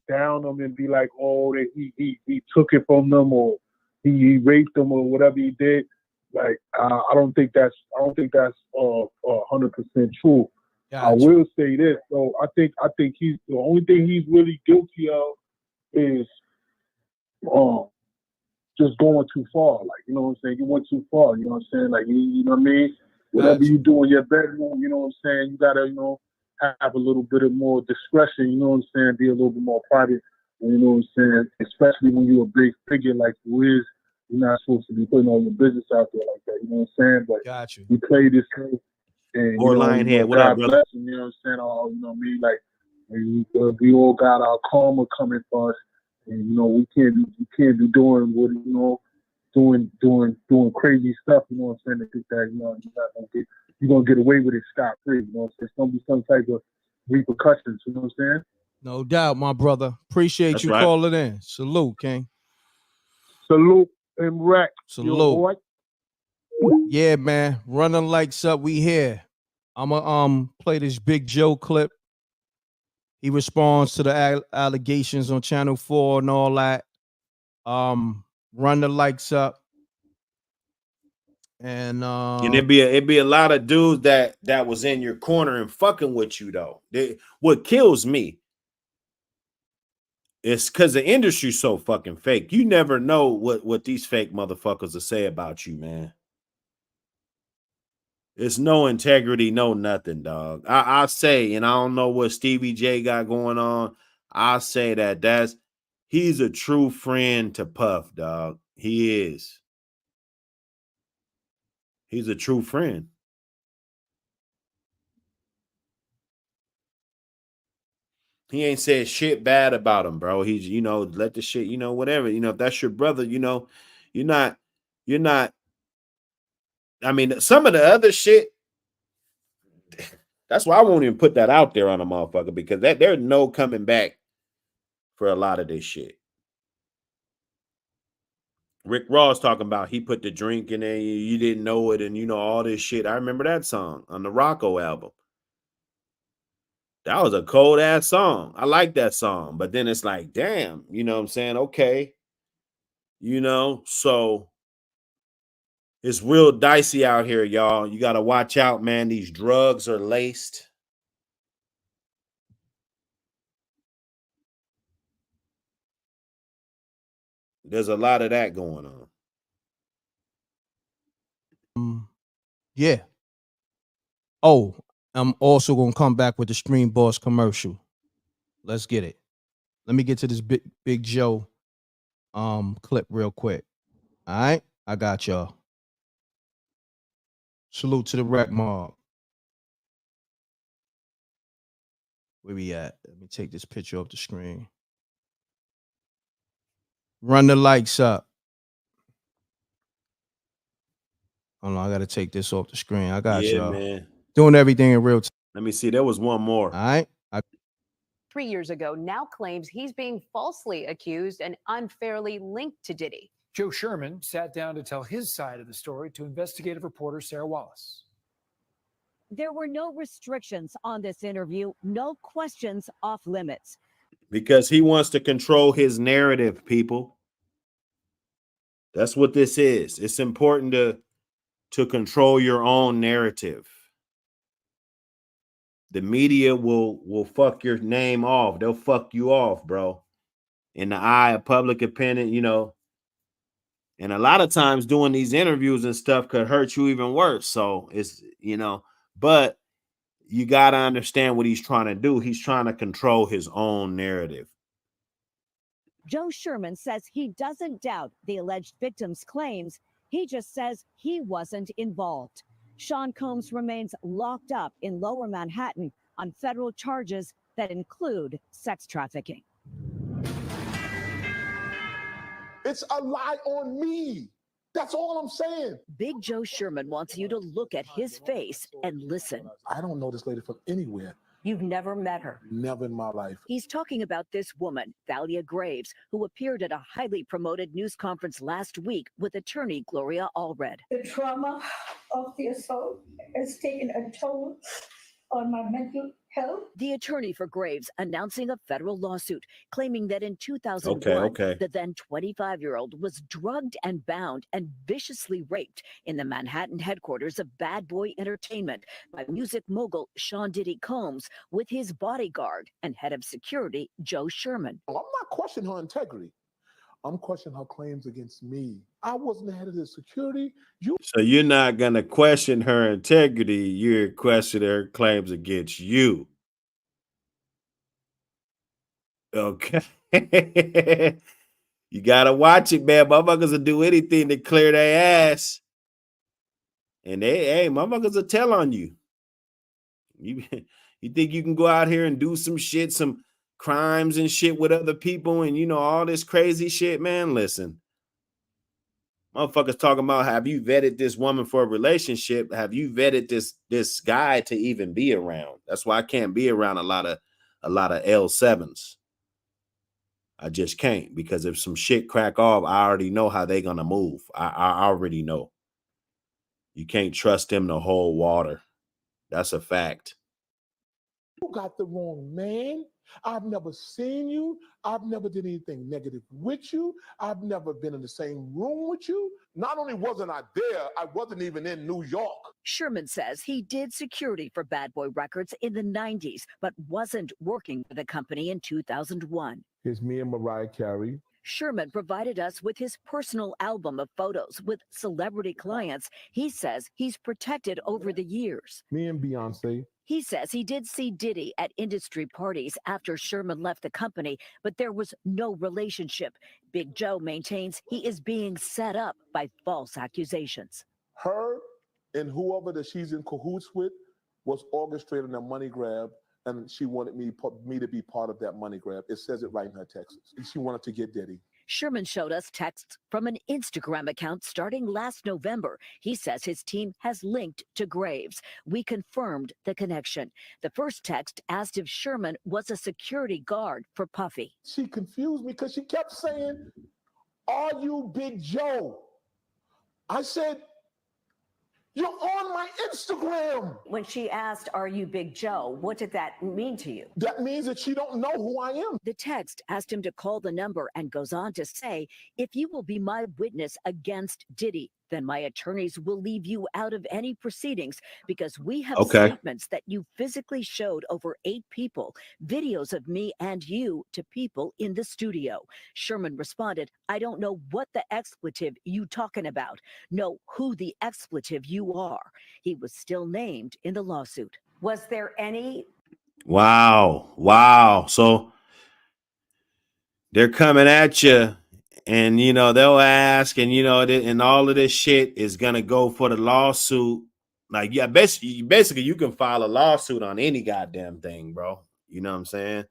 down them and be like, oh, he took it from them, or he raped them, or whatever he did. Like, I don't think that's 100% true. Gotcha. I will say this, so I think he's the only thing he's really guilty of is just going too far. Like, you know what I'm saying? You went too far. You know what I'm saying? Like, you know what I mean? Whatever you do in your bedroom, you know what I'm saying? You gotta, have a little bit of more discretion. You know what I'm saying? Be a little bit more private. You know what I'm saying? Especially when you're a big figure like you is, you're not supposed to be putting all your business out there like that. You know what I'm saying? But you play this thing, and or Lionhead, what up, brother? You know what I'm saying? Oh, you know what I mean? Like, we all got our karma coming for us. And we can't be doing what doing crazy stuff. You know what I'm saying? To think that you're gonna get away with it scot free. You know, there's gonna be some type of repercussions. You know what I'm saying? No doubt, my brother. Appreciate you calling in. Salute, King. Salute and wreck. Salute. Yeah, man. Running lights up. We here. I'ma play this Big Joe clip. He responds to the allegations on Channel 4 and all that. Run the lights up. And it'd be a lot of dudes that was in your corner and fucking with you though. What kills me is because the industry's so fucking fake. You never know what these fake motherfuckers will say about you, man. It's no integrity, no nothing, dog. I say, and I don't know what Stevie J got going on. I say that he's a true friend to Puff, dog. He is. He's a true friend. He ain't said shit bad about him, bro. He's, let the shit, whatever. If that's your brother, you're not. I mean, some of the other shit, that's why I won't even put that out there on a motherfucker, because there's no coming back for a lot of this shit. Rick Ross talking about he put the drink in there, you didn't know it, and all this shit. I remember that song on the Rocco album. That was a cold ass song. I like that song, but then it's like, damn, you know what I'm saying? Okay. So it's real dicey out here, y'all. You got to watch out, man. These drugs are laced. There's a lot of that going on. Yeah. Oh, I'm also going to come back with the Stream Boss commercial. Let's get it. Let me get to this Big Joe clip real quick. All right? I got y'all. Salute to the rap mob. Where we at? Let me take this picture off the screen. Run the lights up. Hold on, I gotta take this off the screen. I got Yeah, y'all. man. Doing everything in real time. Let me see. There was one more. All right. 3 years ago, now claims he's being falsely accused and unfairly linked to Diddy. Joe Sherman sat down to tell his side of the story to investigative reporter Sarah Wallace. There were no restrictions on this interview, no questions off limits. Because he wants to control his narrative, people. That's what this is. It's important to control your own narrative. The media will fuck your name off. They'll fuck you off, bro. In the eye of public opinion, you know. And a lot of times doing these interviews and stuff could hurt you even worse. So it's, you know, but you got to understand what he's trying to do. He's trying to control his own narrative. Joe Sherman says he doesn't doubt the alleged victim's claims. He just says he wasn't involved. Sean Combs remains locked up in Lower Manhattan on federal charges that include sex trafficking. It's a lie on me. That's all I'm saying. Big Joe Sherman wants you to look at his face and listen. I don't know this lady from anywhere. You've never met her. Never in my life. He's talking about this woman, Thalia Graves, who appeared at a highly promoted news conference last week with attorney Gloria Allred. The trauma of the assault has taken a toll on my mental health. The attorney for Graves announcing a federal lawsuit claiming that in 2001, the then 25-year-old was drugged and bound and viciously raped in the Manhattan headquarters of Bad Boy Entertainment by music mogul Sean Diddy Combs with his bodyguard and head of security Joe Sherman. I'm not questioning her integrity. I'm questioning her claims against me. I wasn't the head of the security. So you're not going to question her integrity. You're questioning her claims against you. Okay. You got to watch it, man. Motherfuckers will do anything to clear their ass. And motherfuckers will tell on you. You think you can go out here and do some shit, some crimes and shit with other people and, you know, all this crazy shit, man? Listen. Motherfuckers talking about, have you vetted this woman for a relationship? Have you vetted this guy to even be around? That's why I can't be around a lot of L7s. I just can't, because if some shit crack off, I already know how they gonna move. I already know. You can't trust them to hold water. That's a fact. You got the wrong man. I've never seen you. I've never did anything negative with you. I've never been in the same room with you. Not only wasn't I there, I wasn't even in New York. Sherman says he did security for Bad Boy Records in the 90s, but wasn't working for the company in 2001. Here's me and Mariah Carey. Sherman provided us with his personal album of photos with celebrity clients. He says he's protected over the years. Me and Beyonce. He says he did see Diddy at industry parties after Sherman left the company, but there was no relationship. Big Joe maintains he is being set up by false accusations. Her and whoever that she's in cahoots with was orchestrating a money grab, and she wanted me to be part of that money grab. It says it right in her texts. She wanted to get Diddy. Sherman showed us texts from an Instagram account starting last November. He says his team has linked to Graves. We confirmed the connection. The first text asked if Sherman was a security guard for Puffy. She confused me because she kept saying, "Are you Big Joe?" I said, "You're on my Instagram." When she asked, "Are you Big Joe?" what did that mean to you? That means that she don't know who I am. The text asked him to call the number and goes on to say, "If you will be my witness against Diddy, then my attorneys will leave you out of any proceedings because we have statements that you physically showed over 8 people, videos of me and you to people in the studio." Sherman responded, "I don't know what the expletive you talking about. Know who the expletive you are." He was still named in the lawsuit. Was there any? Wow. So they're coming at you, and, you know, they'll ask, and, you know, and all of this shit is going to go for the lawsuit. Like, yeah, basically you can file a lawsuit on any goddamn thing, bro. You know what I'm saying?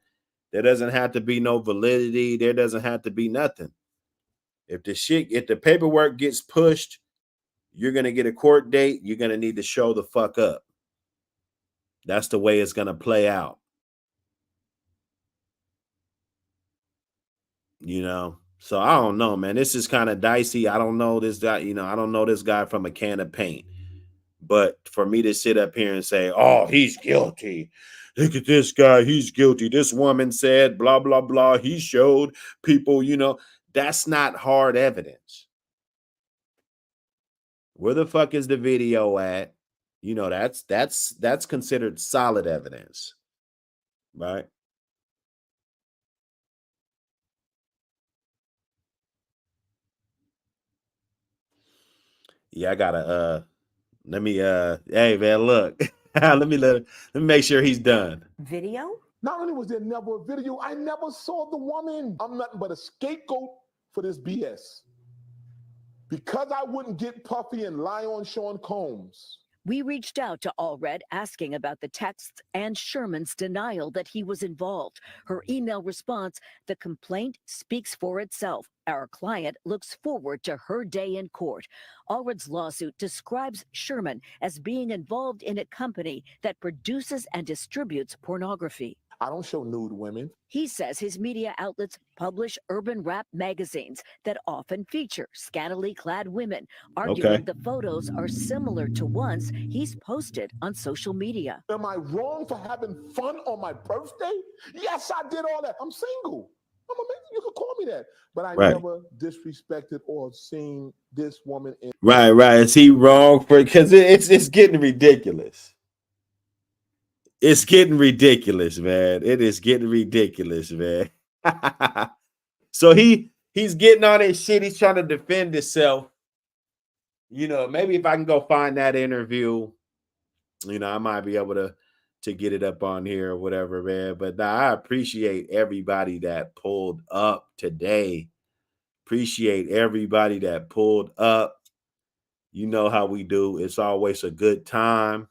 There doesn't have to be no validity. There doesn't have to be nothing. If the paperwork gets pushed, you're going to get a court date. You're going to need to show the fuck up. That's the way it's going to play out. You know? So I don't know, man. This is kind of dicey. I don't know this guy. You know, I don't know this guy from a can of paint. But for me to sit up here and say, oh, he's guilty. Look at this guy. He's guilty. This woman said, blah, blah, blah. He showed people, you know, that's not hard evidence. Where the fuck is the video at? You know, that's considered solid evidence. Right? Yeah, I gotta let me hey man, look. let me make sure he's done. Video? Not only was there never a video, I never saw the woman. I'm nothing but a scapegoat for this BS. Because I wouldn't get puffy and lie on Sean Combs. We reached out to Allred asking about the texts and Sherman's denial that he was involved. Her email response, the complaint speaks for itself. Our client looks forward to her day in court. Allred's lawsuit describes Sherman as being involved in a company that produces and distributes pornography. I don't show nude women. He says his media outlets publish urban rap magazines that often feature scantily clad women, arguing the photos are similar to ones he's posted on social media. Am I wrong for having fun on my birthday? Yes, I did all that. I'm single. You could call me that. But I never disrespected or seen this woman in. Right. Is he wrong for because it's getting ridiculous. It's getting ridiculous, man. It is getting ridiculous, man. So he's getting on his shit. He's trying to defend himself. You know, maybe if I can go find that interview, you know, I might be able to get it up on here or whatever, man. But nah, I appreciate everybody that pulled up today. Appreciate everybody that pulled up. You know how we do. It's always a good time.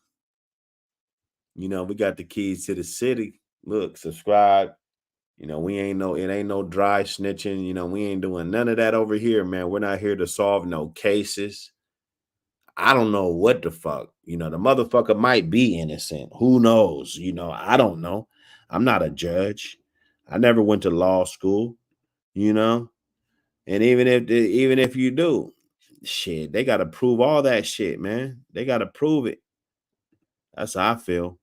You know, we got the keys to the city. Look, subscribe. You know, it ain't no dry snitching. You know, we ain't doing none of that over here, man. We're not here to solve no cases. I don't know what the fuck. You know, the motherfucker might be innocent. Who knows? You know, I don't know. I'm not a judge. I never went to law school, you know. And even if you do, shit, they got to prove all that shit, man. They got to prove it. That's how I feel.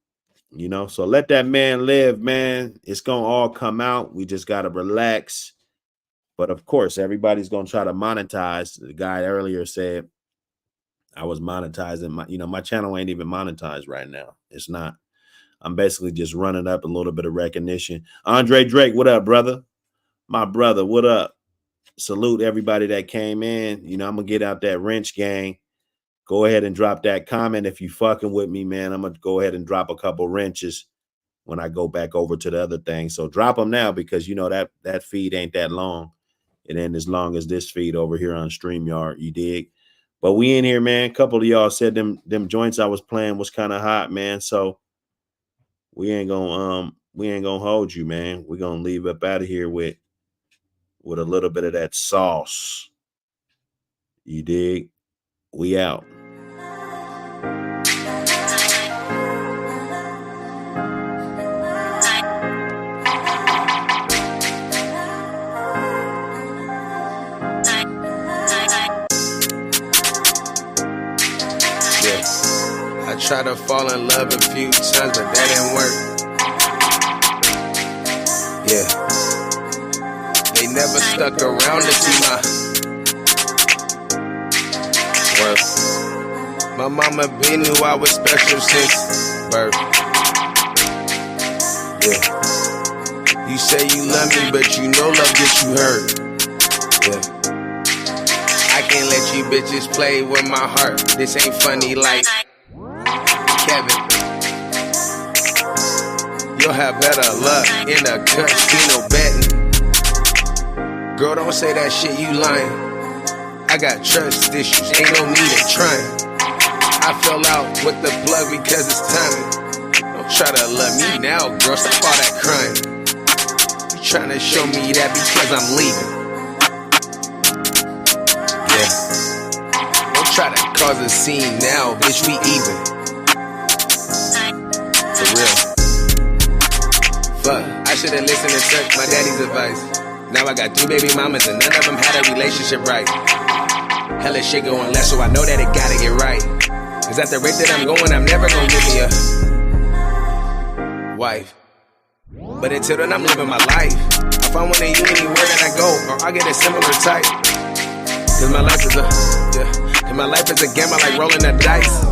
You know, so let that man live, man. It's going to all come out. We just got to relax. But of course, everybody's going to try to monetize. The guy earlier said I was monetizing. My channel ain't even monetized right now. It's not. I'm basically just running up a little bit of recognition. Andre Drake, what up, brother? My brother, what up? Salute everybody that came in. You know, I'm going to get out that wrench gang. Go ahead and drop that comment if you fucking with me, man. I'm going to go ahead and drop a couple wrenches when I go back over to the other thing. So drop them now because, you know, that feed ain't that long. It ain't as long as this feed over here on StreamYard, you dig? But we in here, man. A couple of y'all said them joints I was playing was kind of hot, man. So we ain't gonna hold you, man. We're gonna leave up out of here with a little bit of that sauce. You dig? We out. I tried to fall in love a few times, but that didn't work. Yeah. They never stuck around to see my worth. My mama been knew I was special since birth. Yeah. You say you love me, but you know love gets you hurt. Yeah. I can't let you bitches play with my heart. This ain't funny like Kevin. You'll have better luck in a casino betting. Girl, don't say that shit, you lying. I got trust issues, ain't no need in trying. I fell out with the plug because it's timing. Don't try to love me now, girl, stop all that crying. You trying to show me that because I'm leaving. Yeah. Don't try to cause a scene now, bitch, we even. For real. Fuck, I should've listened and took my daddy's advice. Now I got 2 baby mamas and none of them had a relationship right. Hella shit going left, so I know that it gotta get right. Cause at the rate that I'm going, I'm never gonna give me a wife. But until then, I'm living my life. I find one of you anywhere that I go, or I get a similar type. Cause my life is and my life is a game, I like rolling the dice.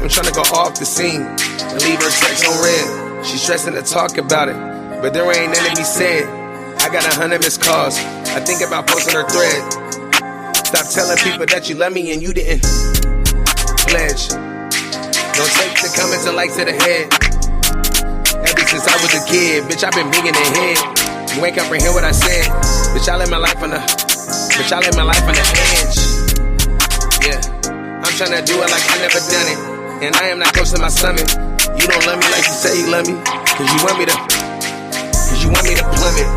I'm trying to go off the scene and leave her text on red. She's stressing to talk about it, but there ain't nothing to be said. I got 100 missed calls. I think about posting her thread. Stop telling people that you love me and you didn't pledge. Don't take the comments and likes to the head. Ever since I was a kid, bitch, I've been bringing it head. You ain't comprehend what I said. Bitch, I live my life on the edge. Yeah, I'm trying to do it like I never done it, and I am not close to my summit. You don't love me like you say you love me, cause you want me to plummet.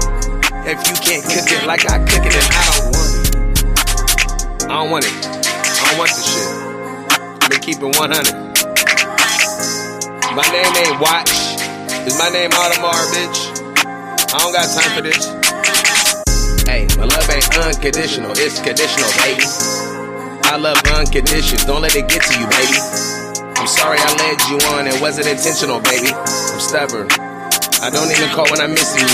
If you can't cook it like I cook it, then I don't want it. I don't want it. I don't want this shit. Let me keep it 100. My name ain't Watch. Is my name Audemars, bitch? I don't got time for this. Hey, my love ain't unconditional. It's conditional, baby. I love unconditioned. Don't let it get to you, baby. I'm sorry I led you on. It wasn't intentional, baby. I'm stubborn. I don't even call when I miss you,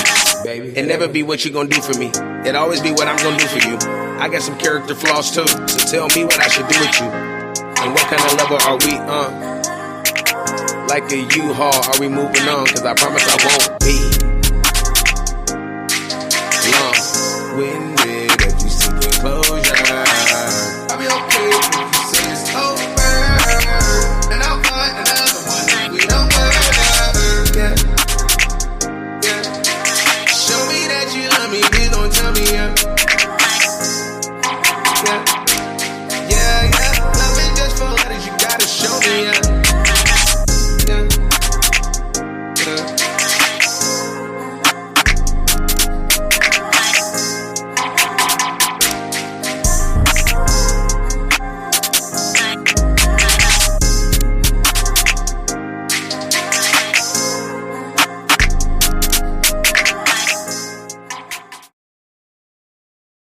baby. It never be what you gon' do for me. It always be what I'm gon' do for you. I got some character flaws too, so tell me what I should do with you. And what kind of level are we on? Like a U-Haul, are we moving on? Cause I promise I won't be.